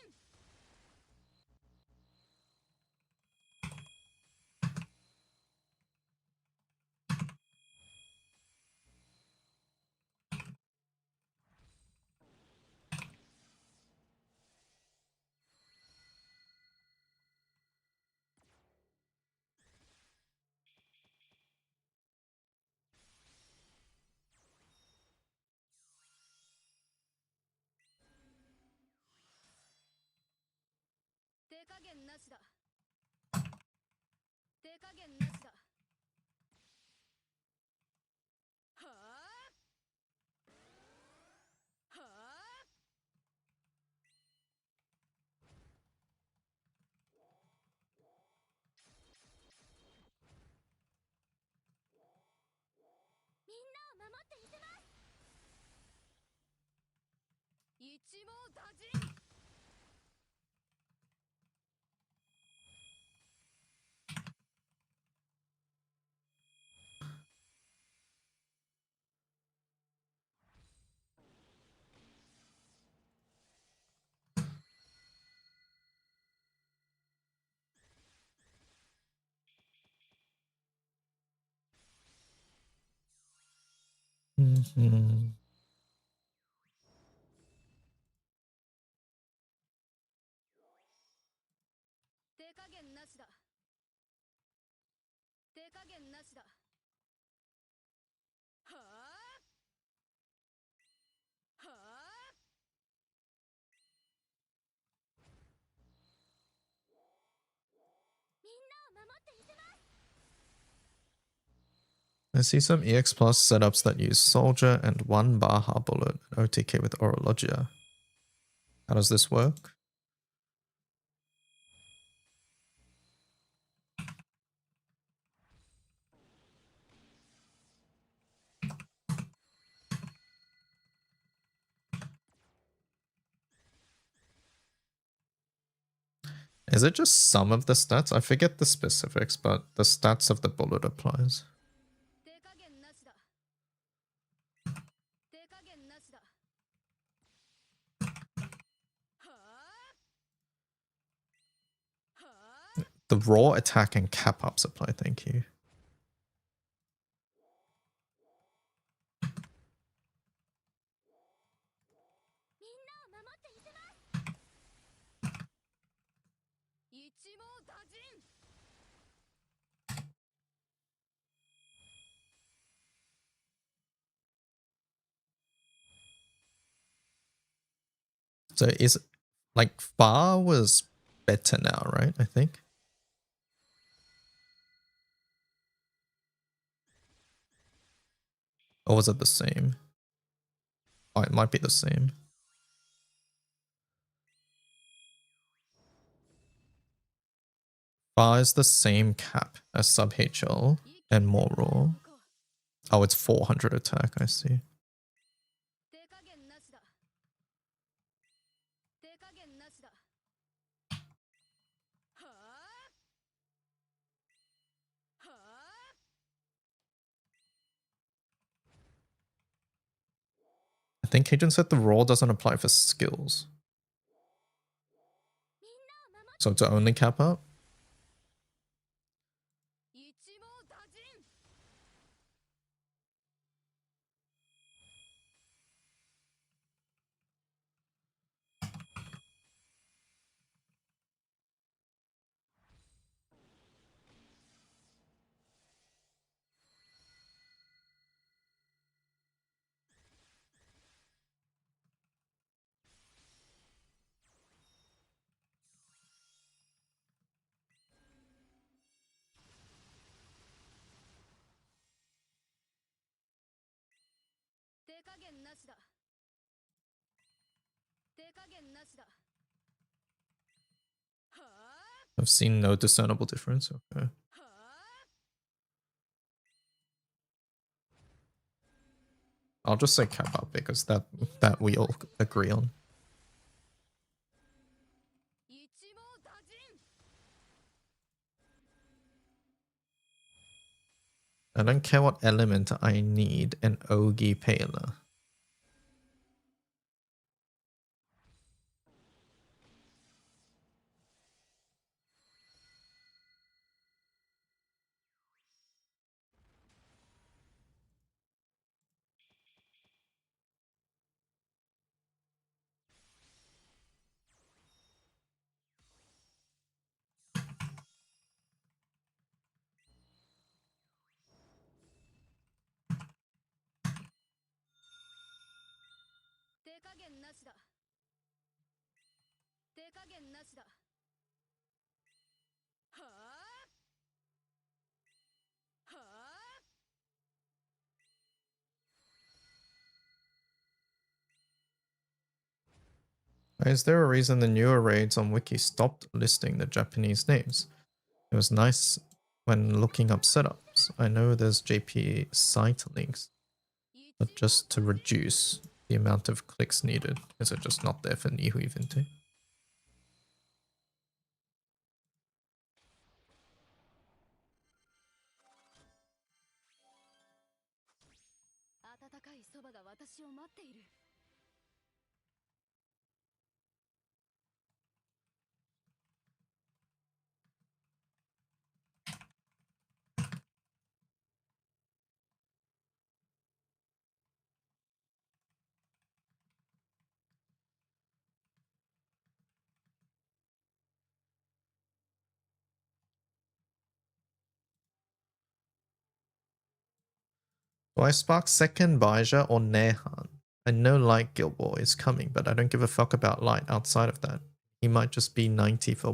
[SPEAKER 3] 手加減なしだ。手加減なしだ。はあはあ。みんなを守ってみせます。一網打尽。
[SPEAKER 1] Mm-hmm.
[SPEAKER 3] 手加減なしだ。手加減なしだ。はあはあ。みんなを守ってみせます。
[SPEAKER 1] I see some EX Plus setups that use Soldier and one Baja bullet and OTK with Orologia. How does this work? Is it just some of the stats? I forget the specifics, but the stats of the bullet applies.
[SPEAKER 3] 手加減なしだ。手加減なしだ。はあはあ。
[SPEAKER 1] The raw attack and cap ups apply, thank you.
[SPEAKER 3] みんなを守ってみせます。一網打尽。
[SPEAKER 1] So is like far was better now, right? I think. Or was it the same? Oh, it might be the same. Far is the same cap as sub HL and more raw. Oh, it's 400 attack, I see.
[SPEAKER 3] 手加減なしだ。手加減なしだ。はあはあ
[SPEAKER 1] I think Cajun said the roll doesn't apply for skills. So to only cap up?
[SPEAKER 3] 一網打尽。手加減なしだ。手加減なしだ。はあ
[SPEAKER 1] I've seen no discernible difference. Okay.
[SPEAKER 3] はあ
[SPEAKER 1] I'll just say cap up because that we all agree on.
[SPEAKER 3] 一網打尽。
[SPEAKER 1] I don't care what element I need an Ogi Payila.
[SPEAKER 3] 手加減なしだ。手加減なしだ。はあはあ
[SPEAKER 1] Is there a reason the newer raids on Wiki stopped listing the Japanese names? It was nice when looking up setups. I know there's JP site links, but just to reduce the amount of clicks needed. Is it just not there for Nihui Vinte?
[SPEAKER 3] 温かいそばが私を待っている。
[SPEAKER 1] Do I spark second Baija or Nehan? I know Light Guild War is coming, but I don't give a fuck about Light outside of that. He might just be 90 for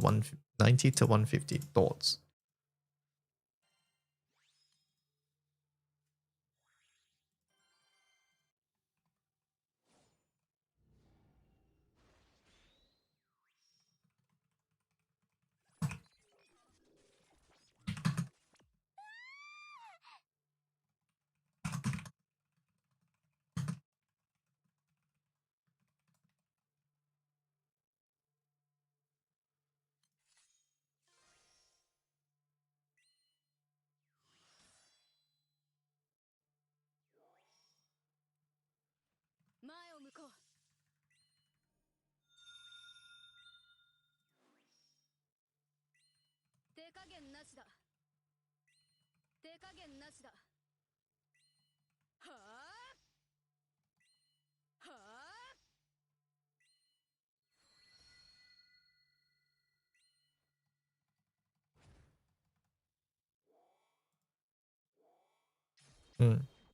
[SPEAKER 1] 90 to 150 thoughts.
[SPEAKER 3] 「前を向こう」「手加減なしだ」「手加減なしだ」はあはあ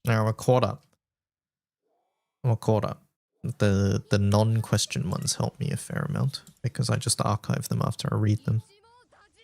[SPEAKER 1] Now we're caught up. We're caught up. The non-question ones help me a fair amount because I just archive them after I read them.
[SPEAKER 3] 一網打尽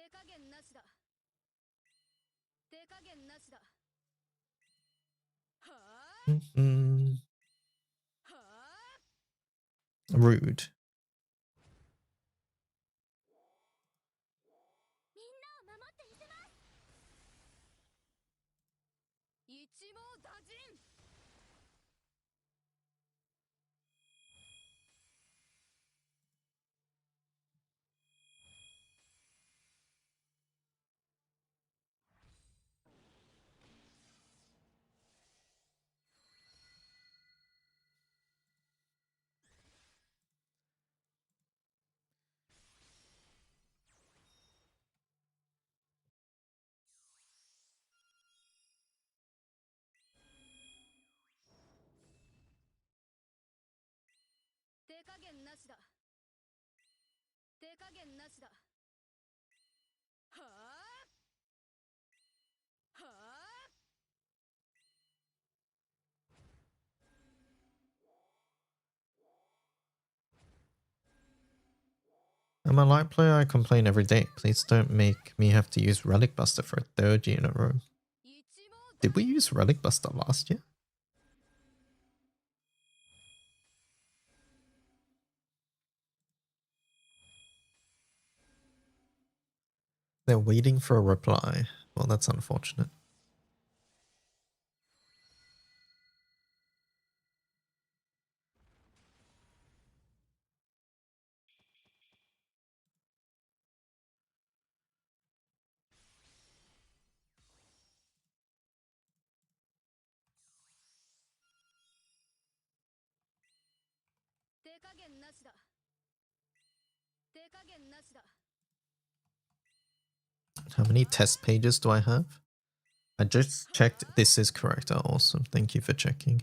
[SPEAKER 3] 手加減なしだ。手加減なしだ。はあ
[SPEAKER 1] Mm,
[SPEAKER 3] はあ
[SPEAKER 1] rude.
[SPEAKER 3] みんなを守ってみせます。一網打尽。手加減なしだ。手加減なしだ。はあはあ
[SPEAKER 1] I'm a light player, I complain every day. Please don't make me have to use Relic Buster for a third year in a row.
[SPEAKER 3] 一網
[SPEAKER 1] Did we use Relic Buster last year? They're waiting for a reply. Well, that's unfortunate. How many test pages do I have? I just checked. This is correct. Oh, awesome. Thank you for checking.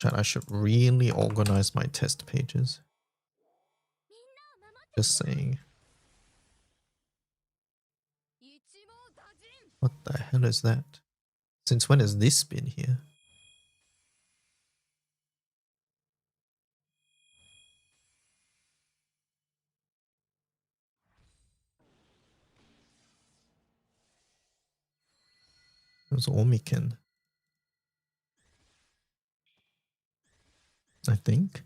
[SPEAKER 1] Chat, I should really organize my test pages. Just saying. What the hell is that? Since when has this been here? It was Omiken. I think.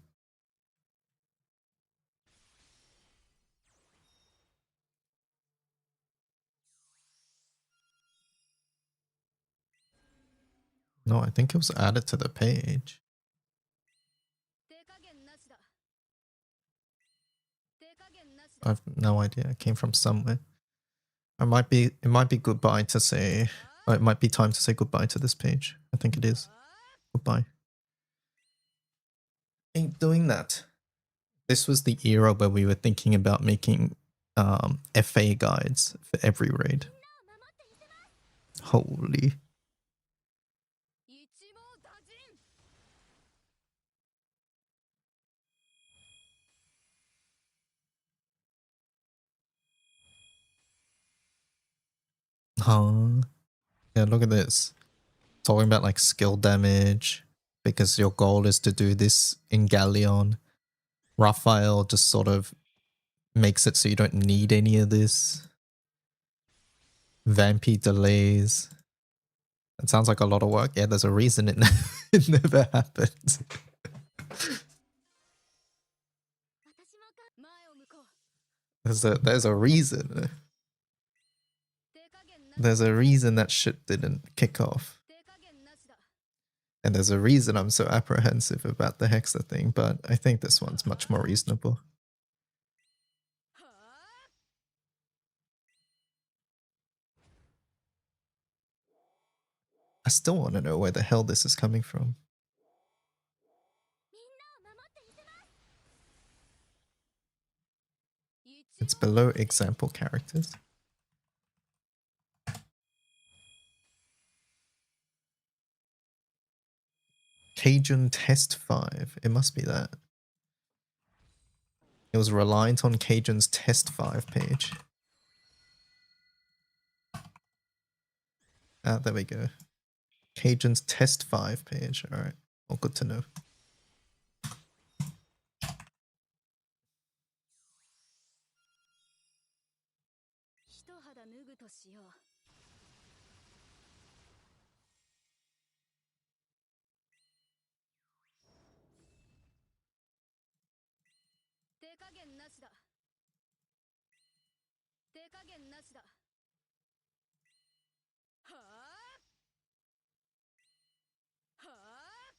[SPEAKER 1] No, I think it was added to the page. I've no idea. It came from somewhere. It might be goodbye to say, it might be time to say goodbye to this page. I think it is. Goodbye. Ain't doing that. This was the era where we were thinking about making FA guides for every raid. Holy. Huh. Yeah, look at this. Talking about like skill damage because your goal is to do this in Galleon. Raphael just sort of makes it so you don't need any of this. Vampy delays. That sounds like a lot of work. Yeah, there's a reason it, it never happens. There's a reason. There's a reason that shit didn't kick off. And there's a reason I'm so apprehensive about the Hexa thing, but I think this one's much more reasonable. I still want to know where the hell this is coming from. It's below example characters. Cajun Test 5. It must be that. It was reliant on Cajun's Test 5 page. Ah, there we go. Cajun's Test 5 page. Alright. Well, good to know.
[SPEAKER 3] 肌脱ぐとしよう。手加減なしだ。手加減なしだ。はあはあ。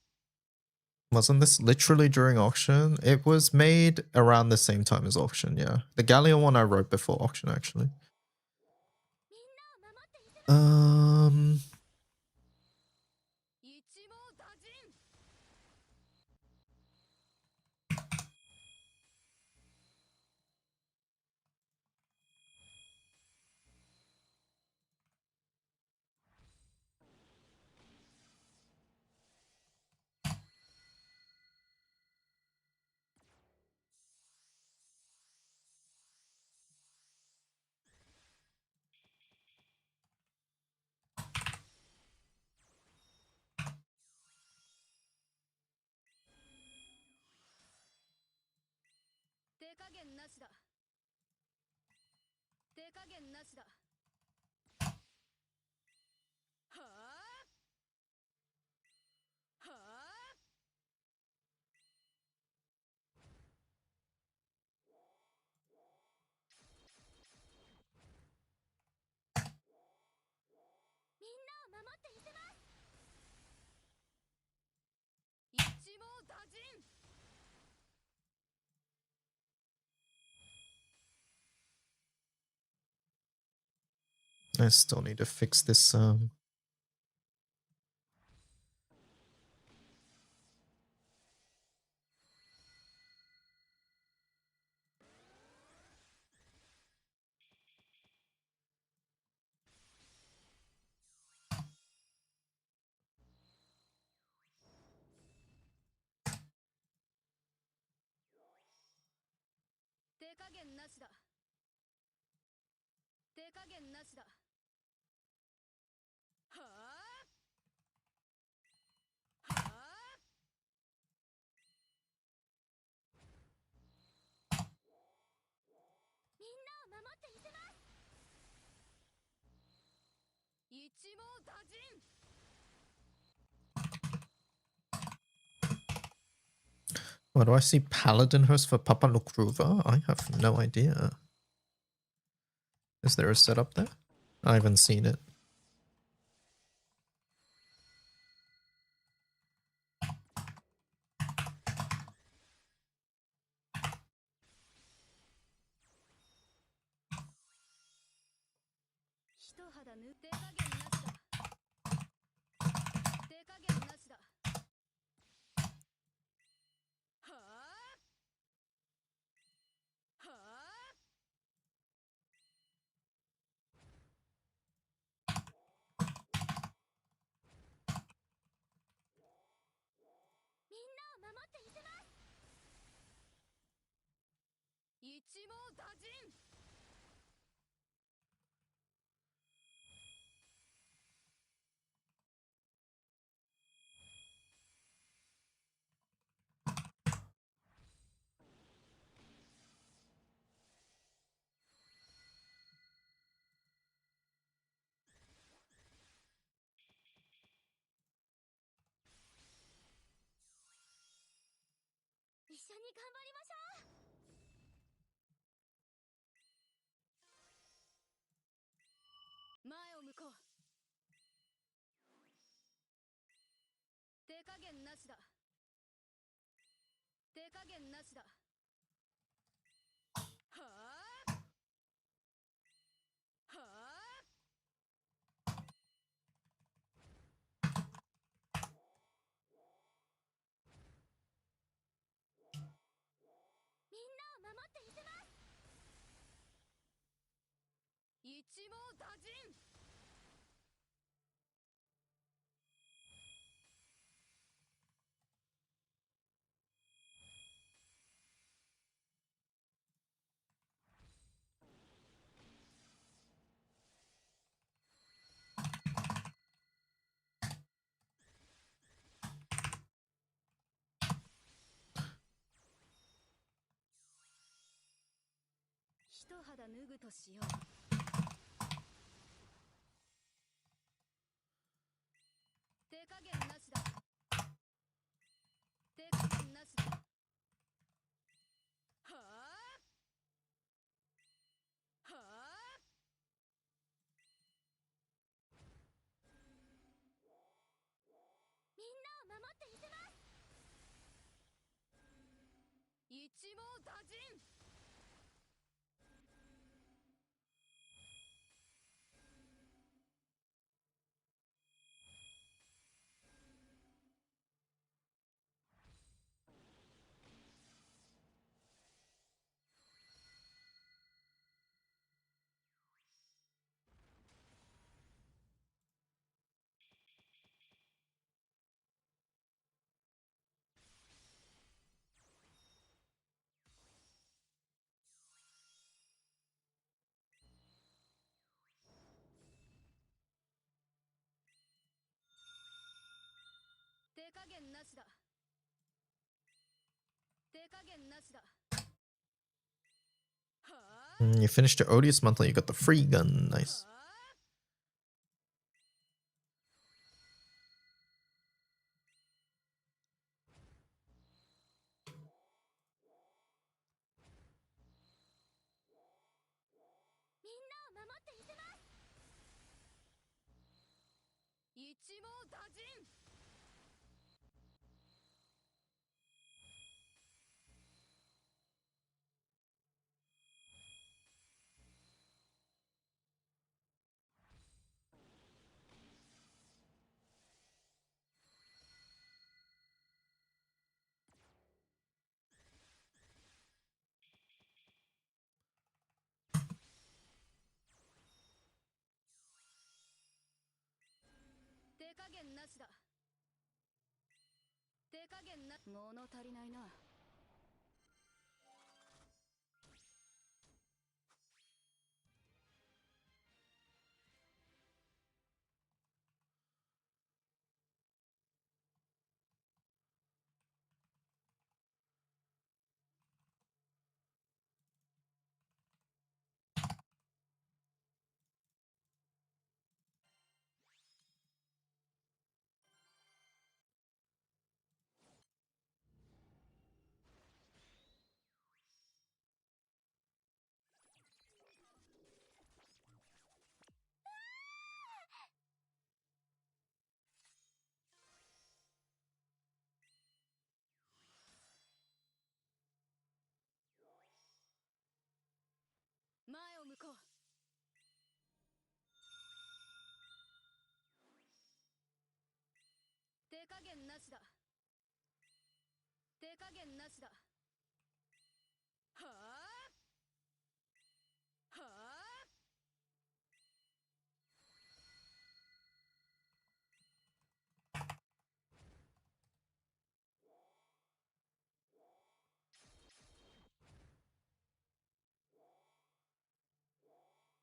[SPEAKER 1] Wasn't this literally during auction? It was made around the same time as auction, yeah. The Galleon one I wrote before auction, actually.
[SPEAKER 3] みんなを守ってみせます。一網打尽。手加減なしだ。手加減なしだ。はあはあ。みんなを守ってみせます。一網打尽。
[SPEAKER 1] I still need to fix this,
[SPEAKER 3] 手加減なしだ。手加減なしだ。はあはあ。みんなを守ってみせます。一網打尽。
[SPEAKER 1] what do I see Paladin host for Papa Lukruva? I have no idea. Is there a setup there? I haven't seen it.
[SPEAKER 3] みんなを守ってみせます。一網打尽。一緒に頑張りましょう。前を向こう。手加減なしだ。手加減なしだ。はあはあ。みんなを守ってみせます。一網打尽。一肌脱ぐとしよう。加減なしだ。手加減なしだ。はあはあ。みんなを守ってみせます。一網打尽。手加減なしだ。手加減なしだ。はあ
[SPEAKER 1] You finished your Odious monthly, you got the free gun. Nice.
[SPEAKER 3] はあ。みんなを守ってみせます。一網打尽。手加減なしだ。手加減な。物足りないな。前を向こう。手加減なしだ。手加減なしだ。はあはあ。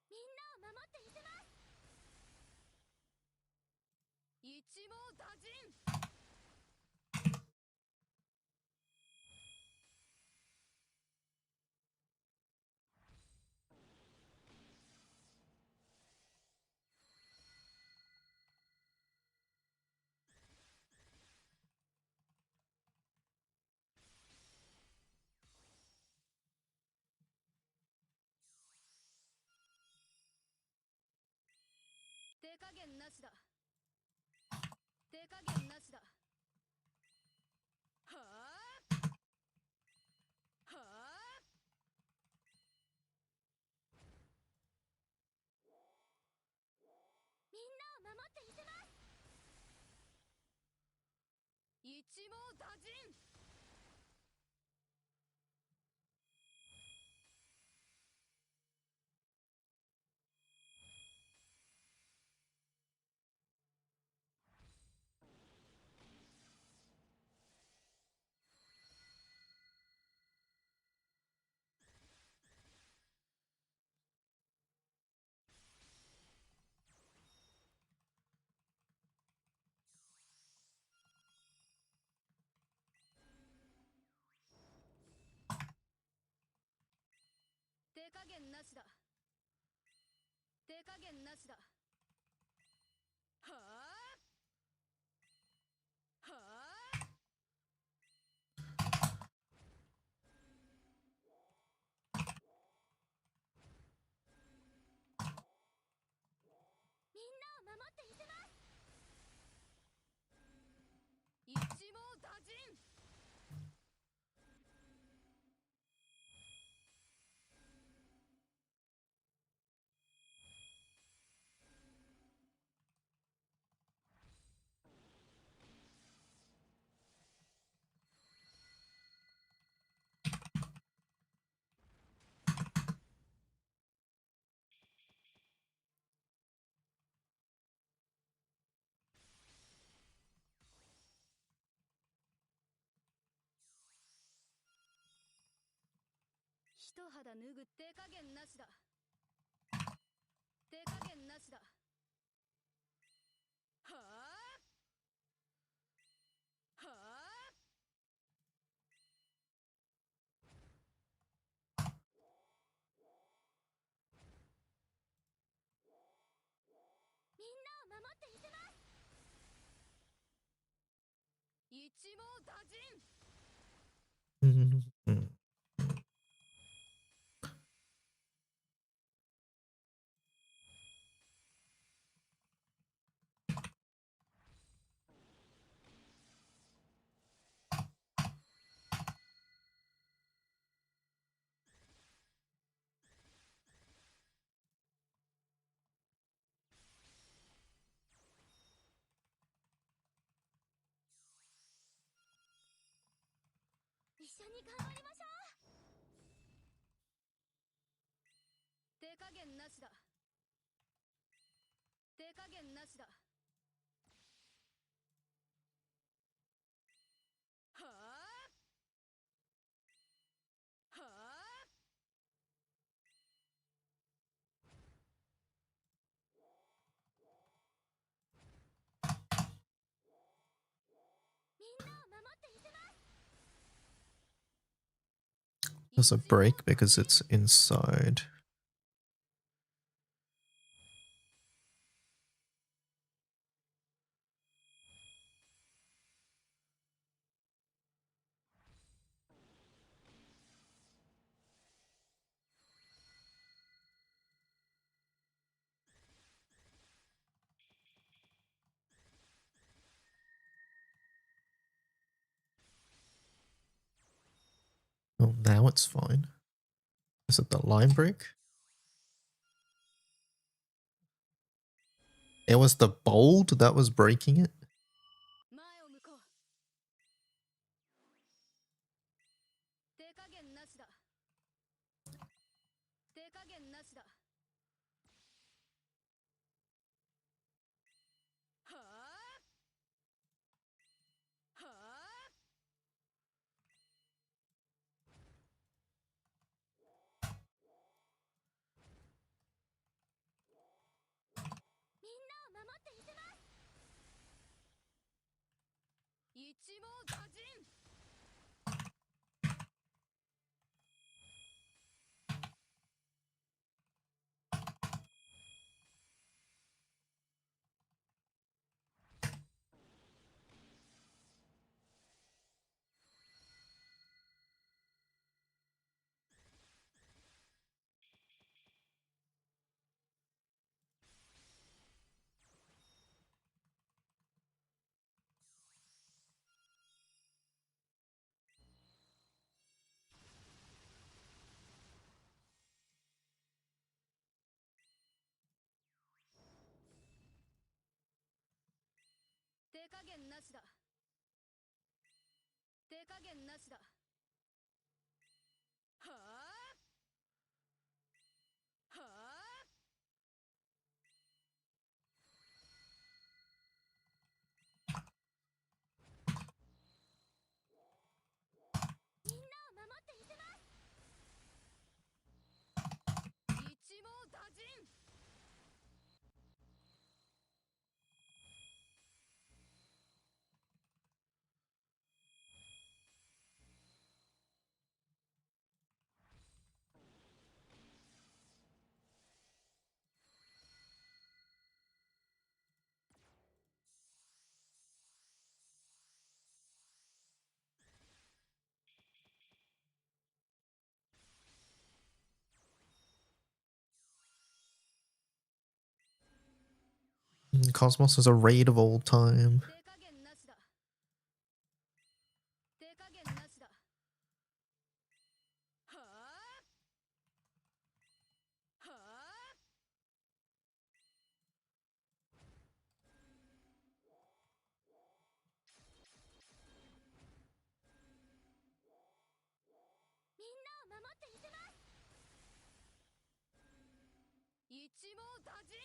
[SPEAKER 3] みんなを守ってみせます。一網打尽。手加減なしだ。手加減なしだ。はあはあ。みんなを守ってみせます。一網打尽。手加減なしだ。手加減なしだ。はあ一肌脱ぐ手加減なしだ。手加減なしだ。はあはあ。みんなを守ってみせます。一網打尽。一緒に頑張りましょう。手加減なしだ。手加減なしだ。はあはあ。みんなを守ってみせます。
[SPEAKER 1] Does it break because it's inside? Oh, now it's fine. Is it the line break? It was the bold that was breaking it?
[SPEAKER 3] 前を向こう。手加減なしだ。手加減なしだ。はあはあ。みんなを守ってみせます。一網打尽。手加減なしだ。手加減なしだ。はあはあ。みんなを守ってみせます。一網打尽。
[SPEAKER 1] Cosmos is a raid of all time.
[SPEAKER 3] 手加減なしだ。手加減なしだ。はあはあ。みんなを守ってみせます。一網打尽。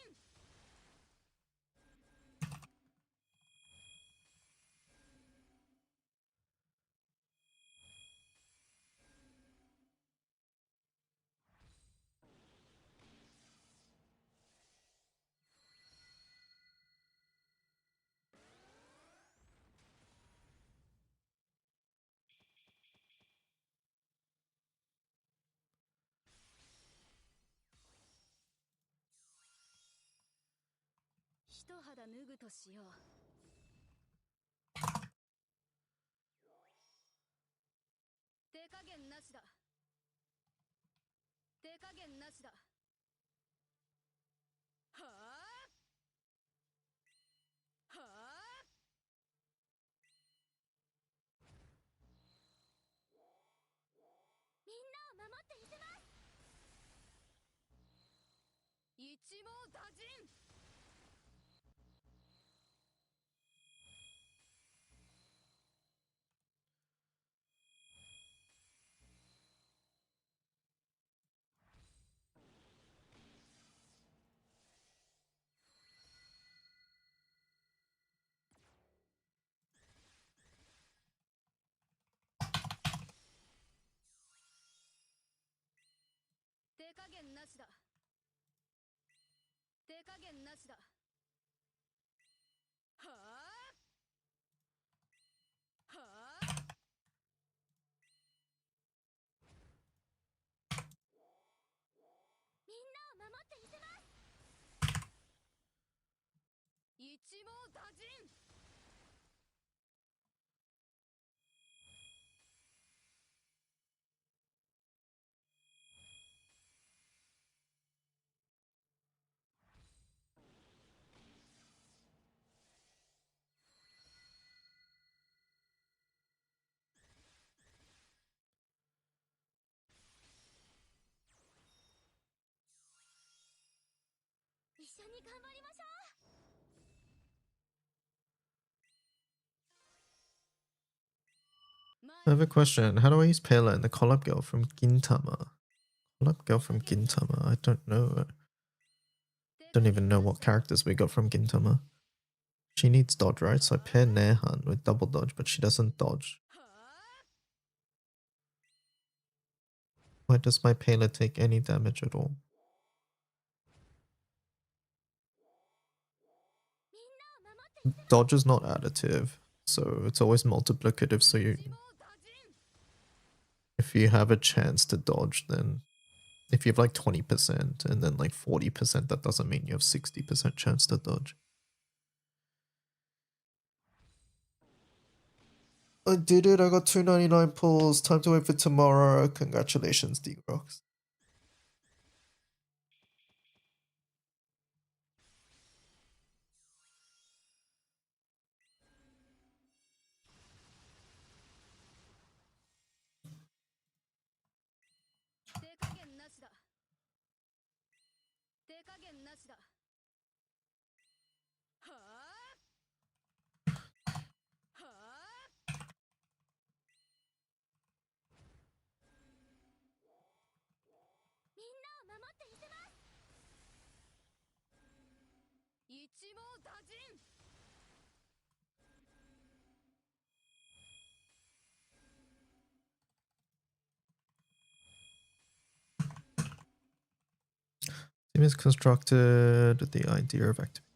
[SPEAKER 3] 一肌脱ぐとしよう。手加減なしだ。手加減なしだ。はあはあ。みんなを守ってみせます。一網打尽。手加減なしだ。手加減なしだ。はあはあ。みんなを守ってみせます。一網打尽。一緒に頑張りましょう。
[SPEAKER 1] I have a question. How do I use Payila in the collab girl from Gintama? Collab girl from Gintama? I don't know. Don't even know what characters we got from Gintama. She needs dodge, right? So I pair Nehan with double dodge, but she doesn't dodge. Why does my Payila take any damage at all? Dodge is not additive, so it's always multiplicative. So if you have a chance to dodge, then if you have like 20% and then like 40%, that doesn't mean you have 60% chance to dodge. I did it. I got 299 pulls. Time to wait for tomorrow. Congratulations, D-Rocks. Team has constructed the idea of activity.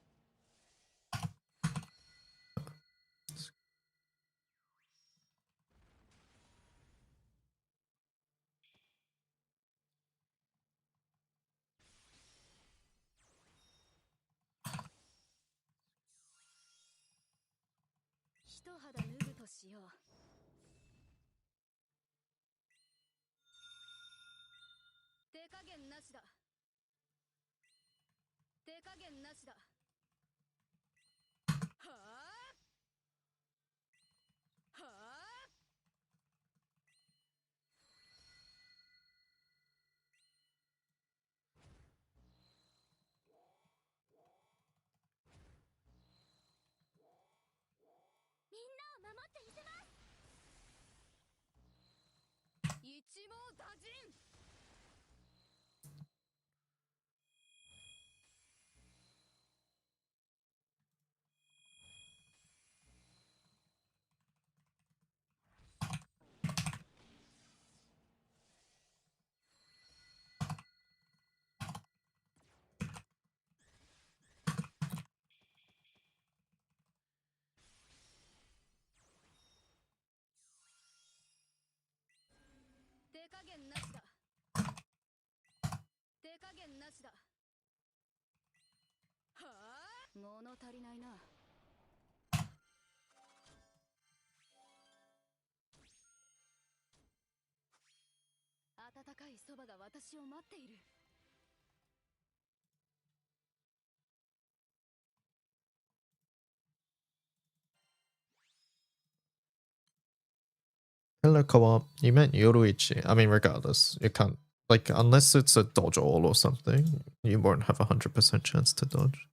[SPEAKER 3] 物足りないな。温かいそばが私を待っている。
[SPEAKER 1] Hello, co-op. You meant Yoruichi. I mean, regardless, you can't, like, unless it's a dodge all or something, you won't have 100% chance to dodge.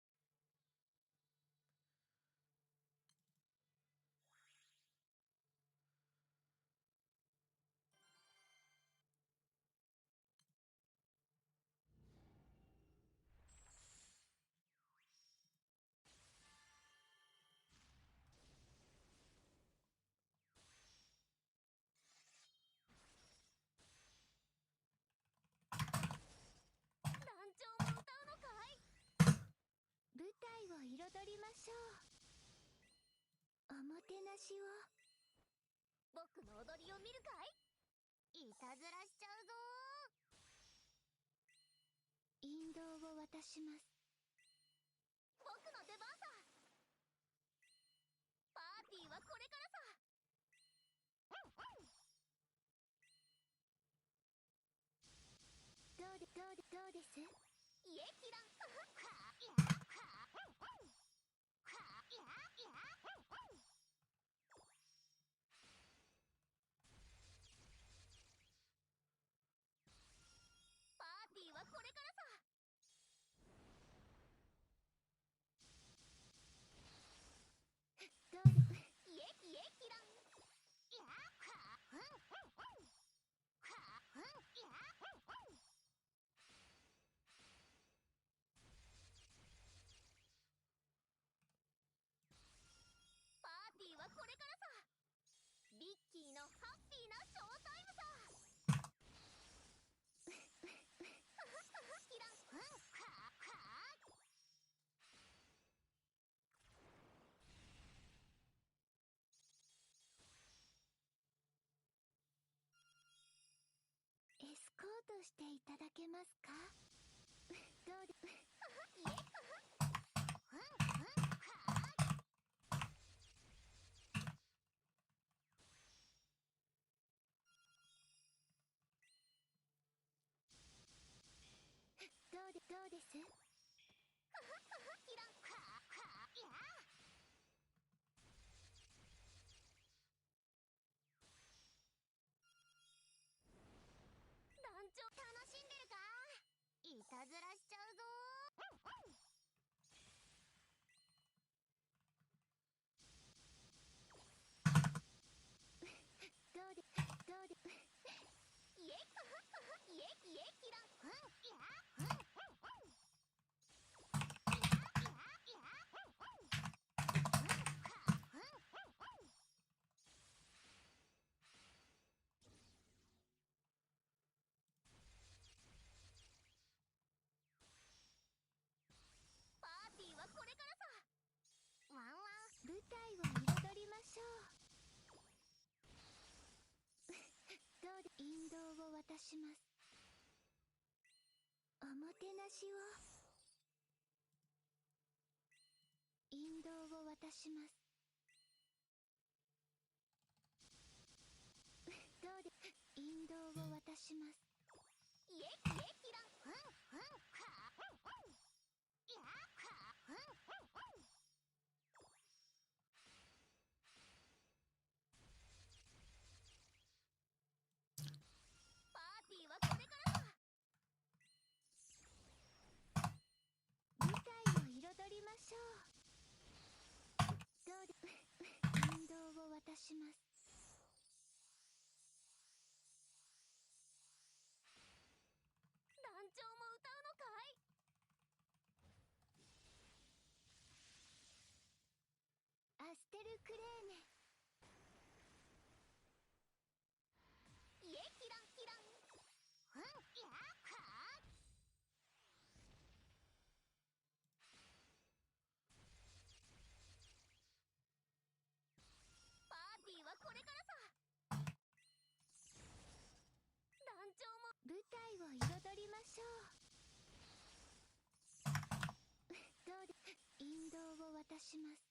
[SPEAKER 3] 引導を渡します。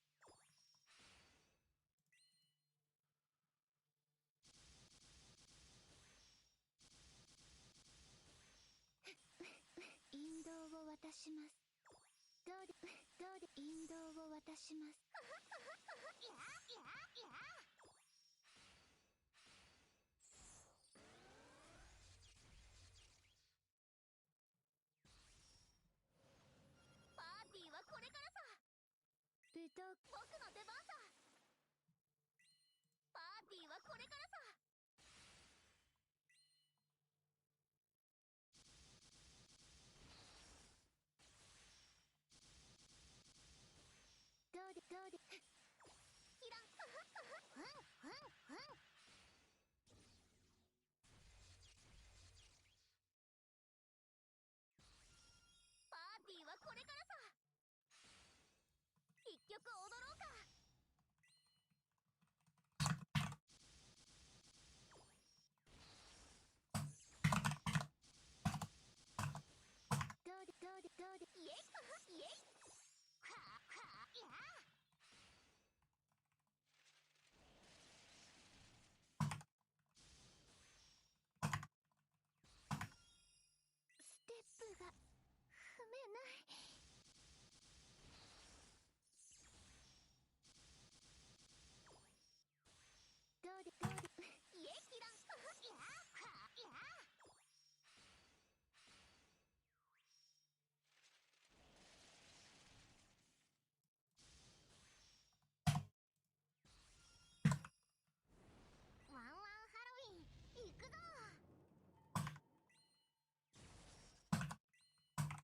[SPEAKER 3] 引導を渡します。どうで引導を渡します。いやいやいや。パーティーはこれからさ。僕の出番さ。パーティーはこれからさ。どうでキランパーティーはこれからさ。一曲踊ろうか。どうでイエイイエイいやステップが踏めない。どうでイエイキランいやいや。ワンワンハロウィン行くぞ。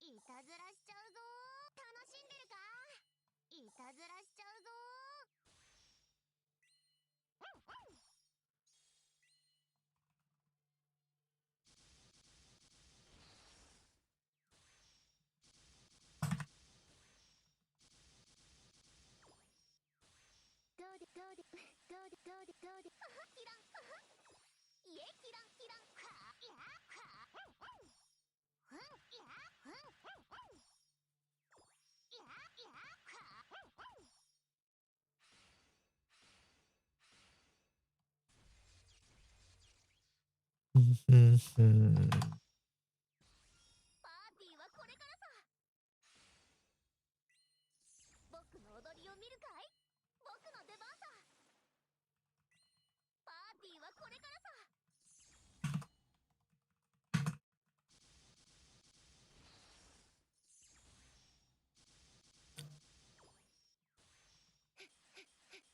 [SPEAKER 3] いたずらしちゃうぞ。楽しんでるか。いたずらしちゃうぞ。どうでキランイエキランいやいやいや。パーティーはこれからさ。僕の踊りを見るかい。僕の出番さ。パーティーはこれからさ。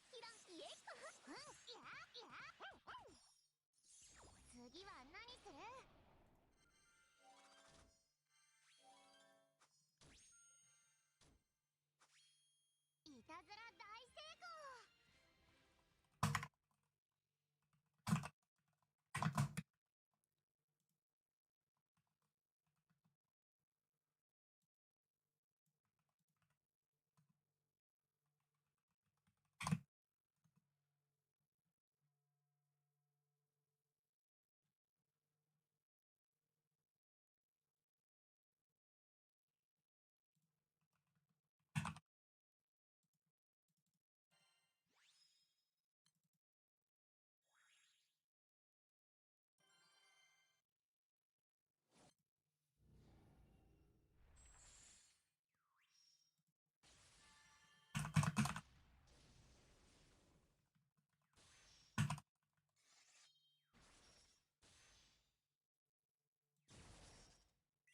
[SPEAKER 3] キランイエイいやいや。次は何する。いたずら大成功。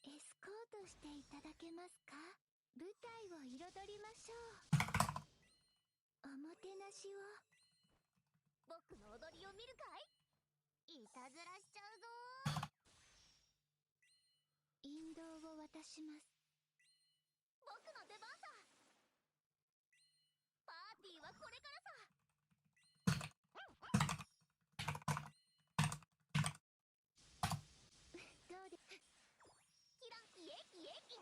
[SPEAKER 3] エスコートしていただけますか。舞台を彩りましょう。おもてなしを。僕の踊りを見るかい。いたずらしちゃうぞ。引導を渡します。僕の出番さ。パーティーはこれからさ。どうでキランイエイいやいや。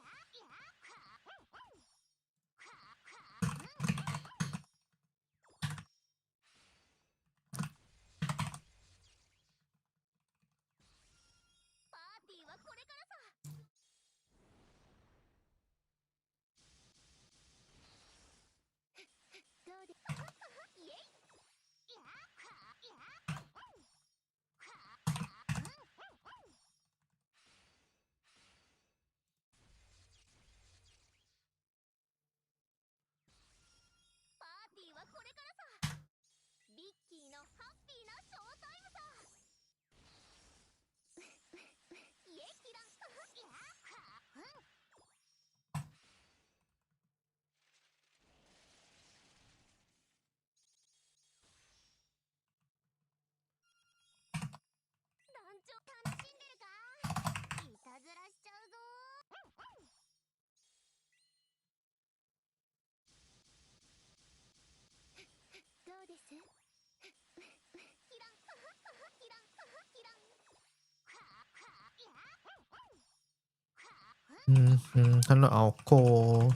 [SPEAKER 3] パーティーはこれからさ。れからさリッキーのハッピーなショータイムさイエキランいやは団長楽しんでるかいたずらしちゃうぞどうですキランキランキランははいや
[SPEAKER 1] Hello, Alco.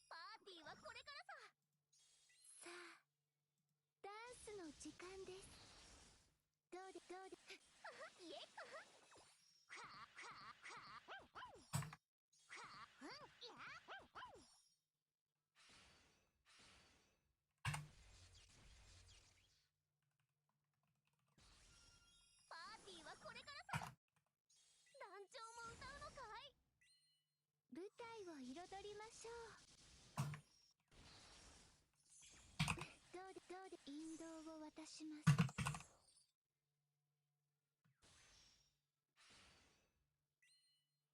[SPEAKER 3] パーティーはこれからささあダンスの時間ですどうでイエッいやパーティーはこれからさ団長も歌うのかい舞台を彩りましょうどうで引導を渡します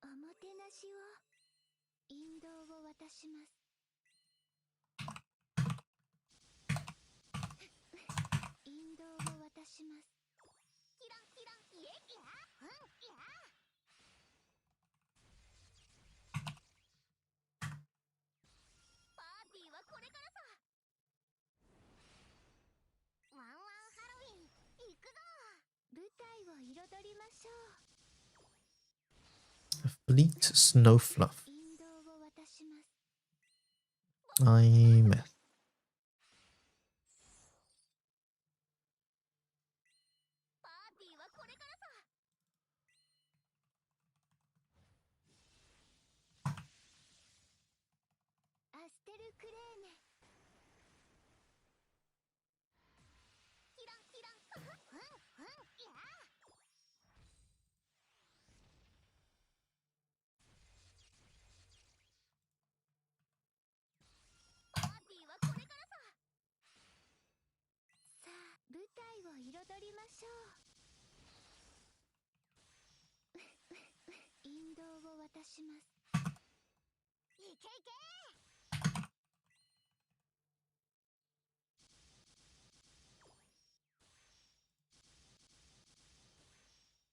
[SPEAKER 3] おもてなしを引導を渡します引導を渡しますキランイエイやいやパーティーはこれからさワンワンハロウィン行くぞ舞台を彩りましょう
[SPEAKER 1] Fleet Snow Fluff.
[SPEAKER 3] 引導を渡します
[SPEAKER 1] I met.
[SPEAKER 3] パーティーはこれからさアステルクレーネキランいやパーティーはこれからささあ舞台を彩りましょう引導を渡しますいけいけ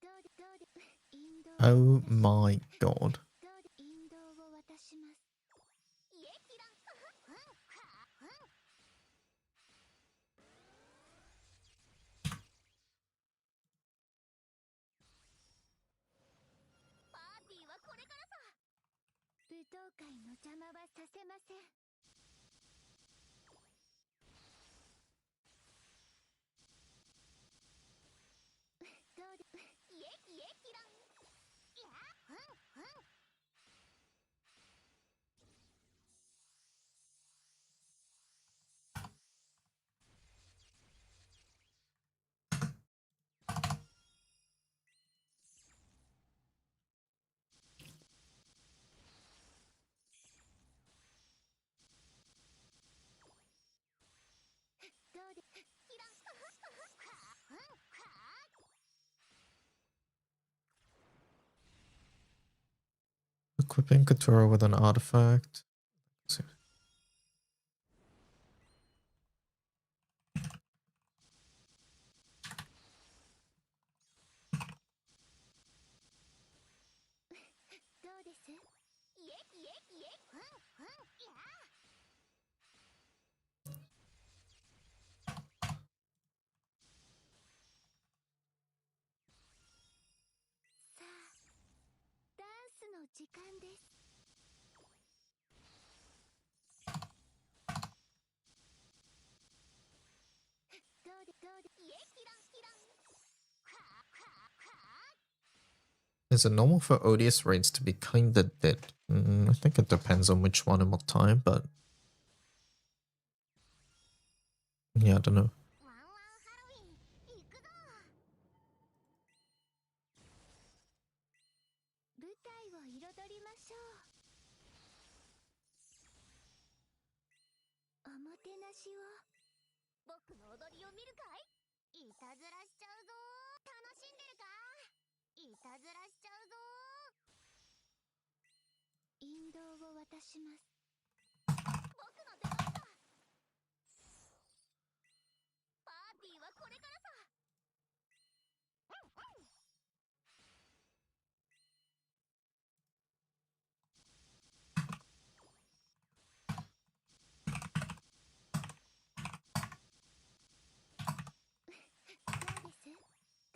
[SPEAKER 3] どうで引導
[SPEAKER 1] Oh my god.
[SPEAKER 3] 引導を渡しますイエキランパーティーはこれからさ舞踏会の邪魔はさせませんどうでイエキランいやどうでキラン
[SPEAKER 1] Equipping Katura with an artifact. Let's see.
[SPEAKER 3] どうですイエいやさあダンスの時間ですどうでイエキラン
[SPEAKER 1] Is it normal for ODS raids to be kinda dead? I think it depends on which one and what time, but yeah, I don't know.
[SPEAKER 3] ワンワンハロウィン行くぞてなしを。僕の踊りを見るかい？いたずらしちゃうぞ。楽しんでるか？いたずらしちゃうぞ。引導を渡します。僕の出番だ。パーティーはこれからさ。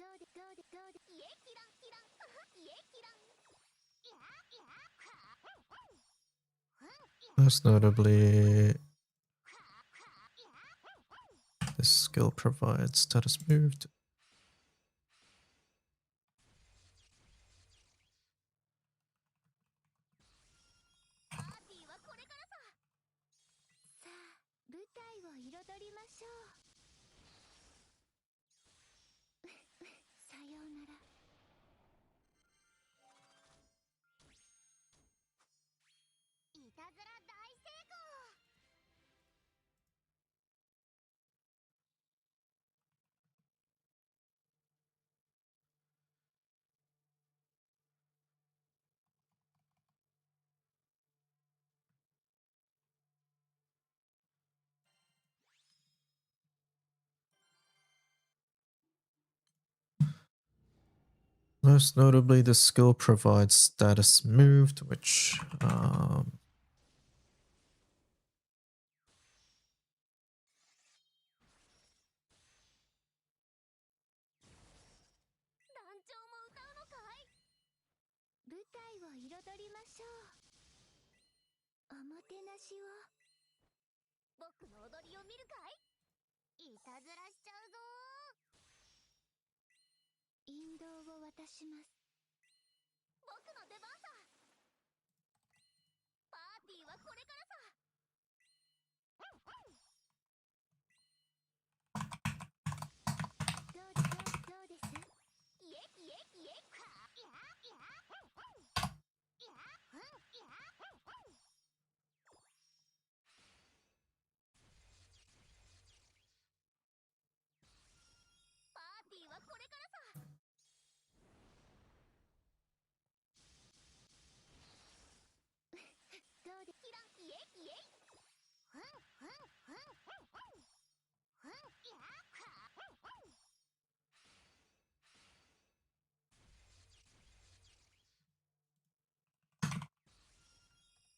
[SPEAKER 3] どうでイエキランキランイエキラン。いやいや
[SPEAKER 1] Most notably, this skill provides status moved.
[SPEAKER 3] パーティーはこれからさ。さあ、舞台を彩りましょう。さようなら。いたずら大成功。
[SPEAKER 1] Most notably, this skill provides status moved, which
[SPEAKER 3] 団長も歌うのかい？舞台を彩りましょう。おもてなしを。僕の踊りを見るかい？いたずらしちゃうぞ。引導を渡します。僕の出番さ。パーティーはこれからさ。どうです？イエイエイエイ。いやいやいやパーティーはこれからさ。どうでキランイエイイエイ。パ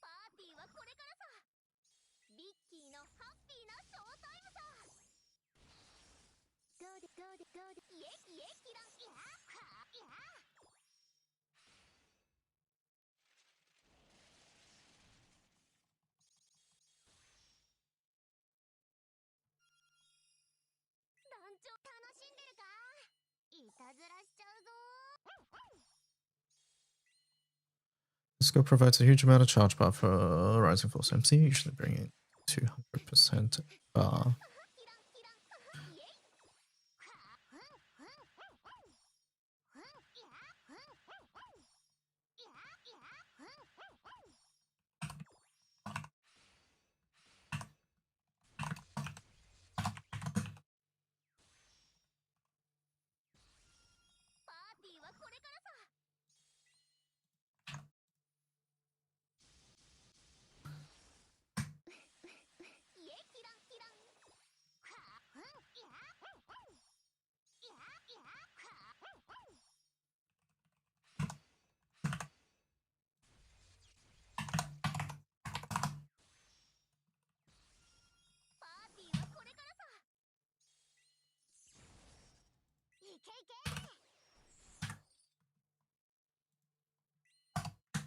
[SPEAKER 3] ーティーはこれからさ。ビッキーのハッピーなショータイムさ。どうでイエイイエイキランいやいや。団長楽しんでるか？いたずらしちゃうぞ。
[SPEAKER 1] this skill provides a huge amount of charge bar for Rising Force MC, usually bringing 200% bar.
[SPEAKER 3] キランキランイエイ。パーティーはこれからさ。イエイキランキラン。パーティーはこれからさ。いけいけ。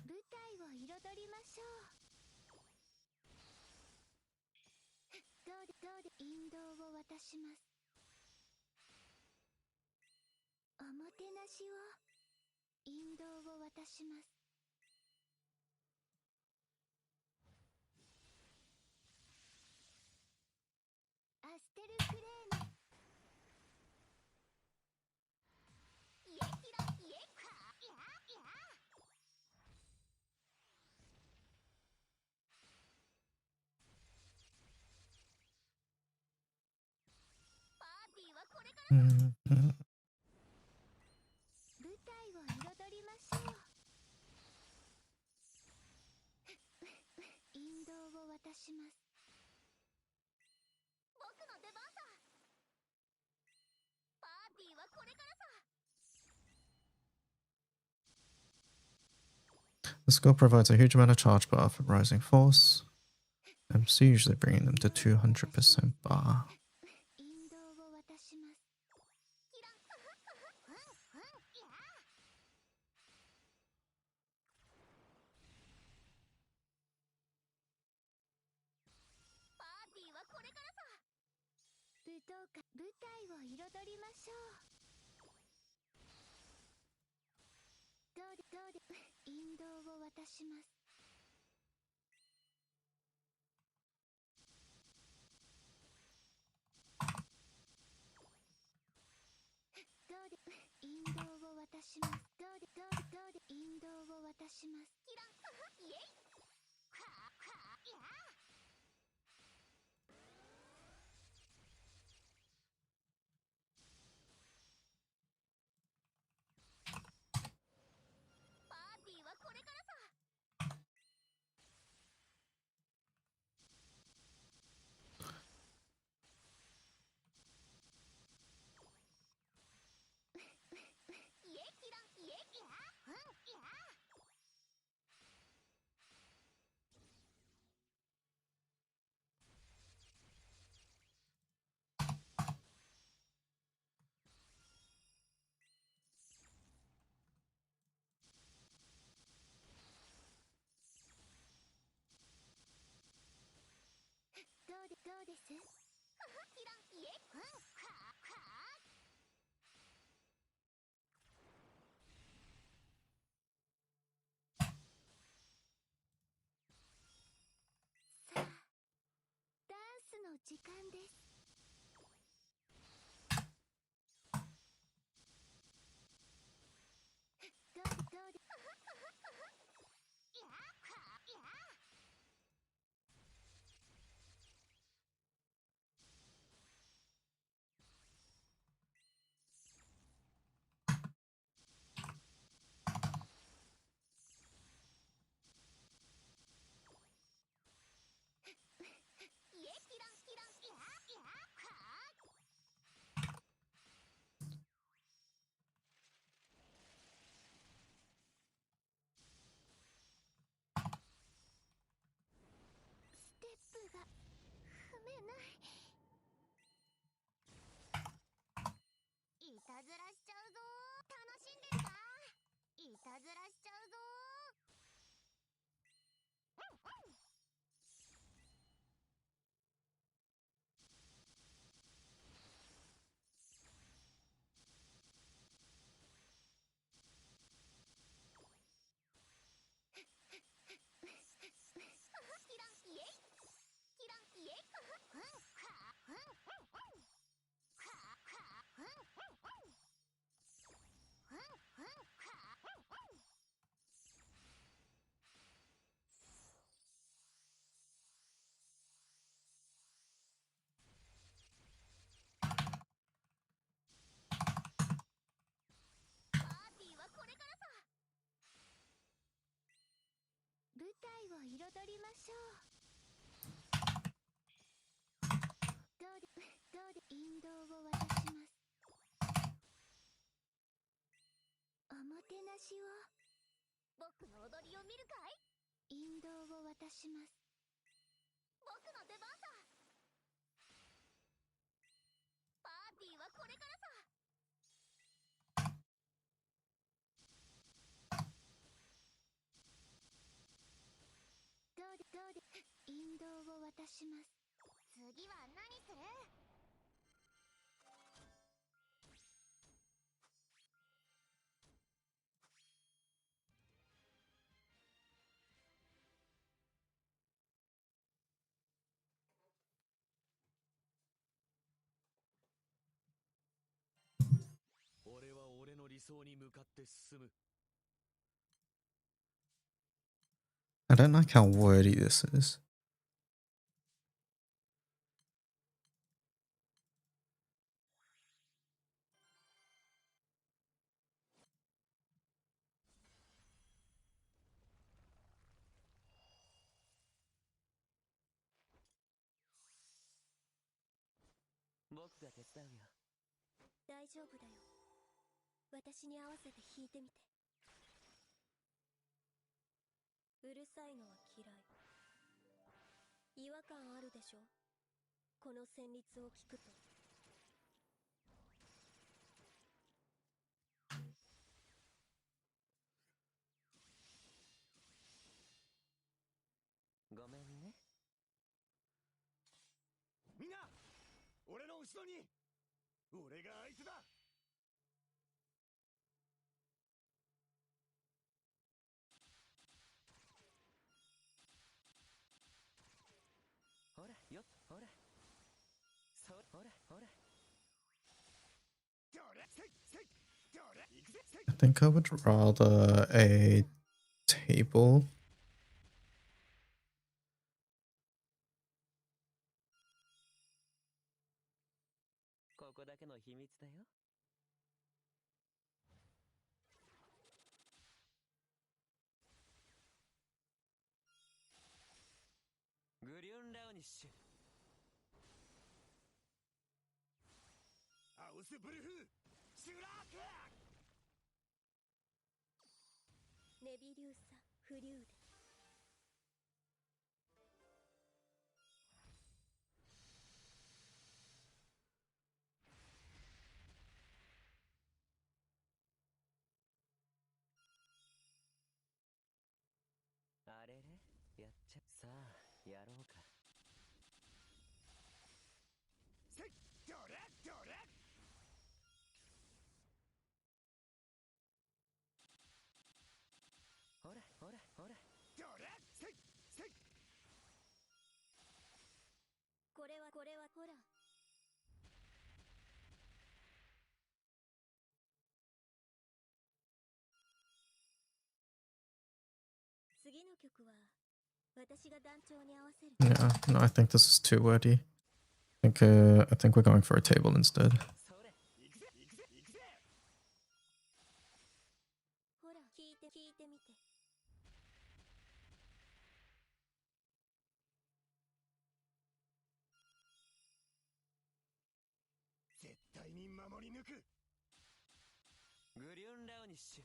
[SPEAKER 3] 舞台を彩りましょう。どうで引導を渡します。おもてなしを。引導を渡します。アステルクレーム。イエキライエイや。
[SPEAKER 1] Mhm.
[SPEAKER 3] 舞台を彩りましょう。引導を渡します。僕の出番さ。パーティーはこれからさ。
[SPEAKER 1] The skill provides a huge amount of charge bar for rising force. MC usually bringing them to 200% bar.
[SPEAKER 3] 引導を渡します。キラン。いや。パーティーはこれからさ。舞台を彩りましょう。どうで引導を渡します。引導を渡します。どうで引導を渡します。キラン。イエイ。いや。パーティーはこれからさ。イエイキラン。イエイ。いや。いや。どうですキラン。イエイ。さあ、ダンスの時間です。どうでいや。いや。イエイキラン。いや。いや。ステップが踏めない。いたずらしちゃうぞ。楽しんでるか。いたずらしちゃうぞ。キラン。イエイ。キラン。イエイ。パーティーはこれからさ。舞台を彩りましょう。どうで引導を渡します。おもてなしを。僕の踊りを見るかい。引導を渡します。僕の出番さ。パーティーはこれからさ。どうで引導を渡します。次は何する。
[SPEAKER 5] 俺は俺の理想に向かって進む。
[SPEAKER 1] I don't like how wordy this is.
[SPEAKER 4] 僕が手伝うよ。
[SPEAKER 3] 大丈夫だよ。私に合わせて弾いてみて。うるさいのは嫌い。違和感あるでしょ、この旋律を聞くと。
[SPEAKER 4] ごめんね。
[SPEAKER 5] みんな、俺の後ろに。俺が相手だ。
[SPEAKER 4] ほらよ、ほら。ほらほら。
[SPEAKER 1] I think I would rather a table.
[SPEAKER 4] ここだけの秘密だよ。グリュンラウニッシュ。
[SPEAKER 5] アウスブルフシュラーク。
[SPEAKER 3] ネビリューサ・フリューデ。
[SPEAKER 4] あれれ、やっちゃ。さあやろうか。
[SPEAKER 5] せっどれどれ。
[SPEAKER 4] ほらほらほら。
[SPEAKER 5] どれせっせっ。
[SPEAKER 3] これはほら。次の曲は私が団長に合わせる。
[SPEAKER 1] Yeah, no, I think this is too wordy. I think we're going for a table instead.
[SPEAKER 4] それ。
[SPEAKER 5] 行くぜ行くぜ行くぜ。
[SPEAKER 3] ほら聞いてみて。
[SPEAKER 5] 絶対に守り抜く。
[SPEAKER 4] グリュンラウニッシュ。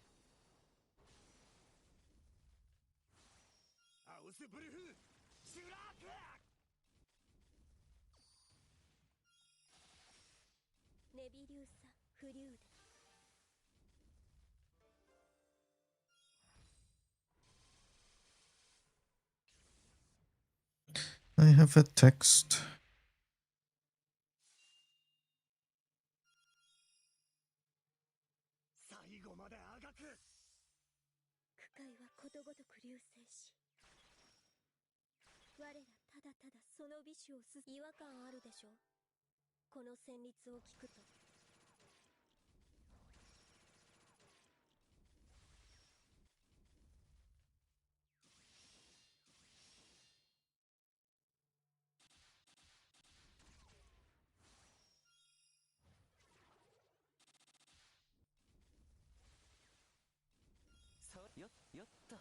[SPEAKER 5] アウスブルフシュラーク。
[SPEAKER 3] ネビリューサ・フリューデ。
[SPEAKER 1] I have a text.
[SPEAKER 5] 最後まであがく。
[SPEAKER 3] 区会はことごとく流星し、我らただただその美酒を違和感あるでしょ、この旋律を聞くと。
[SPEAKER 4] よっと。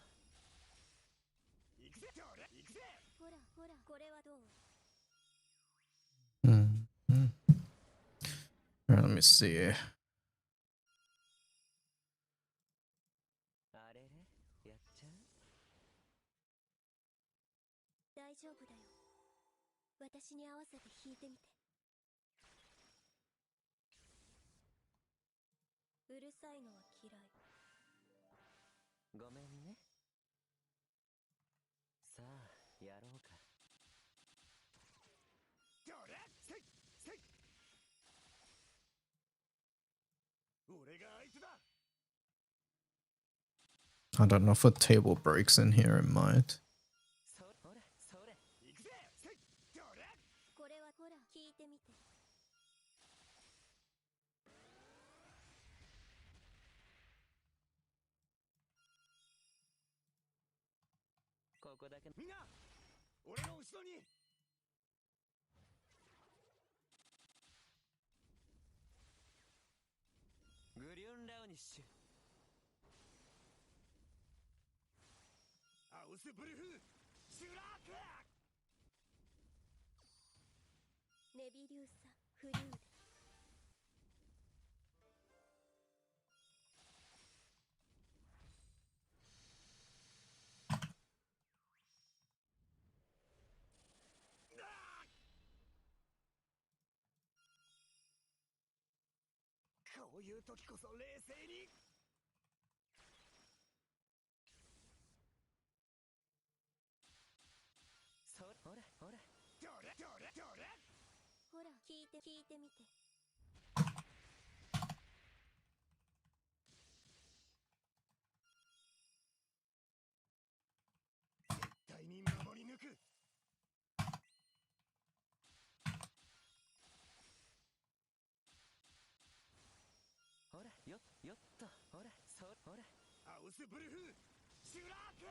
[SPEAKER 5] 行くぜどれ行くぜ。
[SPEAKER 3] ほらこれはどう。
[SPEAKER 1] Alright, let me see.
[SPEAKER 4] あれれ、やっちゃう。
[SPEAKER 3] 大丈夫だよ、私に合わせて弾いてみて。うるさいのは嫌い。
[SPEAKER 4] ごめんね。さあやろうか。
[SPEAKER 5] どれせいせい。俺が相手だ。
[SPEAKER 1] I don't know if a table breaks in here, it might.
[SPEAKER 4] ほらそれ。
[SPEAKER 5] 行くぜせいどれ。
[SPEAKER 3] これはほら聞いてみて。
[SPEAKER 4] ここだけ。
[SPEAKER 5] みんな俺の後ろに。
[SPEAKER 4] グリュンラウニッシュ。
[SPEAKER 5] アウスブルフシュラーク。
[SPEAKER 3] ネビリューサ・フリューデ
[SPEAKER 5] こういう時こそ冷静に。
[SPEAKER 4] そほらほら
[SPEAKER 5] どれどれどれ。
[SPEAKER 3] ほら聞いてみて。
[SPEAKER 5] 絶対に守り抜く。
[SPEAKER 4] ほらよっとほらそほら
[SPEAKER 5] ハウスブルフシュラーク。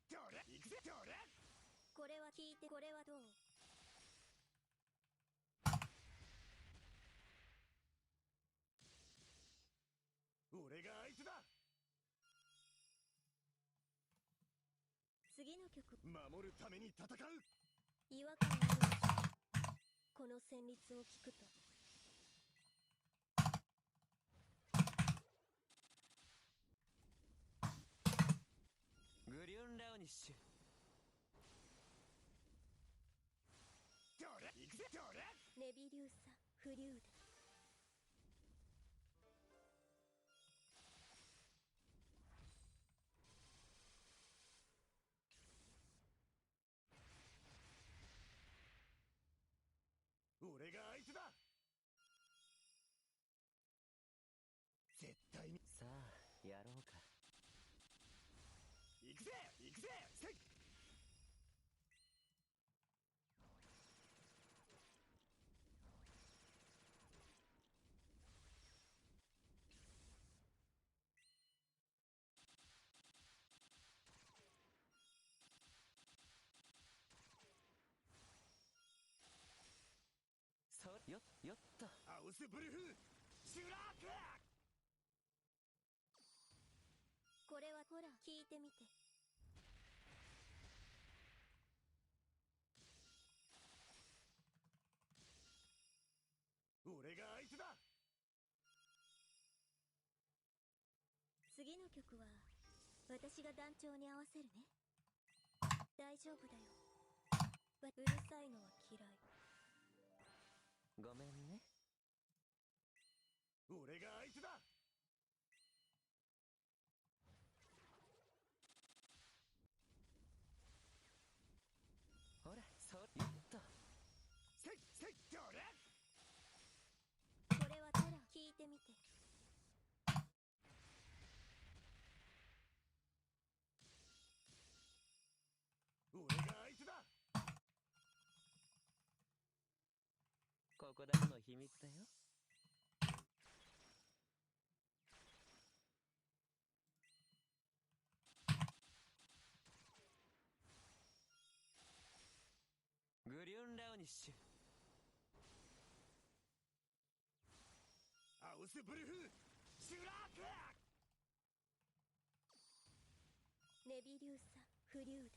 [SPEAKER 5] どれ行くぜ。どれ。
[SPEAKER 3] これは聞いて、これはどう？
[SPEAKER 5] 俺が相手だ。
[SPEAKER 3] 次の曲。
[SPEAKER 5] 守るために戦う。
[SPEAKER 3] 違和感あるでしょ。この旋律を聞くと。
[SPEAKER 4] グリュンラウニッシュ。
[SPEAKER 5] どれ行くぜ。どれ。
[SPEAKER 3] ネビリューサフリューデ
[SPEAKER 5] 俺が相手だ。絶対に。
[SPEAKER 4] さあやろうか。
[SPEAKER 5] 行くぜ行くぜ。せい。
[SPEAKER 4] そよっと
[SPEAKER 5] ハウスブルフシュラーク。
[SPEAKER 3] これはほら聞いてみて。
[SPEAKER 5] 俺が相手だ。
[SPEAKER 3] 次の曲は私が団長に合わせるね。大丈夫だよ。うるさいのは嫌い。
[SPEAKER 4] ごめんね。
[SPEAKER 5] 俺が相手だ。
[SPEAKER 4] ほらそよっと
[SPEAKER 5] せいせい。どれ。
[SPEAKER 3] これはほら聞いてみて。
[SPEAKER 5] 俺が相手だ。
[SPEAKER 4] ここだけの秘密だよ。グリュンラウニッシュ。
[SPEAKER 5] ハウスブルフシュラーク。
[SPEAKER 3] ネビリューサフリューデ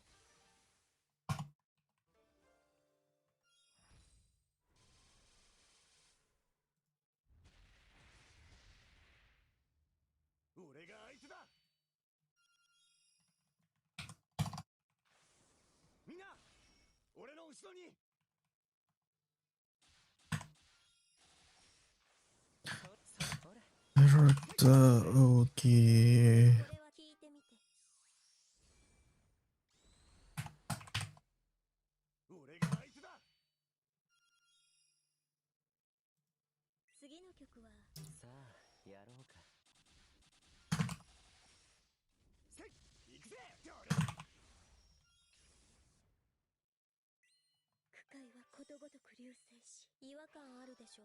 [SPEAKER 5] 俺が相手だ。みんな俺の後ろに。
[SPEAKER 4] ほら
[SPEAKER 1] Character okay.
[SPEAKER 3] これは聞いてみて。
[SPEAKER 5] 俺が相手だ。
[SPEAKER 3] 次の曲は
[SPEAKER 4] さあやろうか。
[SPEAKER 5] せい行くぜ。どれ。
[SPEAKER 3] 区会はことごとく流星し、違和感あるでしょ。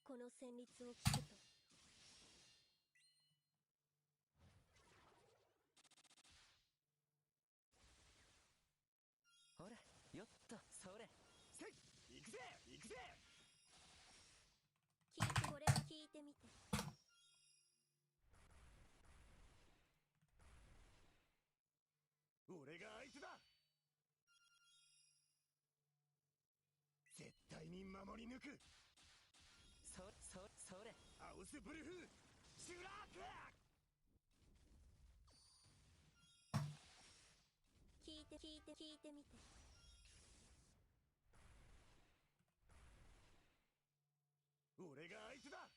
[SPEAKER 3] この旋律を聞くと。
[SPEAKER 4] ほらよっとそれ
[SPEAKER 5] せい行くぜ行くぜ。
[SPEAKER 3] これは聞いてみて。
[SPEAKER 5] 俺が相手だ。に守り抜く。
[SPEAKER 4] それ
[SPEAKER 5] アウスブルフシュラーク。
[SPEAKER 3] 聞いてみて。
[SPEAKER 5] 俺が相手だ。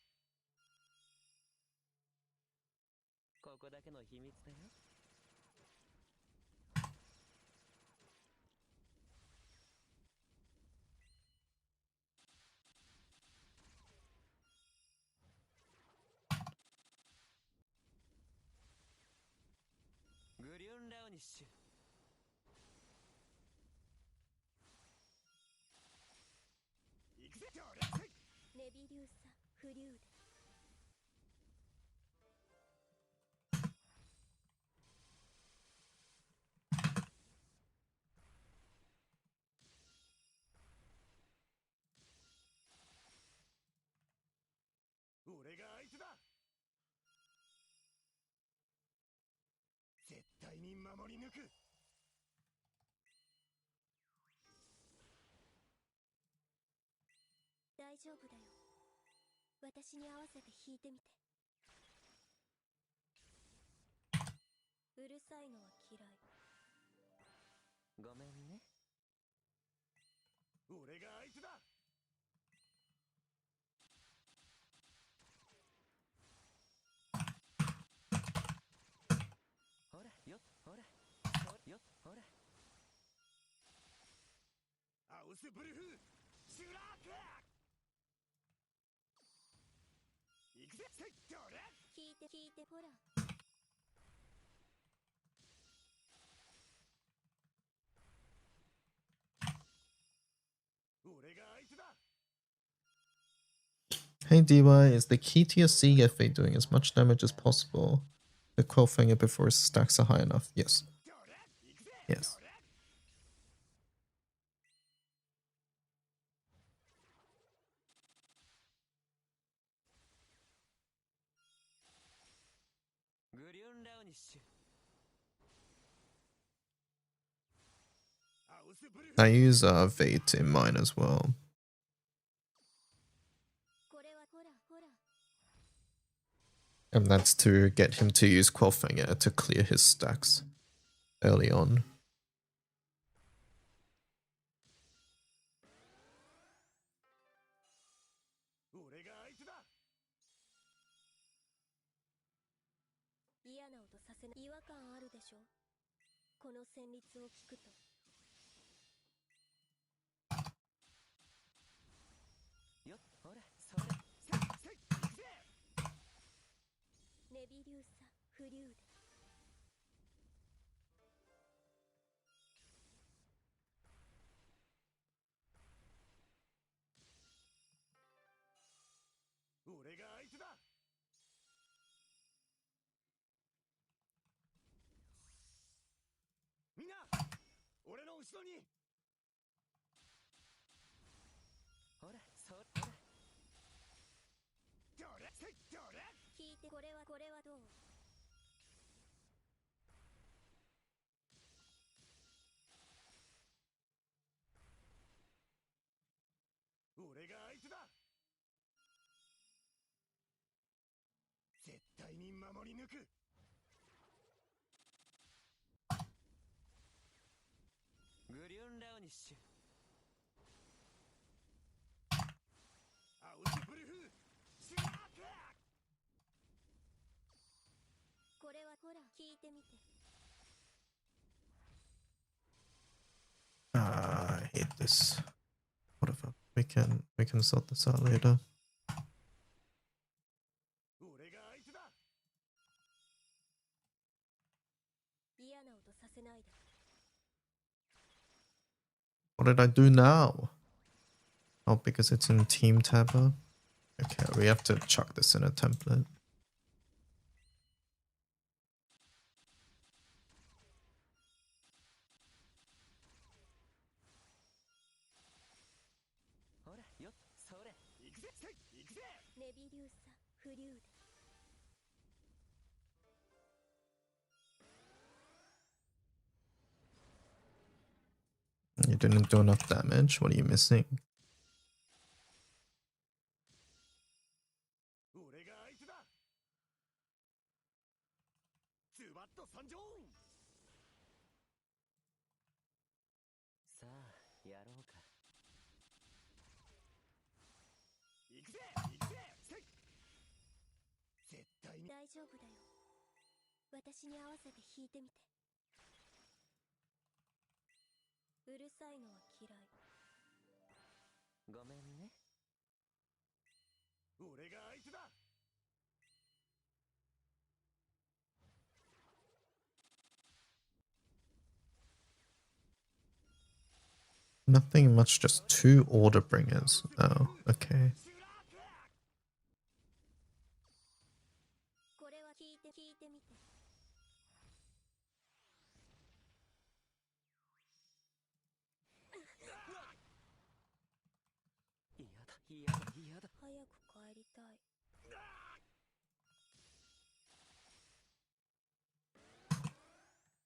[SPEAKER 4] ここだけの秘密だよ。グリュン・ラウニッシュ。
[SPEAKER 5] 行くぜ。
[SPEAKER 3] ネビリューサフリューデ。
[SPEAKER 5] 俺が相手だ。絶対に守り抜く。
[SPEAKER 3] 大丈夫だよ。私に合わせて弾いてみて。うるさいのは嫌い。
[SPEAKER 4] ごめんね。
[SPEAKER 5] 俺が相手だ。
[SPEAKER 4] ほらよっほらよっほら。
[SPEAKER 5] アウスブルフシュラーク。行くぜ。どれ。
[SPEAKER 3] 聞いてほら。
[SPEAKER 5] 俺が相手だ。
[SPEAKER 1] Hey DY, is the key to your Seagate Fate doing as much damage as possible? The qualifying it before his stacks are high enough. Yes. Yes. I use Fate in mine as well. And that's to get him to use Quellfinger to clear his stacks early on. I hate this. Whatever. We can sort this out later. What did I do now? Oh, because it's in Team Tabber. Okay, we have to chuck this in a template. You didn't do enough damage. What are you missing?
[SPEAKER 4] やろうか。
[SPEAKER 5] 行くぜ行くぜせい絶対に
[SPEAKER 3] 大丈夫だよ。私に合わせて弾いてみて。うるさいのは嫌い。
[SPEAKER 4] ごめんね。
[SPEAKER 5] 俺が相手だ。
[SPEAKER 1] Nothing much, just 2 order bringers. Oh, okay.
[SPEAKER 3] これは弾いてみて。
[SPEAKER 4] 嫌だ嫌だ嫌だ。
[SPEAKER 3] 早く帰りたい。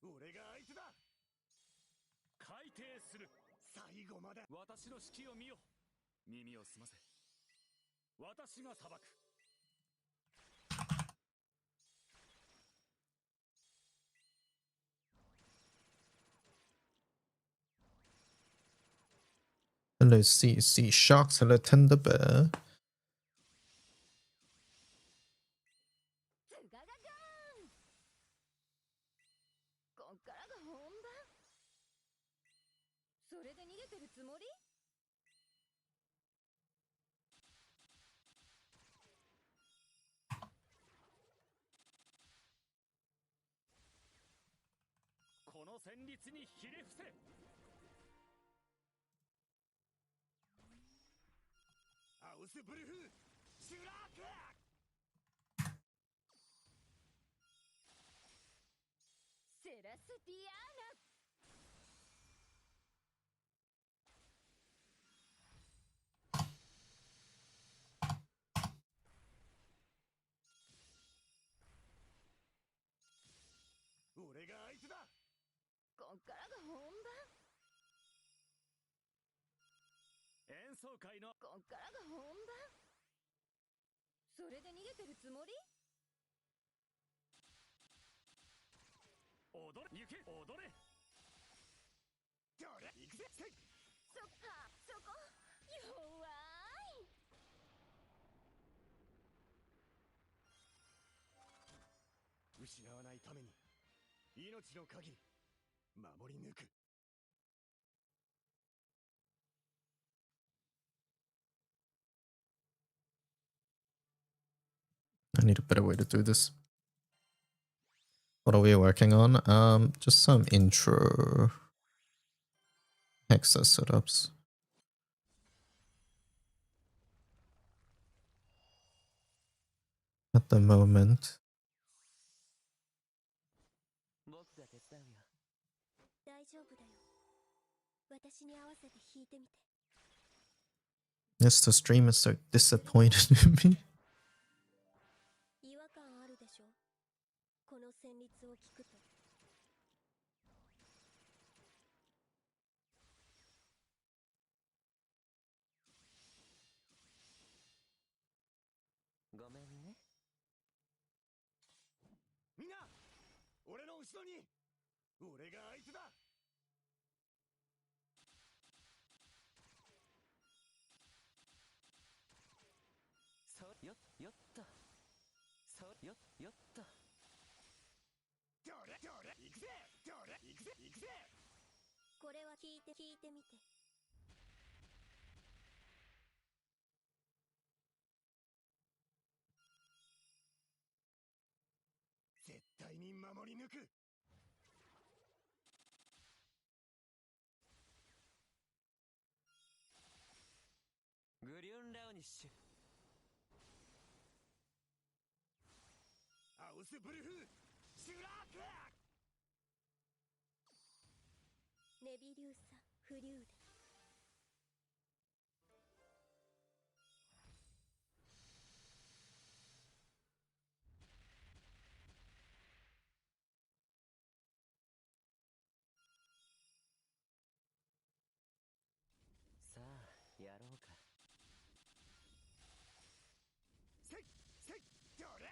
[SPEAKER 5] 俺が相手だ。
[SPEAKER 6] 改定する。
[SPEAKER 5] 最後まで
[SPEAKER 6] 私の指揮を見よ。耳を澄ませ。私が裁く。
[SPEAKER 1] Hello, CC Sharks. Hello, Tender Bear.
[SPEAKER 3] ズガガガーン。こっからが本番。それで逃げてるつもり？
[SPEAKER 6] この戦慄にひれ伏せ。
[SPEAKER 5] アウスブルフシュラーク。
[SPEAKER 3] セラスティアーナ。
[SPEAKER 5] 俺が相手だ。
[SPEAKER 3] こっからが本番。
[SPEAKER 6] 演奏会の
[SPEAKER 3] こっからが本番。それで逃げてるつもり？
[SPEAKER 6] 踊れ行け踊れ。
[SPEAKER 5] どれ行くぜせい
[SPEAKER 3] そこ弱い。
[SPEAKER 5] 失わないために命の限り守り抜く。
[SPEAKER 1] I need a better way to do this. What are we working on? Just some intro Hexa setups. At the moment.
[SPEAKER 4] 僕が手伝うよ。
[SPEAKER 3] 大丈夫だよ。私に合わせて弾いてみて。
[SPEAKER 1] Yes, the stream is so disappointed in me.
[SPEAKER 3] 違和感あるでしょ。この旋律を聞くと。
[SPEAKER 4] ごめんね。
[SPEAKER 5] みんな俺の後ろに。俺が相手だ。
[SPEAKER 4] よっと。よっと。
[SPEAKER 5] どれ行くぜ行くぜ。
[SPEAKER 3] これは聞いてみて。
[SPEAKER 5] 絶対に守り抜く。
[SPEAKER 4] グリュンラウニッシュ。
[SPEAKER 5] アウスブルフシュラーク。
[SPEAKER 3] ネビリューサフリューデ。
[SPEAKER 4] さあやろうか。
[SPEAKER 5] せいどれ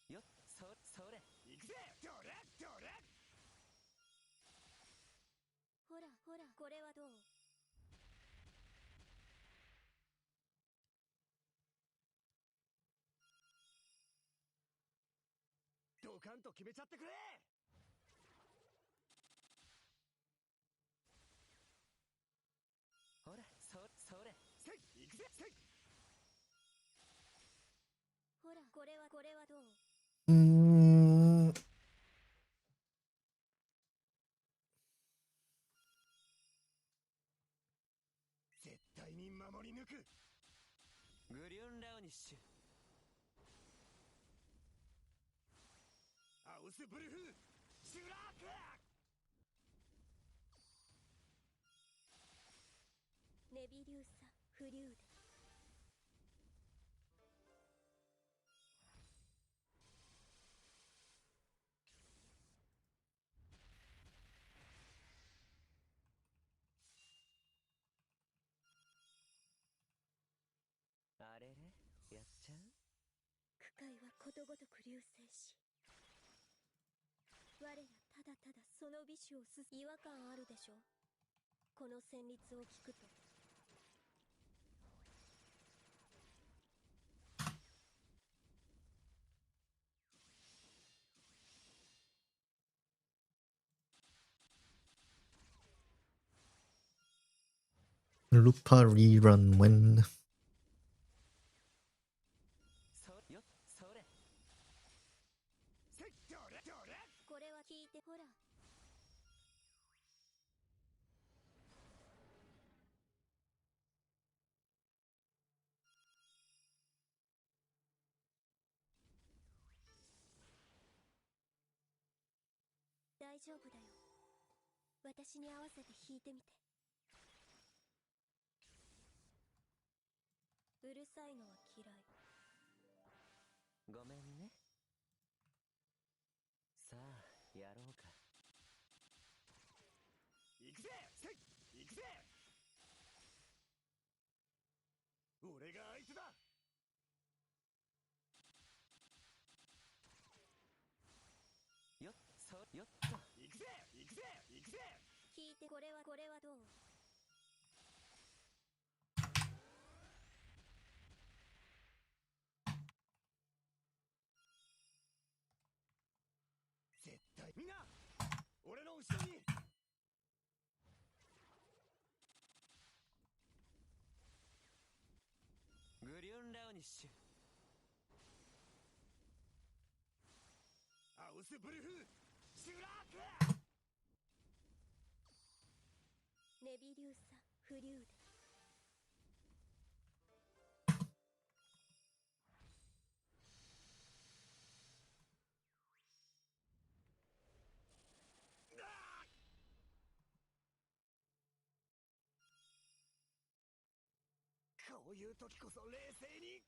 [SPEAKER 4] よっそれ。
[SPEAKER 5] 行くぜどれ
[SPEAKER 3] これはどう？
[SPEAKER 5] ドカンと決めちゃってくれ。
[SPEAKER 4] ほら、それ。
[SPEAKER 5] せい、行くぜ、せい。
[SPEAKER 3] ほら、これはどう？
[SPEAKER 1] うーん。
[SPEAKER 5] 絶対に守り抜く。
[SPEAKER 4] グリュンラウニッシュ。
[SPEAKER 5] アウスブルフシュラーク。
[SPEAKER 3] ネビリューサフリューデ。
[SPEAKER 4] あれれ、やっちゃう？
[SPEAKER 3] 区海はことごとく流星し、我らただただその美酒を違和感あるでしょ。この旋律を聞くと。
[SPEAKER 1] Lupa rerun when.
[SPEAKER 4] それ。
[SPEAKER 5] せい、どれどれ。
[SPEAKER 3] これは聞いてほら。大丈夫だよ。私に合わせて弾いてみて。うるさいのは嫌い。
[SPEAKER 4] ごめんね。さあ、やろうか。
[SPEAKER 5] 行くぜ、せい、行くぜ。俺が相手だ。
[SPEAKER 4] よっと。
[SPEAKER 5] 行くぜ、行くぜ、行くぜ。
[SPEAKER 3] 聞いて、これはどう？
[SPEAKER 5] 絶対みんな俺の後ろに。
[SPEAKER 4] グリュンラウニッシュ。
[SPEAKER 5] アウスブルフシュラーク。
[SPEAKER 3] ネビリューサフリューデ。
[SPEAKER 5] こういう時こそ冷静に。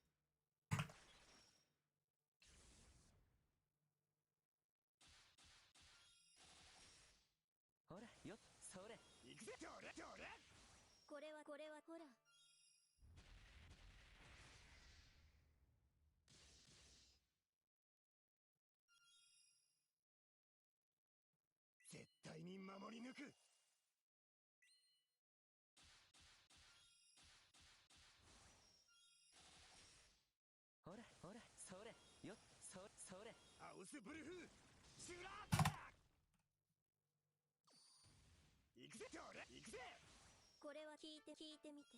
[SPEAKER 4] ほら、それ。
[SPEAKER 5] 行くぜ、どれどれ。
[SPEAKER 3] これはほら。
[SPEAKER 5] 絶対に守り抜く。
[SPEAKER 4] ほら、それ。それ。
[SPEAKER 5] アウスブルフシュラーク。行くぜ、どれ行くぜ。
[SPEAKER 3] これは聞いてみて。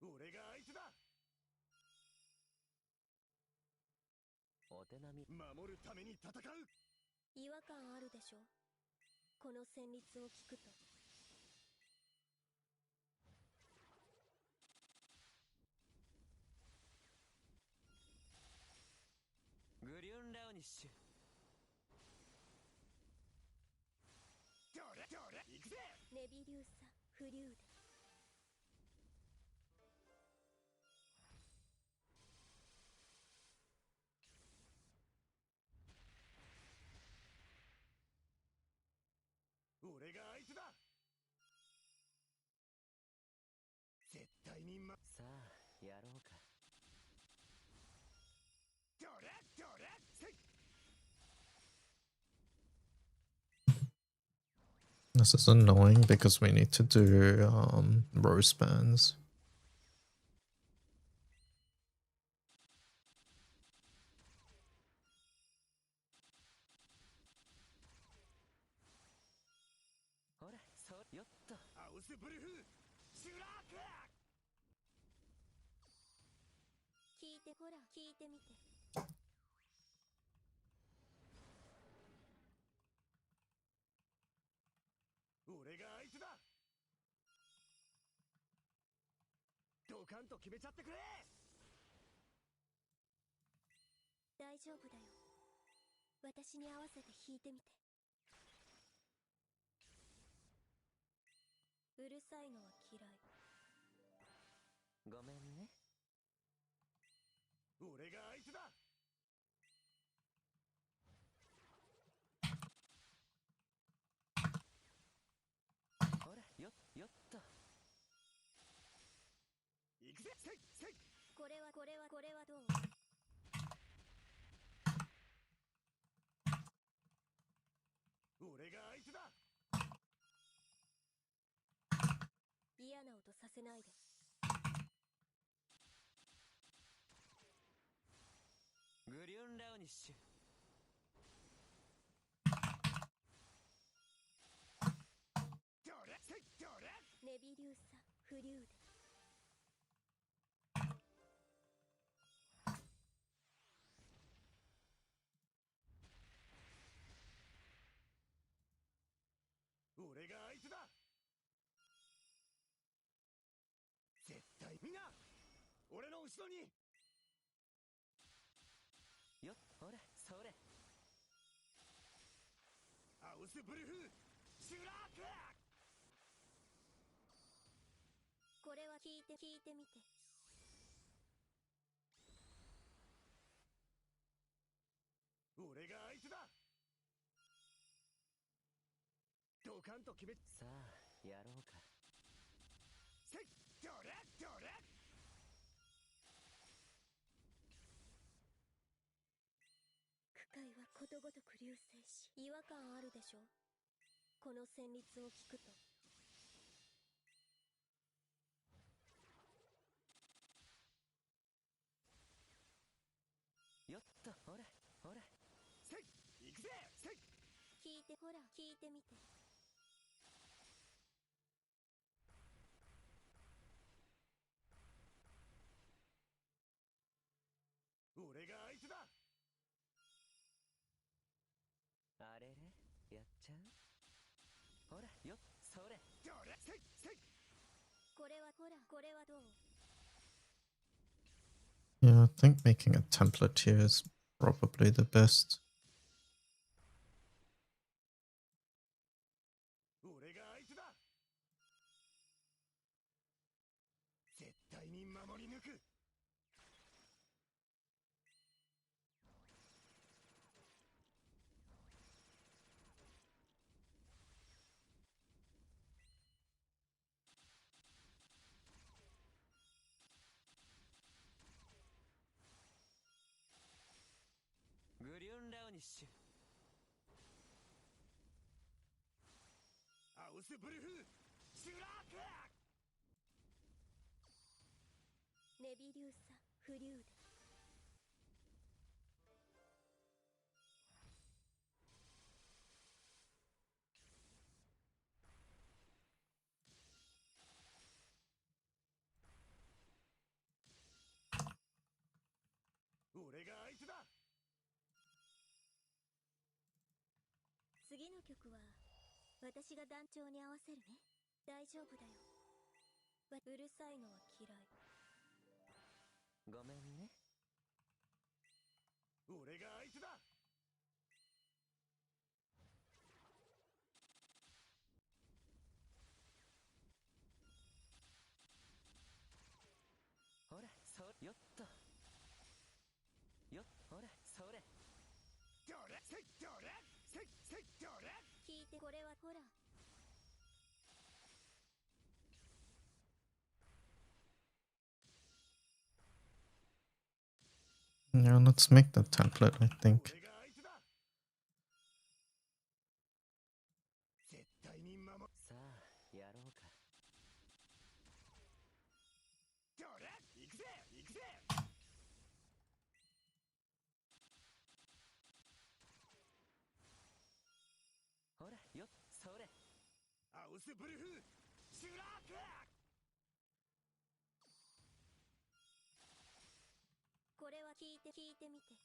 [SPEAKER 5] 俺が相手だ。
[SPEAKER 4] お手並み。
[SPEAKER 5] 守るために戦う。
[SPEAKER 3] 違和感あるでしょ。この旋律を聞くと。
[SPEAKER 4] グリュンラウニッシュ。
[SPEAKER 5] どれどれ行くぜ。
[SPEAKER 3] ネビリューサフリューデ。
[SPEAKER 5] 俺が相手だ。絶対に
[SPEAKER 4] さあ、やろうか。
[SPEAKER 5] どれどれせい。
[SPEAKER 1] This is annoying because we need to do roast bands. Yeah, I think making a template here is probably the best. Yeah, let's make the template, I think.
[SPEAKER 5] ウスブルフシュラーク。
[SPEAKER 3] これは聞いてみて。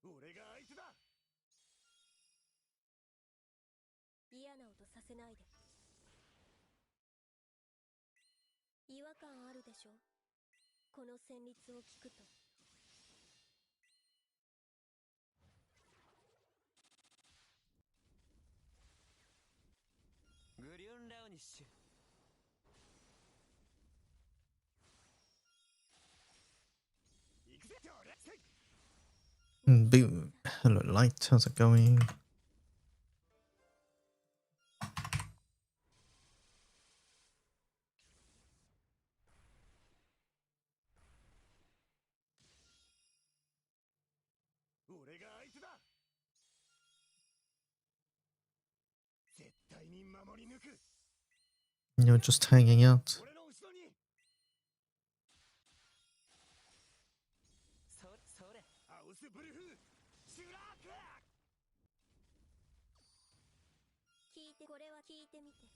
[SPEAKER 5] 俺が相手だ。
[SPEAKER 3] 嫌な音させないで。違和感あるでしょ、この旋律を聞くと。
[SPEAKER 4] グリュンラウニッシュ。
[SPEAKER 1] Boom. Hello, Light. How's it going?
[SPEAKER 5] 俺が相手だ。絶対に守り抜く。
[SPEAKER 1] You're just hanging out.
[SPEAKER 5] 俺の後ろに。
[SPEAKER 4] それ。
[SPEAKER 5] アウスブルフシュラーク。
[SPEAKER 3] これは聞いてみて。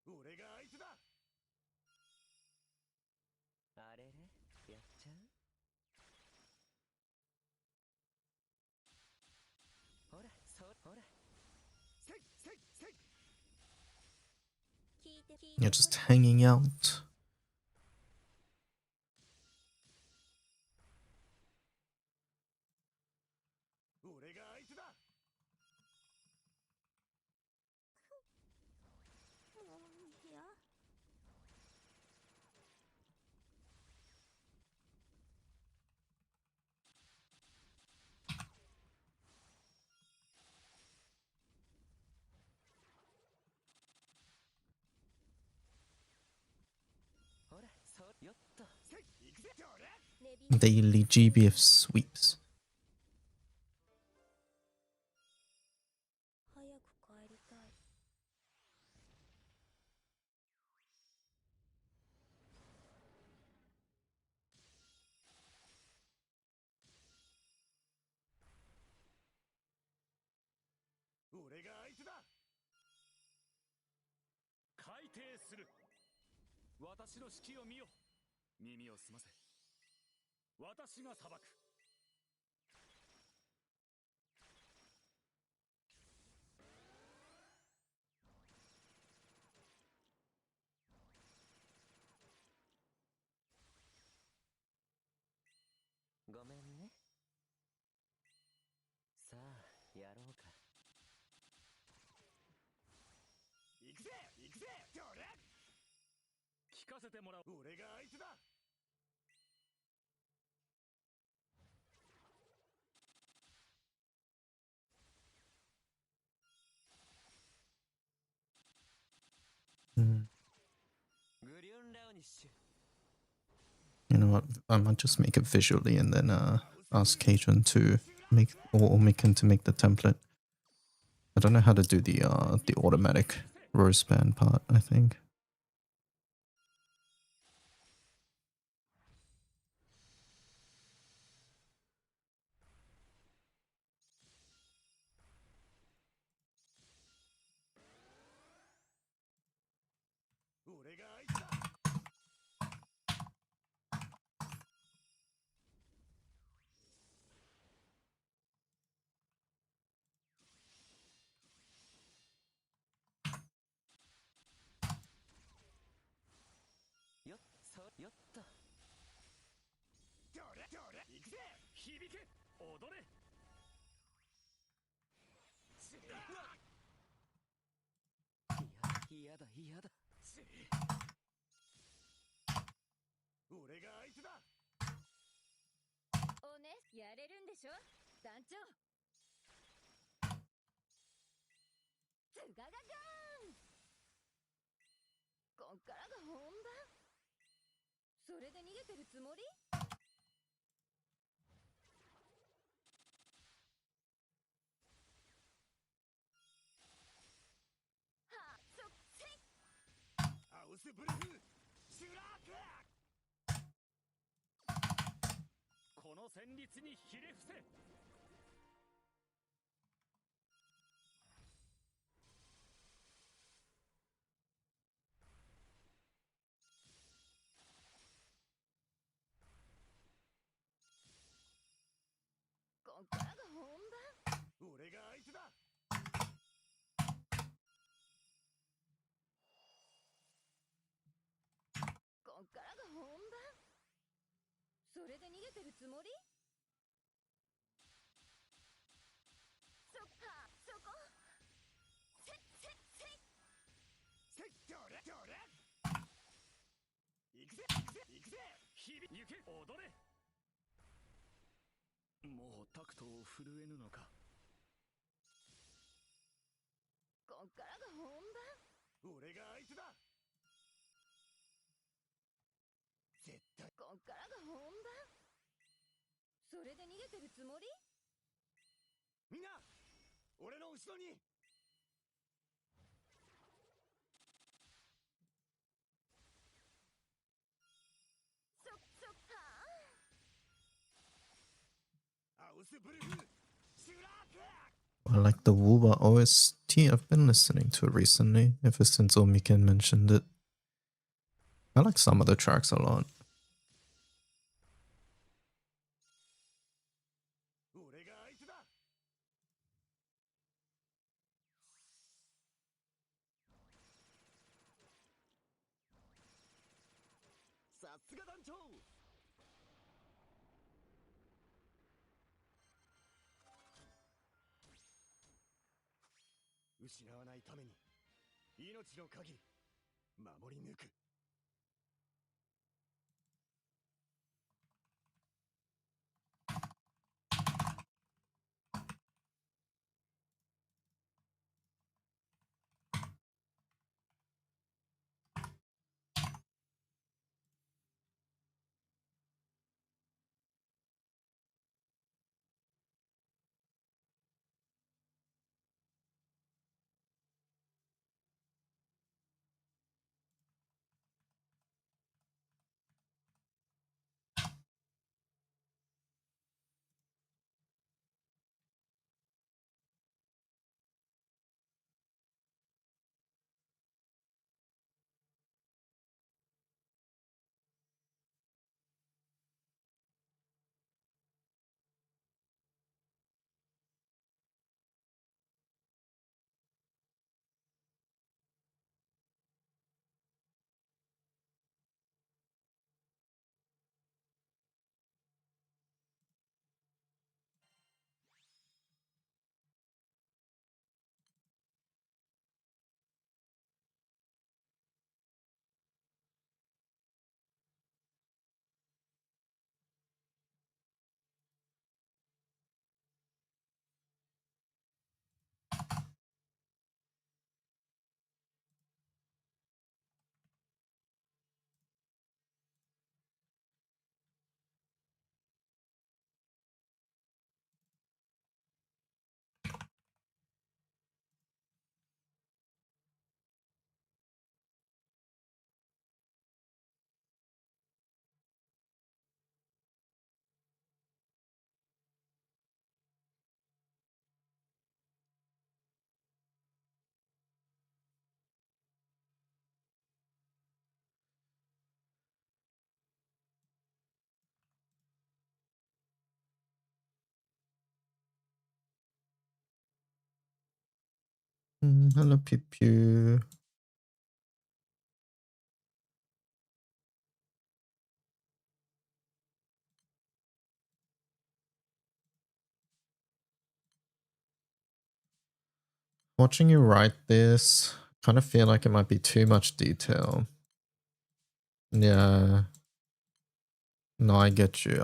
[SPEAKER 5] 俺が相手だ。
[SPEAKER 4] あれれ、やっちゃう。ほら、ほら。
[SPEAKER 5] せいせいせい。
[SPEAKER 1] You're just hanging out.
[SPEAKER 5] 俺が相手だ。
[SPEAKER 3] いや、
[SPEAKER 4] ほら、よっと。
[SPEAKER 5] せい行くぜ。俺。
[SPEAKER 1] Daily GBF sweeps.
[SPEAKER 3] 早く帰りたい。
[SPEAKER 5] 俺が相手だ。
[SPEAKER 6] 改定する。私の指揮を見よ。耳を澄ませ。私が裁く。
[SPEAKER 4] ごめんね。さあ、やろうか。
[SPEAKER 5] 行くぜ行くぜ。俺。
[SPEAKER 6] 聞かせてもらう。
[SPEAKER 5] 俺が相手だ。
[SPEAKER 1] Mm.
[SPEAKER 4] グリュンラウニッシュ。
[SPEAKER 1] You know what? I might just make it visually and then ask Cajun to make or Mikan to make the template. I don't know how to do the automatic roast band part, I think.
[SPEAKER 5] 俺が相手だ。
[SPEAKER 4] よっと。
[SPEAKER 5] 俺行くぜ。
[SPEAKER 6] 響け。踊れ。
[SPEAKER 4] 嫌だ。
[SPEAKER 5] 俺が相手だ。
[SPEAKER 3] おね、やれるんでしょ、団長。ツガガガーン。こっからが本番。それで逃げてるつもり？
[SPEAKER 5] スブルフシュラーク
[SPEAKER 6] この戦慄にひれ伏せ。
[SPEAKER 3] こっからが本番。
[SPEAKER 5] 俺が相手だ。
[SPEAKER 3] こっからが本番。それで逃げてるつもり？そっか、そこ。せ
[SPEAKER 5] せっどれどれ行くぜ行くぜ行くぜ。
[SPEAKER 6] 日々行け踊れ。もうタクトを震えぬのか。
[SPEAKER 3] こっからが本番。
[SPEAKER 5] 俺が相手だ。絶対
[SPEAKER 3] こっからが本番。それで逃げてるつもり？
[SPEAKER 5] みんな俺の後ろに。
[SPEAKER 3] そっか。
[SPEAKER 5] アウスブルフシュラーク
[SPEAKER 1] I like the Wooba OST. I've been listening to it recently, ever since Omiken mentioned it. I like some of the tracks a lot.
[SPEAKER 5] 俺が相手だ。さすが団長。失わないために命の鍵守り抜く。
[SPEAKER 1] Hello, Pew Pew. Watching you write this, kind of feel like it might be too much detail. Yeah. No, I get you.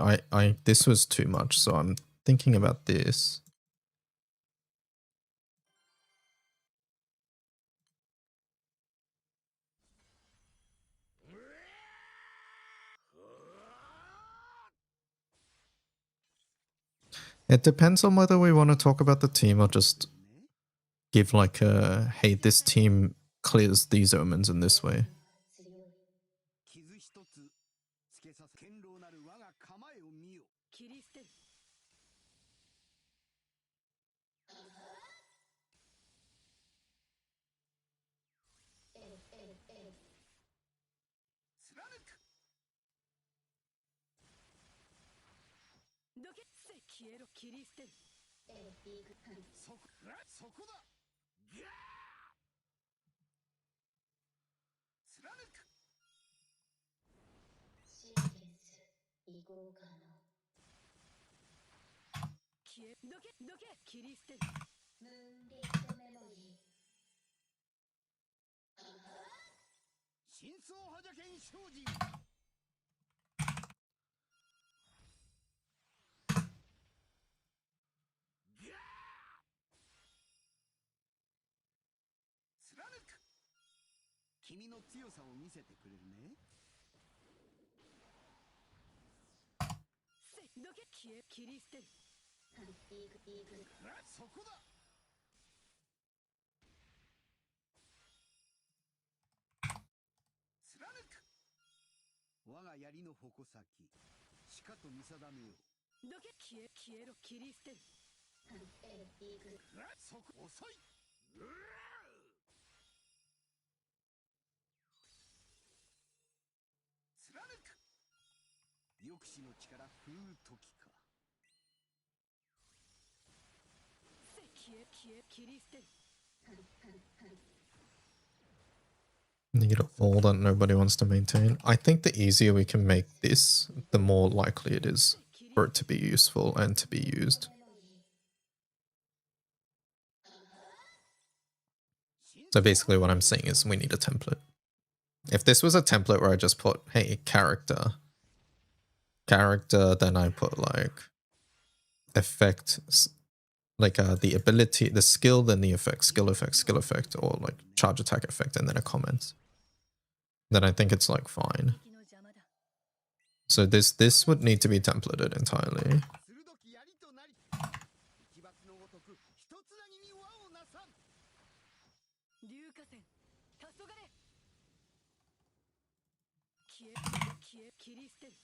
[SPEAKER 1] This was too much, so I'm thinking about this. It depends on whether we want to talk about the team or just give like a, hey, this team clears these omens in this way.
[SPEAKER 5] 我が構えを見よ。
[SPEAKER 3] 切り捨てる。
[SPEAKER 5] 貫く。
[SPEAKER 3] どけせ消えろ。切り捨てる。
[SPEAKER 5] そこだ。ギャー。貫く。
[SPEAKER 3] シーケンス移行可能。消えどけどけ切り捨てる。ムーンリットメモリー。
[SPEAKER 5] 真相覇者剣精進。ギャー。貫く。君の強さを見せてくれるね。
[SPEAKER 3] せどけ消え切り捨てる。
[SPEAKER 5] そこだ。貫く。我が槍の矛先しかと見定めよう。
[SPEAKER 3] どけ消えろ。切り捨てる。
[SPEAKER 5] そこ遅い。貫く。抑止の力風時か。
[SPEAKER 3] せ消え切り捨てる。
[SPEAKER 1] Need all that nobody wants to maintain. I think the easier we can make this, the more likely it is for it to be useful and to be used. So basically what I'm saying is we need a template. If this was a template where I just put, hey, character, then I put like effect, like the ability, the skill, then the effect, skill effect, or like charge attack effect, and then a comment. Then I think it's like fine. So this would need to be templated entirely.
[SPEAKER 5] 鋭き槍となり奇抜のごとく一つなぎに輪をなさん。
[SPEAKER 3] 硫化線黄昏。切り捨てる。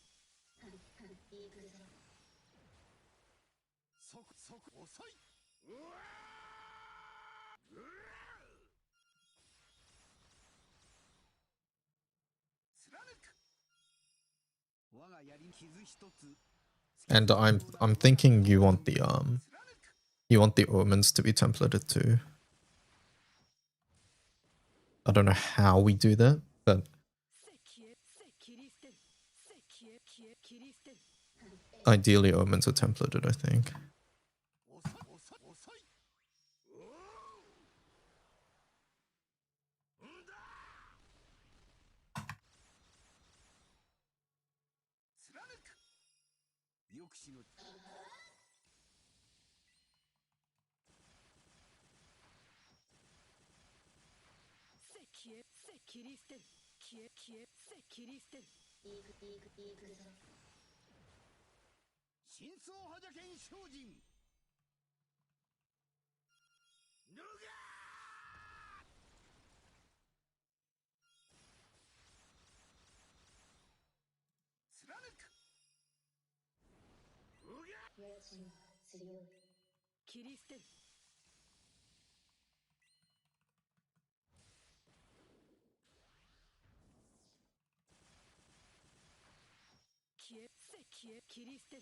[SPEAKER 5] そこ遅い。貫く。我が槍傷一つ。
[SPEAKER 1] And I'm thinking you want the omens to be templated too. I don't know how we do that, but ideally omens are templated, I think.
[SPEAKER 5] 遅い。貫く。抑止の
[SPEAKER 3] 切り捨てる。切り捨てる。
[SPEAKER 5] 真相覇者剣精進。脱がー。貫く。
[SPEAKER 3] 切り捨てる。切り捨てる。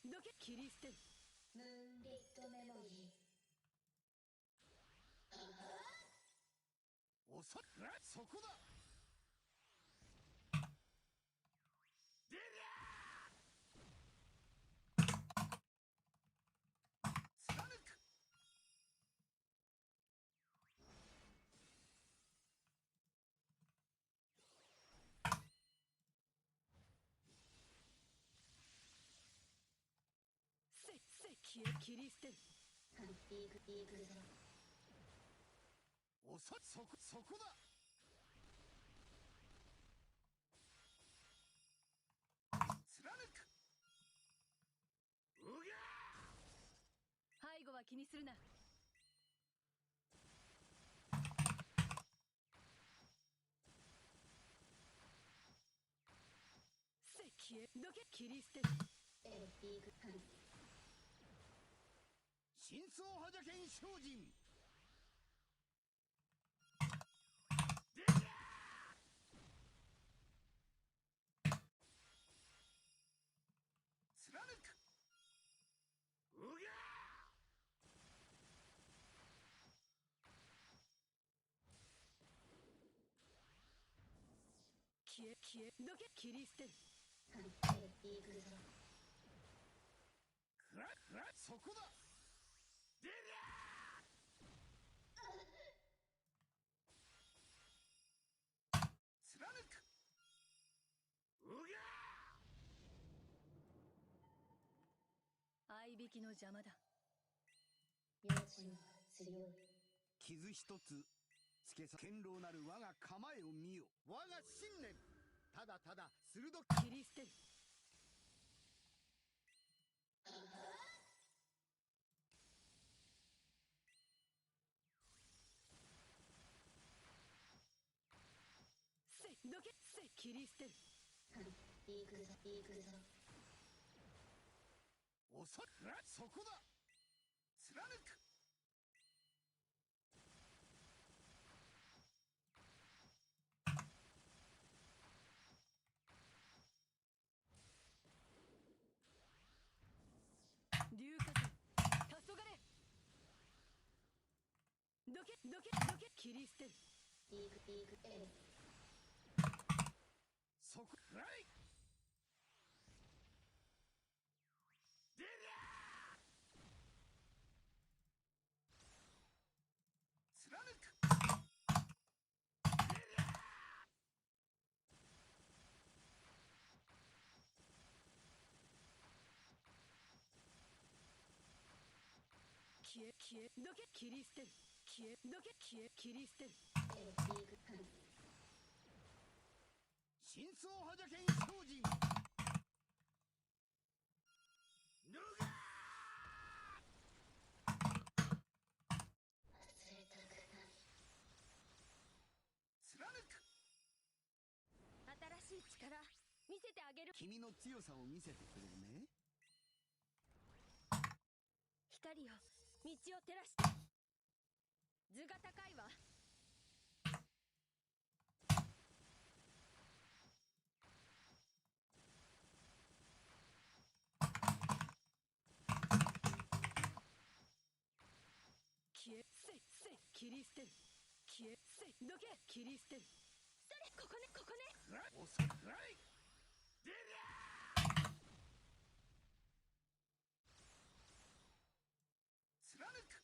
[SPEAKER 3] どけ切り捨てる。ムーンリットメモリー。
[SPEAKER 5] 遅い。そこだ。出りゃー。貫く。
[SPEAKER 3] 切り捨てる。
[SPEAKER 5] 遅い。そこだ。貫く。
[SPEAKER 3] 背後は気にするな。消えどけ切り捨てる
[SPEAKER 5] 真相派じゃけん精進貫くうぎゃ
[SPEAKER 3] 消えどけ切り捨てる
[SPEAKER 5] そこだ出りゃ貫くうぎゃ
[SPEAKER 3] 合いびきの邪魔だ
[SPEAKER 5] 傷一つつけさ堅牢なる我が構えを見よ我が信念ただただ鋭く
[SPEAKER 3] 切り捨てるどけ切り捨てる
[SPEAKER 5] おそそこだ貫く
[SPEAKER 3] 龍火線黄昏どけ切り捨てる
[SPEAKER 5] そこはい出りゃ貫く出りゃ
[SPEAKER 3] 消えどけ切り捨てる消えどけ切り捨てる
[SPEAKER 5] 真相派じゃけん精進脱が貫く
[SPEAKER 3] 新しい力見せてあげる
[SPEAKER 5] 君の強さを見せてくれるね
[SPEAKER 3] 光よ道を照らして図が高いわ消え切り捨てる消えどけ切り捨てるそれここね
[SPEAKER 5] おそはい出りゃ貫く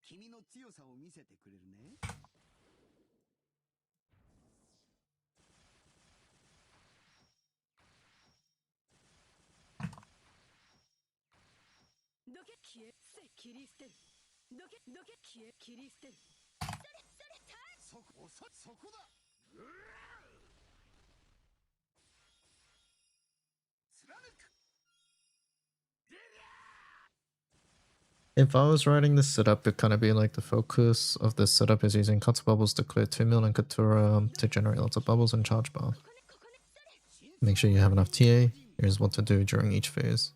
[SPEAKER 5] 君の強さを見せてくれるね
[SPEAKER 3] どけ消え切り捨てるどけ切り捨てる
[SPEAKER 5] そこだうわ貫く出りゃ
[SPEAKER 1] If I was writing this setup, it'd kind of be like the focus of this setup is using Katsu bubbles to clear 2 mil and Katura to generate lots of bubbles and charge bar. Make sure you have enough TA. Here's what to do during each phase.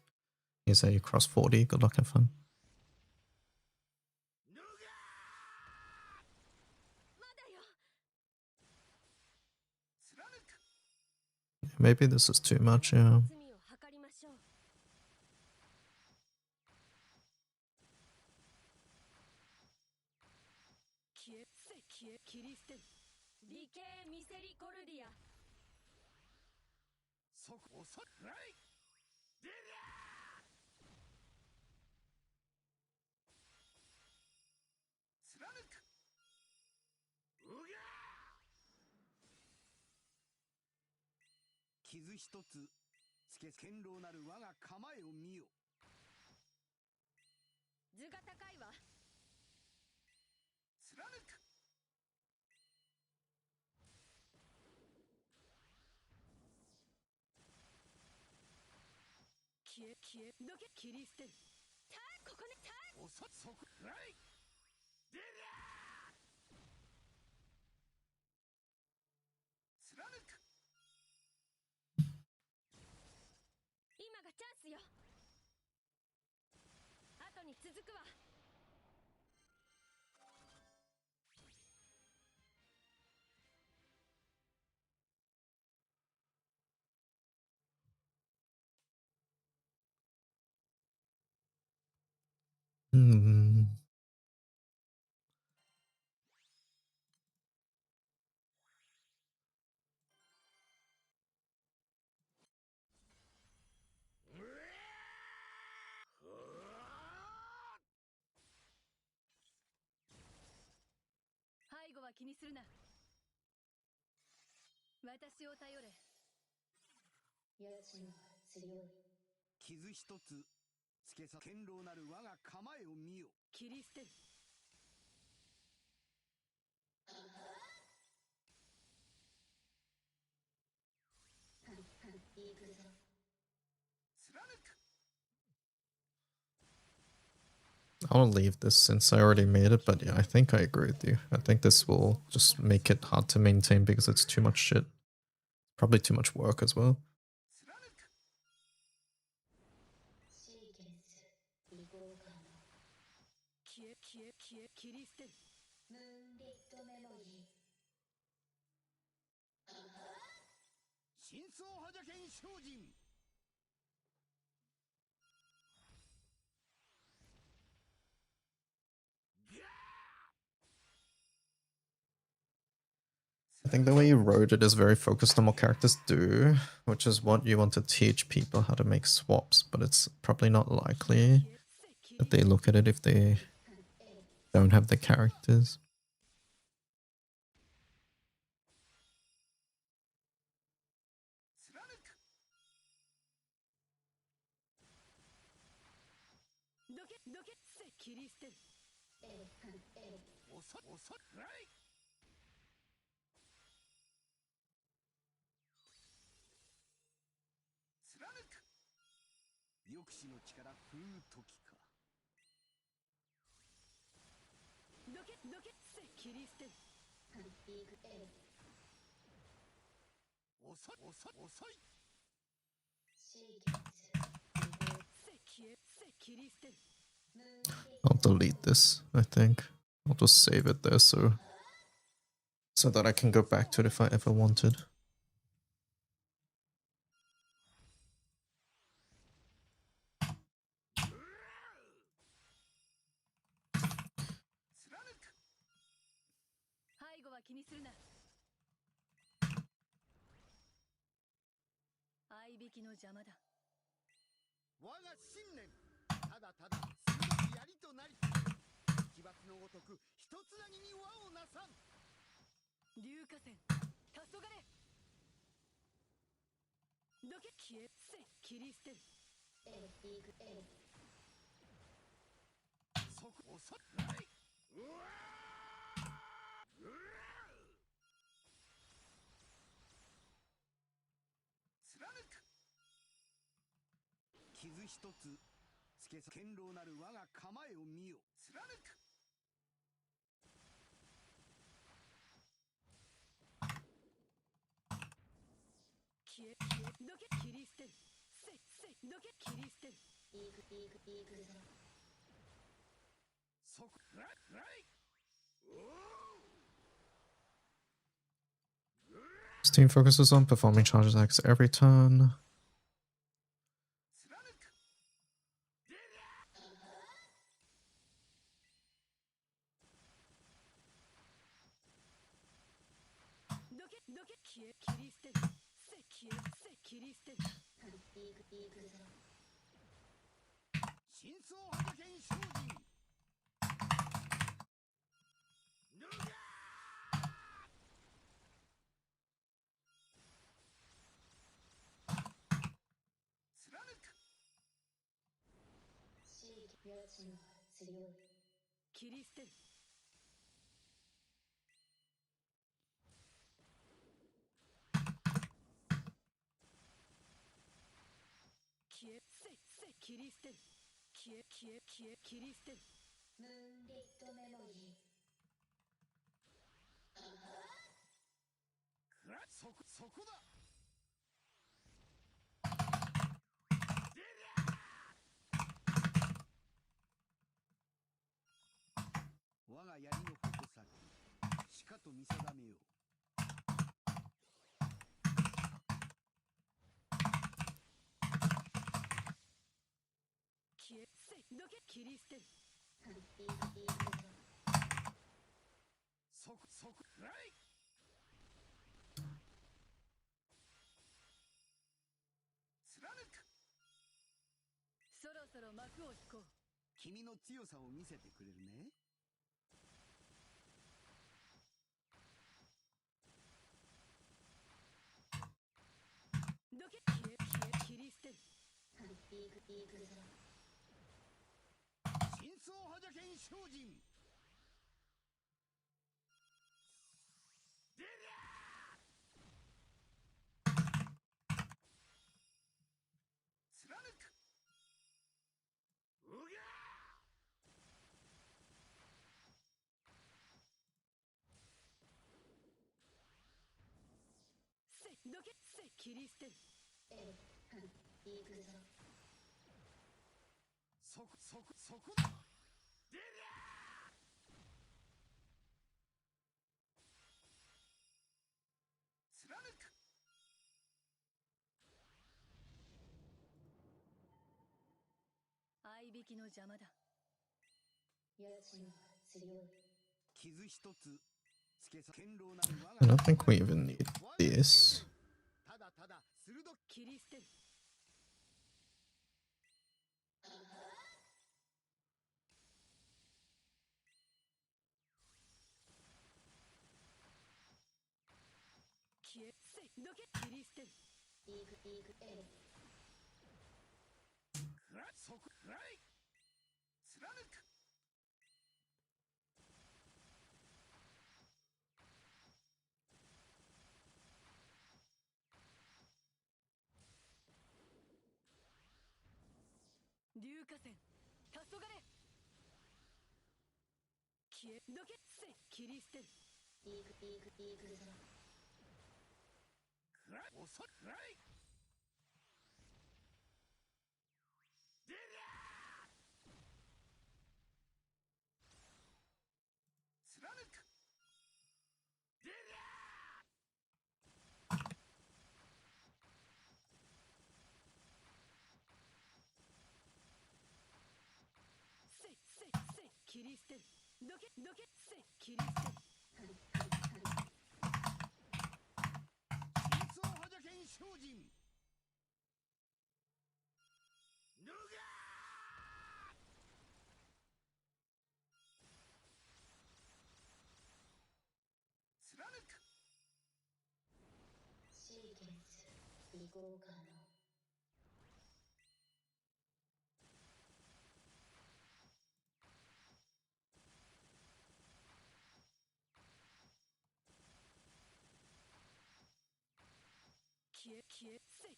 [SPEAKER 1] Here's how you cross 40. Good luck and fun. Maybe this is too much, yeah.
[SPEAKER 3] 罪を計りましょう消え切り捨てる理系ミセリコルディア
[SPEAKER 5] そこそはい出りゃ貫くうぎゃ傷一つつけ堅牢なる我が構えを見よ
[SPEAKER 3] 図が高いわ
[SPEAKER 5] 貫く
[SPEAKER 3] 消えどけ切り捨てるここね
[SPEAKER 5] おそこはい出りゃ貫く
[SPEAKER 3] チャンスよ。後に続くわ。
[SPEAKER 1] Hmm.
[SPEAKER 3] 背後は気にするな。私を頼れ。奴は強い。
[SPEAKER 5] 傷一つつけさ堅牢なる我が構えを見よ。
[SPEAKER 3] 切り捨てる。行くぞ。
[SPEAKER 5] 貫く。
[SPEAKER 1] I'll leave this since I already made it, but yeah, I think I agree with you. I think this will just make it hard to maintain because it's too much shit. Probably too much work as well.
[SPEAKER 3] シーケンス行こうかな。消え切り捨てる。ムーンリットメモリー。
[SPEAKER 5] 真相派じゃけん精進。
[SPEAKER 1] I think the way you wrote it is very focused on what characters do, which is what you want to teach people how to make swaps, but it's probably not likely that they look at it if they don't have the characters.
[SPEAKER 3] どけ切り捨てる。
[SPEAKER 5] 遅い。はい。貫く。抑止の力風時か。
[SPEAKER 3] どけ切り捨てる。
[SPEAKER 5] 遅い。
[SPEAKER 3] シーケンス切り捨てる。
[SPEAKER 1] I'll delete this, I think. I'll just save it there so that I can go back to it if I ever wanted.
[SPEAKER 5] 傷一つつけさ堅牢なる我が構えを見よ。貫く。
[SPEAKER 3] どけ切り捨てる。どけ切り捨てる。行くぞ。
[SPEAKER 5] そこはい。
[SPEAKER 1] This team focuses on performing charge attacks every turn.
[SPEAKER 3] どけ切り捨てる。切り捨てる。行くぞ。
[SPEAKER 5] 真相派じゃけん精進。
[SPEAKER 3] 奴は強い。切り捨てる。切り捨てる。切り捨てる。ムーンリットメモリー。
[SPEAKER 5] そこだ。かと見定めよう。
[SPEAKER 3] 消えせどけ切り捨てる。
[SPEAKER 5] そこはい。貫く。
[SPEAKER 3] そろそろ幕を引こう。
[SPEAKER 5] 君の強さを見せてくれるね。
[SPEAKER 3] どけ切り捨てる。
[SPEAKER 5] 真相覇者剣精進。出りゃ貫く。うぎゃ
[SPEAKER 3] どけ切り捨てる。
[SPEAKER 5] そこだ。出りゃ貫く。
[SPEAKER 3] 合いびきの邪魔だ。
[SPEAKER 5] 傷一つつけさ堅牢なる我
[SPEAKER 1] I
[SPEAKER 5] が
[SPEAKER 1] don't think we even need this.
[SPEAKER 5] ただただ鋭く
[SPEAKER 3] 切り捨てる。どけ切り捨てる。
[SPEAKER 5] そこはい貫く。
[SPEAKER 3] 硫化線黄昏。どけ切り捨てる。
[SPEAKER 5] 遅いはい出りゃ貫く。出りゃ
[SPEAKER 3] 切り捨てる。どけ切り捨てる。
[SPEAKER 5] 真相覇者剣精進。脱が貫く。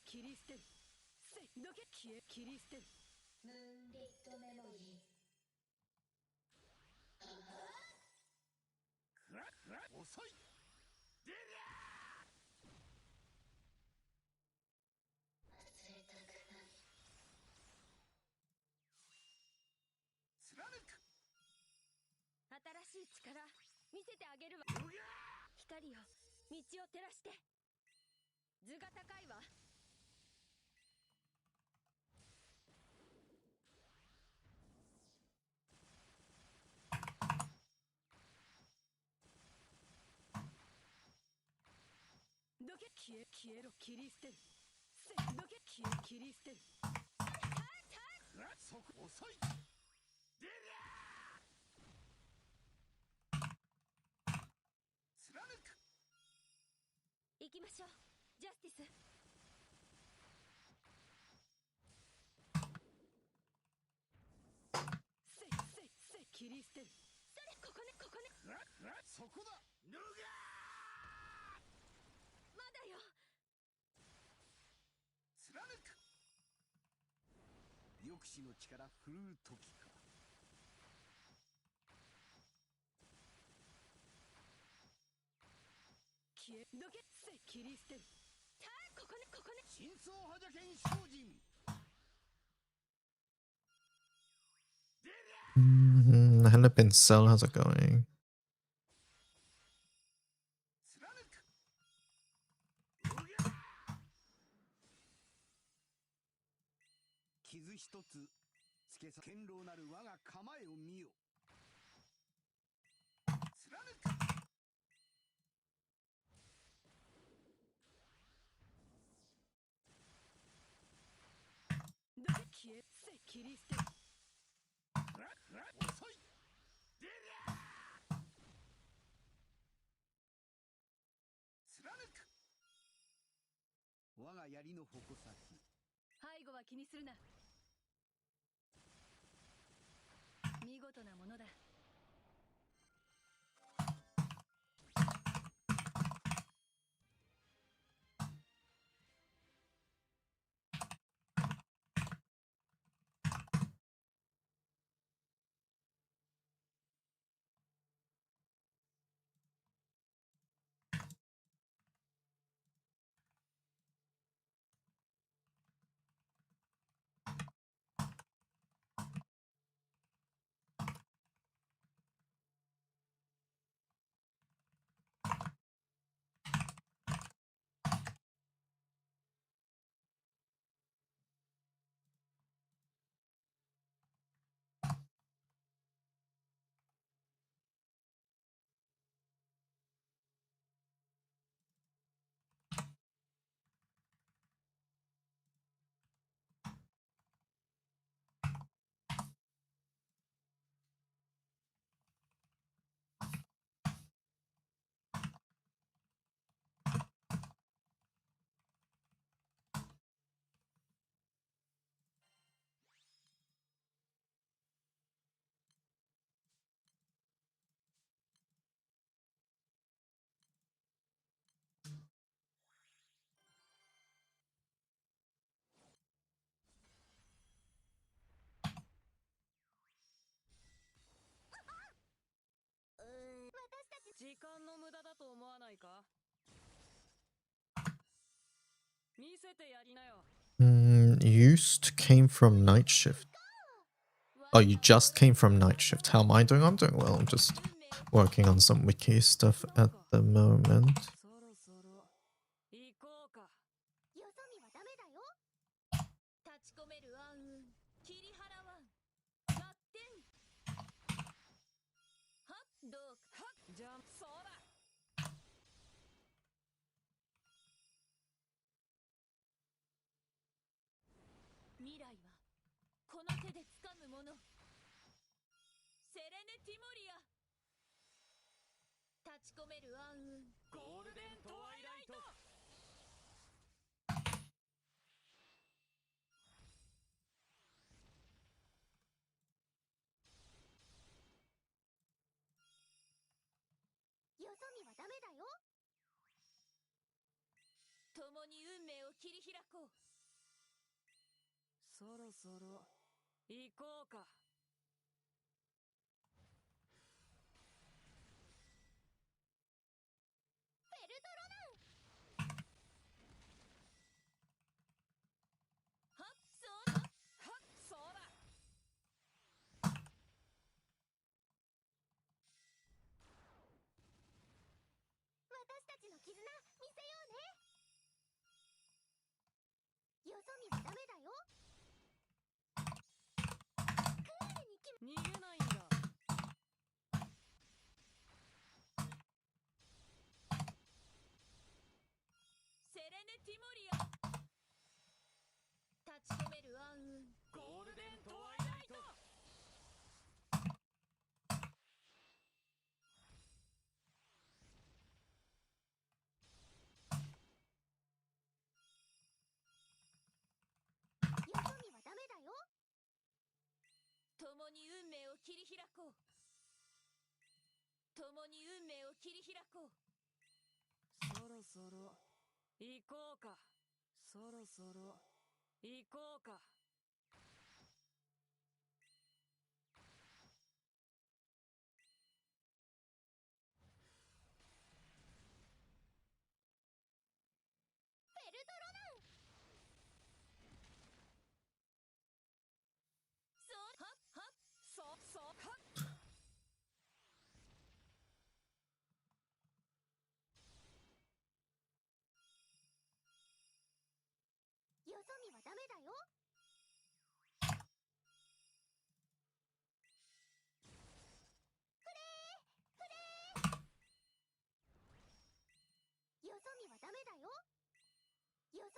[SPEAKER 3] 切り捨てる。どけ切り捨てる。
[SPEAKER 5] 遅い。出りゃ貫く。
[SPEAKER 3] 新しい力見せてあげるわ。光よ道を照らして。図が高いわ。どけ消えろ切り捨てる。どけ切り捨てる。
[SPEAKER 5] そこ遅い。出りゃ貫く。
[SPEAKER 3] 行きましょうジャスティス。切り捨てる。ここね
[SPEAKER 5] そこだ。脱が
[SPEAKER 3] まだよ。
[SPEAKER 5] 貫く。抑止の力振るう時か。
[SPEAKER 3] どけ切り捨てる。ここね
[SPEAKER 5] 真相覇者剣精進。出りゃ
[SPEAKER 1] Hello Pincel, how's it going?
[SPEAKER 5] 傷一つつけさ堅牢なる我が構えを見よ。貫く。
[SPEAKER 3] どけ消えせ切り捨てる。
[SPEAKER 5] 遅い。貫く。我が槍の矛先。
[SPEAKER 3] 背後は気にするな。見事なものだ。時間の無駄だと思わないか。見せてやりなよ。
[SPEAKER 1] Used came from night shift. Oh, you just came from night shift. How am I doing? I'm doing well. I'm just working on some wiki stuff at the moment.
[SPEAKER 3] そろそろ行こうか。よそ見はダメだよ。立ち込める暗雲、切り払わん。合点。はっ、どうか。はっ、じゃあ、そうだ。未来はこの手で掴むもの。セレネティモリア。立ち込める暗雲、ゴールデントワイライト。よそ見はダメだよ。共に運命を切り開こう。そろそろ行こうか。フェルトロナン。はっ、そうだ。はっ、そうだ。私たちの絆見せようね。よそ見はダメだよ。クールに決め。逃げないんだ。セレネティモリア。立ち込める暗雲、ゴールデントワイライト。よそ見はダメだよ。共に運命を切り開こう。共に運命を切り開こう。そろそろ行こうか。そろそろ行こうか。フェルトロナン。そうはっはっ、そうはっ。よそ見はダメだよ。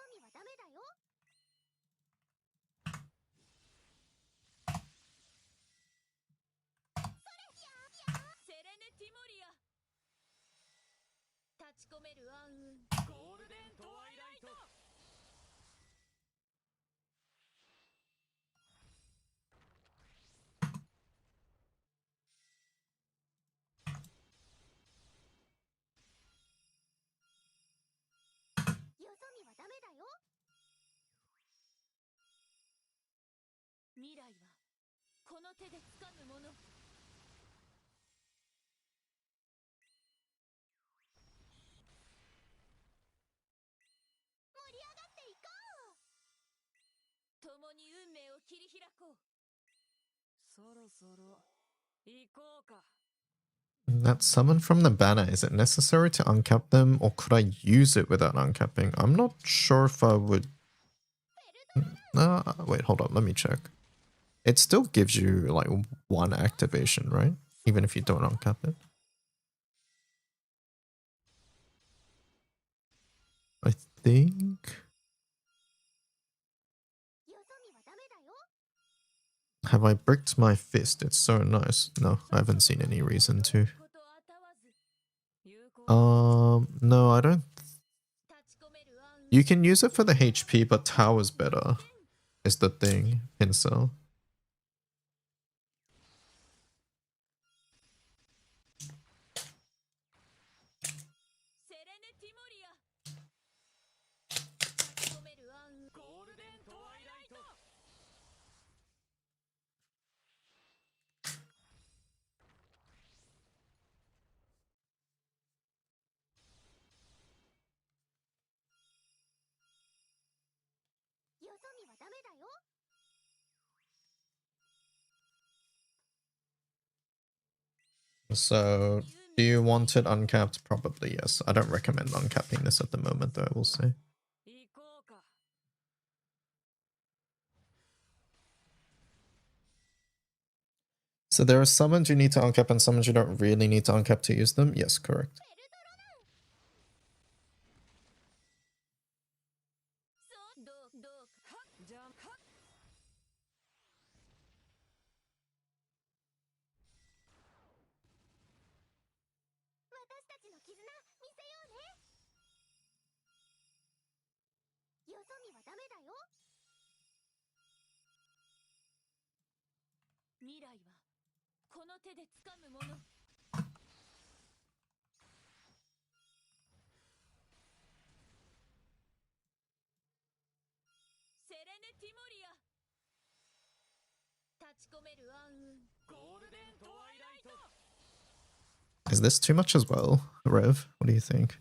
[SPEAKER 3] みはダメだよ。セレネティモリア。立ち込める暗雲。ゴールデントワイライト。よそ見はダメだよ。未来はこの手で掴むもの。盛り上がっていこう。共に運命を切り開こう。そろそろ行こうか。
[SPEAKER 1] That summon from the banner, is it necessary to uncap them or could I use it without uncapping? I'm not sure if I would... wait, hold on, let me check. It still gives you like one activation, right? Even if you don't uncap it. I think... Have I bricked my fist? It's so nice. No, I haven't seen any reason to. No, I don't. You can use it for the HP, but tower's better, is the thing, Pincel. So, do you want it uncapped? Probably yes. I don't recommend uncapping this at the moment though, I will say. So there are summons you need to uncap and summons you don't really need to uncap to use them? Yes, correct. Is this too much as well, Rev? What do you think?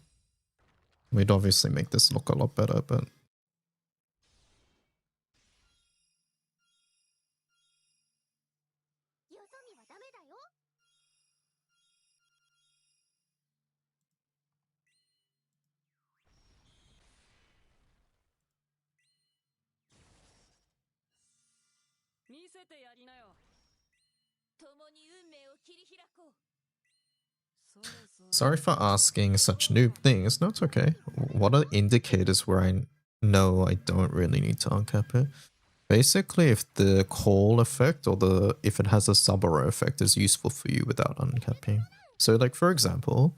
[SPEAKER 1] We'd obviously make this look a lot better, but... Sorry for asking such noob things. No, it's okay. What are indicators where I know I don't really need to uncap it? Basically, if the call effect or if it has a sub-aura effect is useful for you without uncapping. So like for example,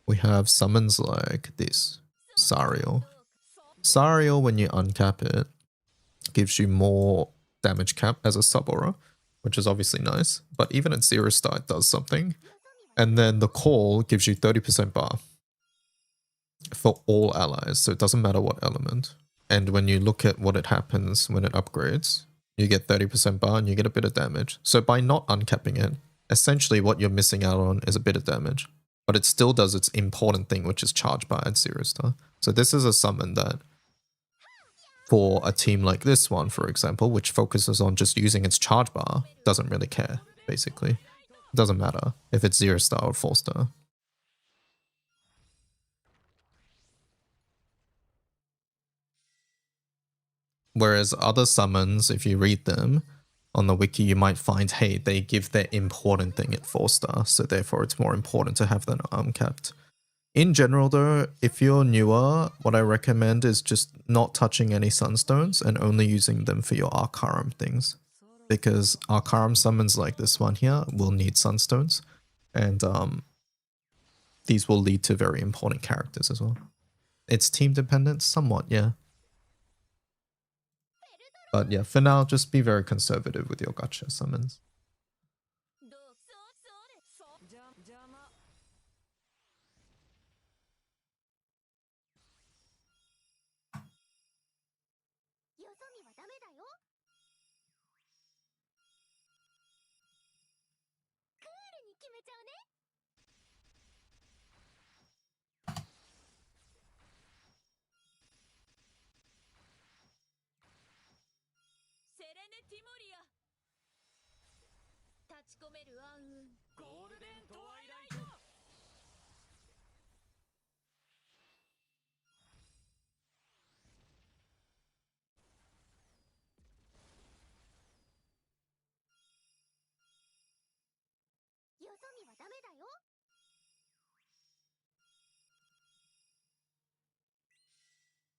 [SPEAKER 1] we have summons like this, Sariel. Sariel, when you uncap it, gives you more damage cap as a sub-aura, which is obviously nice, but even at 0 star it does something. And then the call gives you 30% bar for all allies, so it doesn't matter what element. And when you look at what it happens when it upgrades, you get 30% bar and you get a bit of damage. So by not uncapping it, essentially what you're missing out on is a bit of damage. But it still does its important thing, which is charge bar at 0 star. So this is a summon that, for a team like this one, for example, which focuses on just using its charge bar, doesn't really care, basically. It doesn't matter if it's 0 star or 4 star. Whereas other summons, if you read them on the wiki, you might find, hey, they give their important thing at 4 star, so therefore it's more important to have them uncapped. In general though, if you're newer, what I recommend is just not touching any sunstones and only using them for your Arcarum things. Because Arcarum summons like this one here will need sunstones, and these will lead to very important characters as well. It's team dependent somewhat, yeah. But yeah, for now, just be very conservative with your gacha summons.
[SPEAKER 3] よそ見はダメだよ。クールに決めちゃうね。セレネティモリア。立ち込める暗雲。ゴールデントワイライト。よそ見はダメだよ。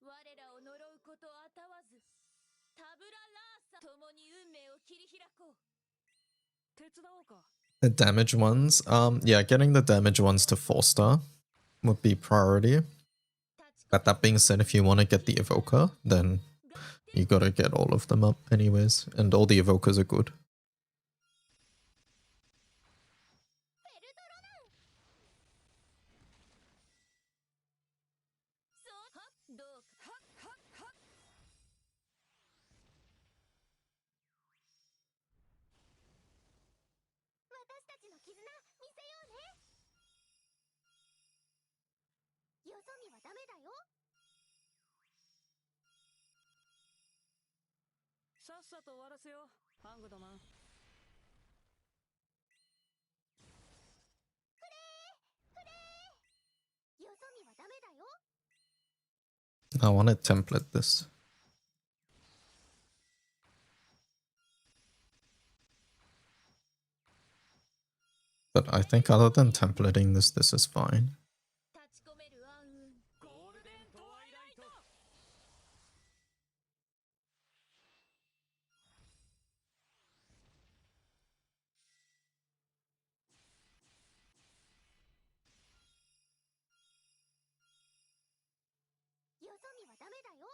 [SPEAKER 3] 我らを呪うことあたわず、タブララーサ共に運命を切り開こう。手伝おうか。
[SPEAKER 1] The damage ones, yeah, getting the damage ones to 4-star would be priority. But that being said, if you want to get the evoker, then you gotta get all of them up anyways, and all the evokers are good.
[SPEAKER 3] 私たちの絆見せようね。よそ見はダメだよ。さっさと終わらせよう、ハングドマン。フレーフレー。よそ見はダメだよ。
[SPEAKER 1] I want to template this. But I think other than templating this, this is fine.
[SPEAKER 3] 立ち込める暗雲。ゴールデントワイライト。よそ見はダメだよ。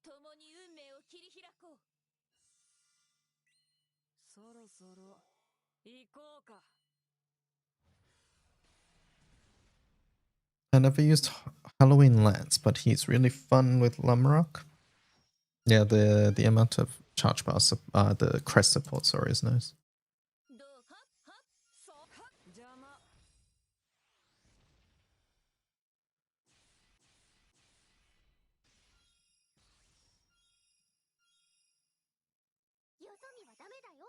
[SPEAKER 3] 共に運命を切り開こう。そろそろ行こうか。
[SPEAKER 1] I never used Halloween Lance, but he's really fun with Lumrock. Yeah, the amount of charge bar, the crest support, sorry, is nice.
[SPEAKER 3] どうははそうは邪魔。よそ見はダメだよ。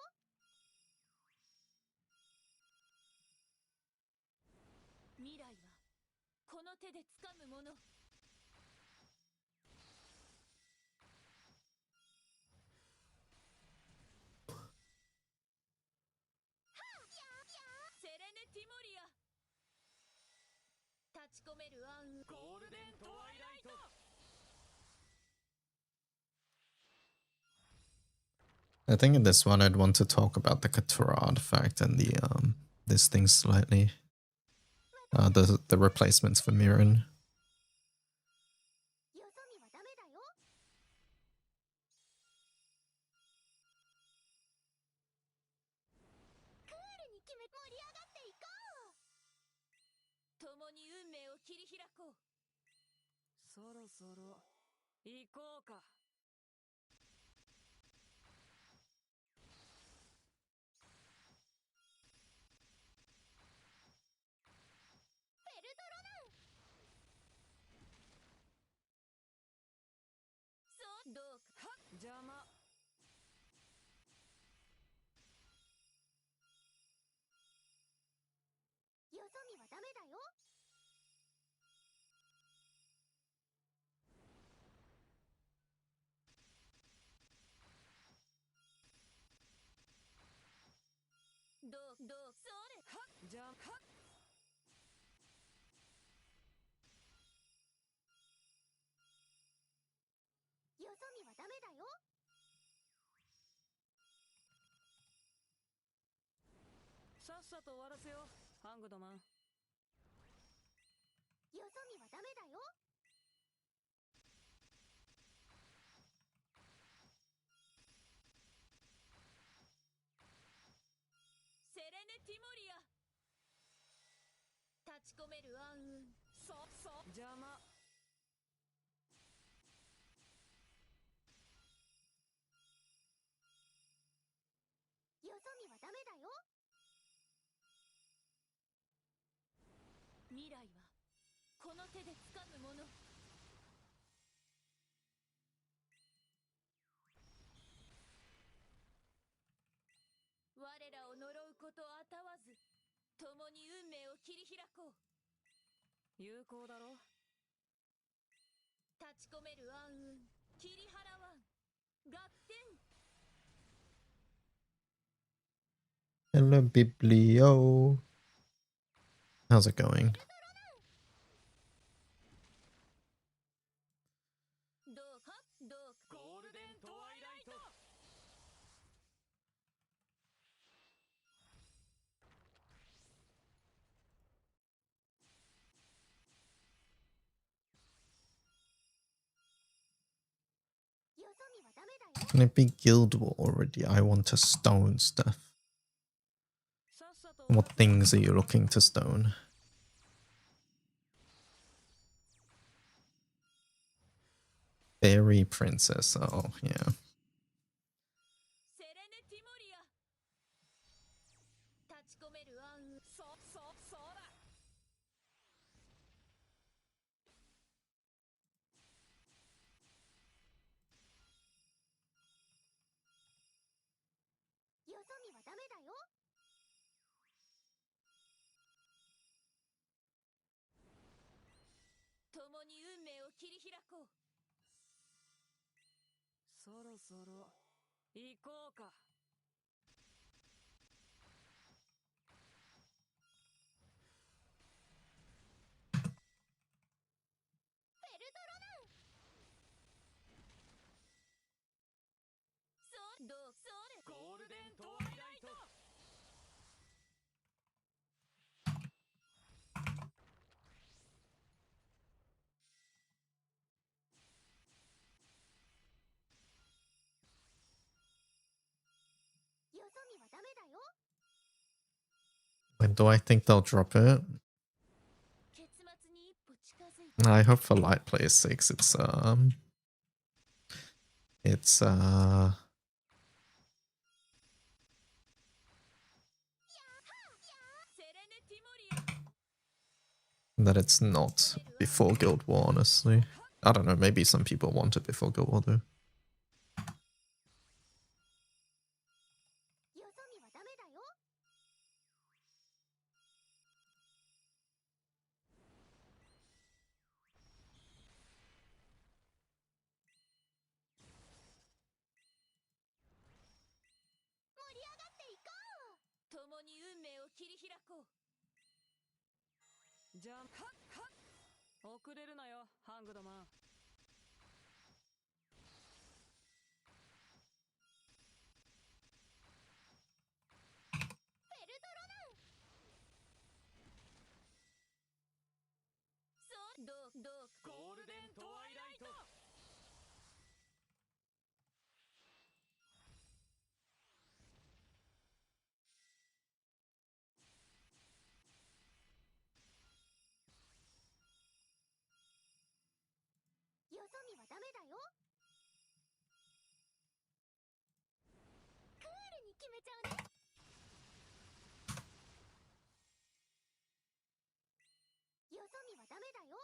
[SPEAKER 3] 未来はこの手で掴むもの。セレネティモリア。立ち込める暗雲。ゴールデントワイライト。
[SPEAKER 1] I think in this one I'd want to talk about the Katura artifact and the this thing slightly. The replacements for Mirren.
[SPEAKER 3] よそ見はダメだよ。クールに決め盛り上がっていこう。共に運命を切り開こう。そろそろ行こうか。 どうか邪魔。よそ見はダメだよ。どうそれはっじゃあはっよそ見はダメだよ。さっさと終わらせようハングドマン。よそ見はダメだよ。セレネティモリア立ち込める暗雲。邪魔。よそ見はダメだよ。未来はこの手で掴むもの。我らを呪うことあたわず、共に運命を切り開こう。有効だろ。立ち込める暗雲、切り払わん。合点。
[SPEAKER 1] Hello, Biblio. How's it going?
[SPEAKER 3] どうはどうゴールデントワイライト。よそ見はダメだよ。
[SPEAKER 1] Can it be Guild War already? I want to stone stuff.
[SPEAKER 3] さっさと
[SPEAKER 1] What things are you looking to stone? Fairy Princess. Oh, yeah.
[SPEAKER 3] セレネティモリア立ち込める暗雲。そら。よそ見はダメだよ。共に運命を切り開こう。そろそろ行こうか。ペルトロナン。どうそれゴールデントワイライト。よそ見はダメだよ。
[SPEAKER 1] When do I think they'll drop it?
[SPEAKER 3] 結末に一歩近づいて。
[SPEAKER 1] I hope for Light Play's sakes it's
[SPEAKER 3] セレネティモリア
[SPEAKER 1] that it's not before Guild War, honestly. I don't know, maybe some people want it before Guild War though.
[SPEAKER 3] よそ見はダメだよ。盛り上がっていこう。共に運命を切り開こう。じゃあはっ遅れるなよハングドマン。ペルトロナン。どうゴールデントワイライト。よそ見はダメだよ。クールに決めちゃうね。よそ見はダメだよ。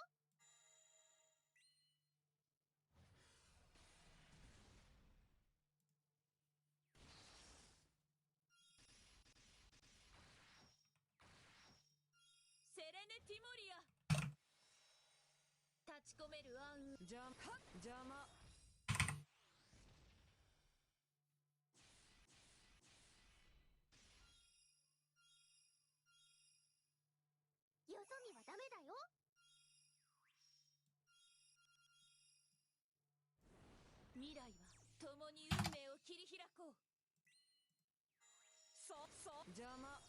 [SPEAKER 3] セレネティモリア立ち込める暗雲。邪魔。そ見はダメだよ。未来は共に運命を切り開こう。
[SPEAKER 7] 邪魔。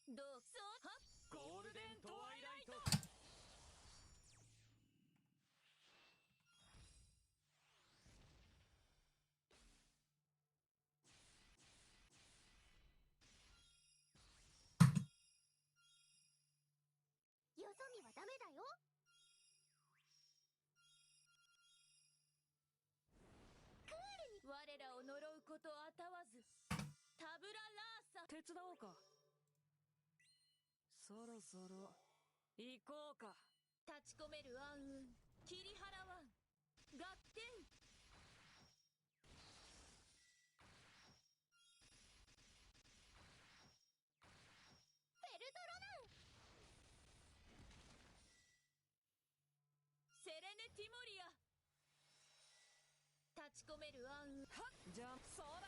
[SPEAKER 3] どうそうはっ
[SPEAKER 6] ゴールデントワイライト。
[SPEAKER 3] よそ見はダメだよ。クールに我らを呪うことあたわず。タブララーサ。
[SPEAKER 7] 手伝おうか。そろそろ行こうか。
[SPEAKER 3] 立ち込める暗雲切り払わん。合点。フェルトロナン。セレネティモリア。立ち込める暗雲。
[SPEAKER 7] はっ邪魔。そうだ。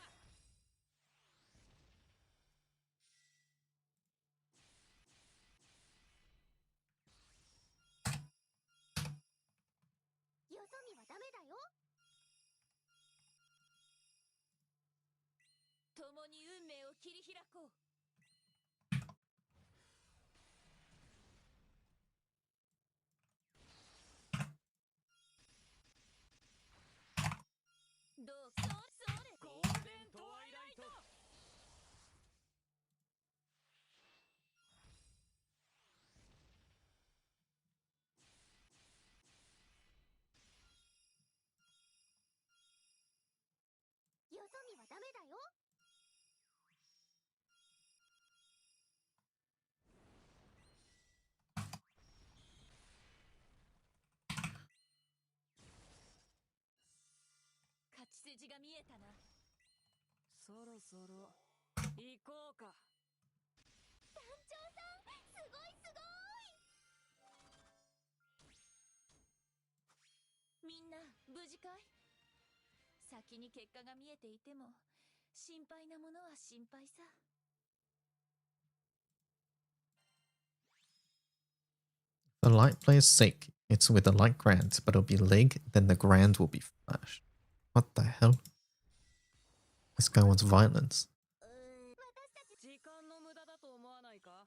[SPEAKER 3] よそ見はダメだよ。共に運命を切り開こう。どうそれ。
[SPEAKER 6] ゴールデントワイライト。
[SPEAKER 3] よそ見はダメだよ。勝ち筋が見えたな。
[SPEAKER 7] そろそろ行こうか。
[SPEAKER 3] 団長さん、すごいすごい。みんな無事かい？先に結果が見えていても心配なものは心配さ。
[SPEAKER 1] The light plays sick. It's with the light grand, but it'll be leg, then the grand will be flash. What the hell? This guy wants violence.
[SPEAKER 3] 私たち
[SPEAKER 7] 時間の無駄だと思わないか。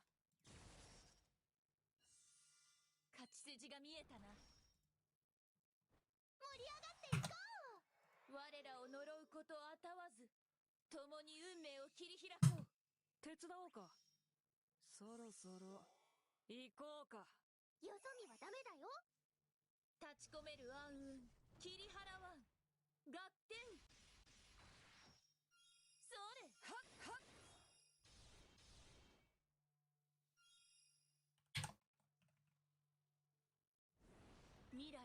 [SPEAKER 3] 勝ち筋が見えたな。盛り上がっていこう。我らを呪うことあたわず。共に運命を切り開こう。
[SPEAKER 7] 手伝おうか。そろそろ行こうか。
[SPEAKER 3] よそ見はダメだよ。立ち込める暗雲切り払わん。合点。それ。
[SPEAKER 7] はっはっ。
[SPEAKER 3] 未来は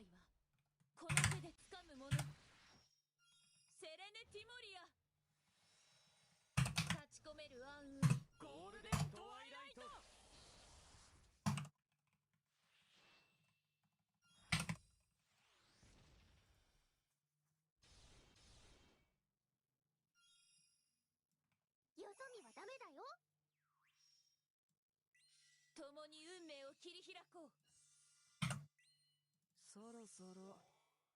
[SPEAKER 3] この手で掴むもの。セレネティモリア。立ち込める暗雲。
[SPEAKER 6] ゴールデントワイライト。
[SPEAKER 3] よそ見はダメだよ。共に運命を切り開こう。
[SPEAKER 7] そろそろ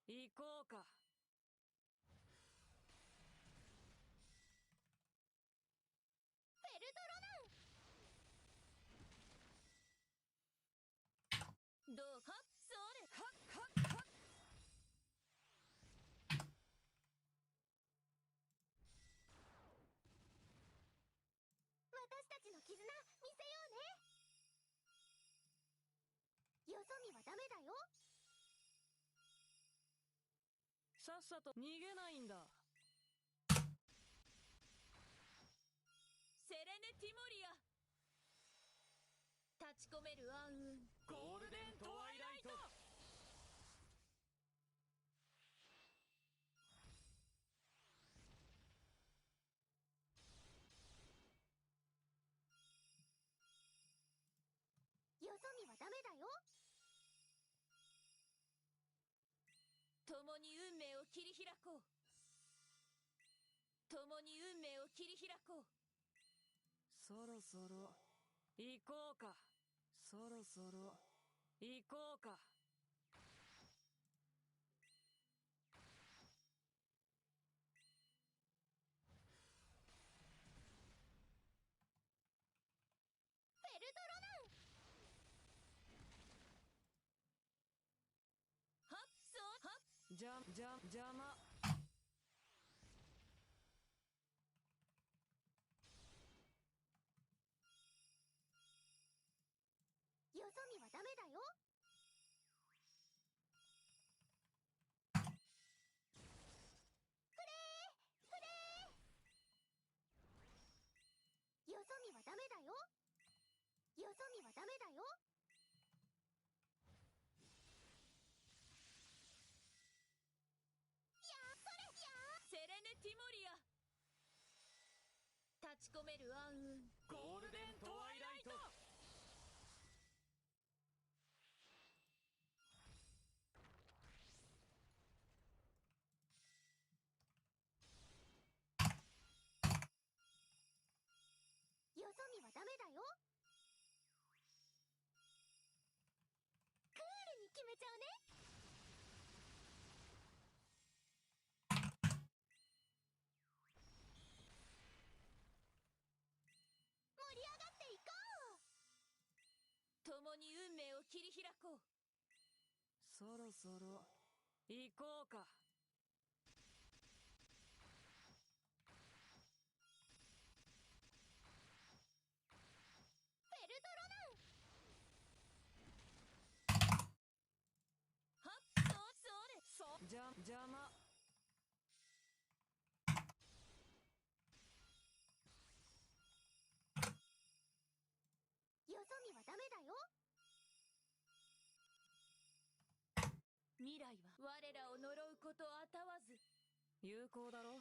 [SPEAKER 7] 行こうか。
[SPEAKER 3] フェルトロナン。どうはっそれ。
[SPEAKER 7] はっはっはっ。
[SPEAKER 3] 私たちの絆見せようね。よそ見はダメだよ。
[SPEAKER 7] さっさと逃げないんだ。
[SPEAKER 3] セレネティモリア。立ち込める暗雲。
[SPEAKER 6] ゴールデントワイライト。
[SPEAKER 3] よそ見はダメだよ。共
[SPEAKER 7] に運命を切り開こう。共に運命を切り開こう。そろそろ行こうか。そろそろ行こうか。ベルトロナン。はっそうはっ邪魔。よそ見はダメだよ。よそ見はダメだよ。よそ見はダメだよ。セレネティモリア。立ち込める暗雲。ゴールデントワイライト。よそ見はダメだよ。クールに決めちゃうね。盛り上がっていこう。共に運命を切り開こう。そろそろ行こうか。ベルトロナン。はっそうで邪魔。よそ見はダメだよ。未来は我らを呪うことあたわず。有効だろ。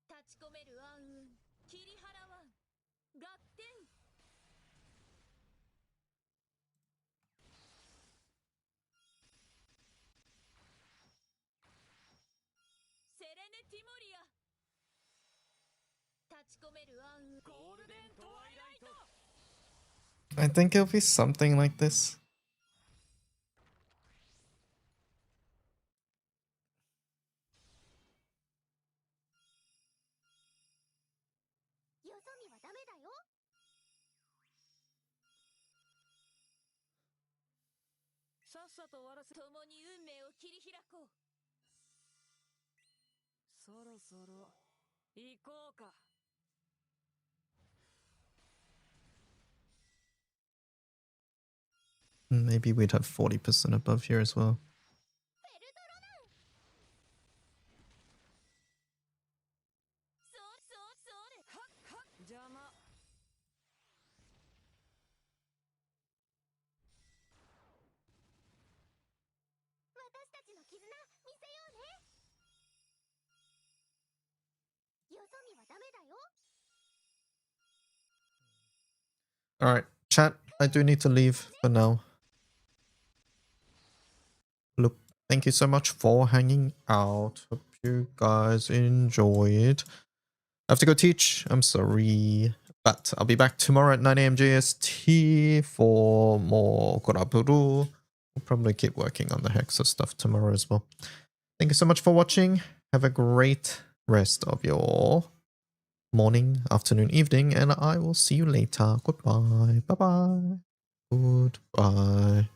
[SPEAKER 7] 立ち込める暗雲。切り払わん。合点。セレネティモリア。立ち込める暗雲。ゴールデントワイライト。
[SPEAKER 1] I think it'll be something like this. Maybe we'd have 40% above here as well. Alright, chat, I do need to leave for now. Look, thank you so much for hanging out. Hope you guys enjoyed. I have to go teach. I'm sorry. But I'll be back tomorrow at 9 AM JST for more Koraburu. We'll probably keep working on the Hexa stuff tomorrow as well. Thank you so much for watching. Have a great rest of your morning, afternoon, evening, and I will see you later. Goodbye. Bye-bye. Goodbye.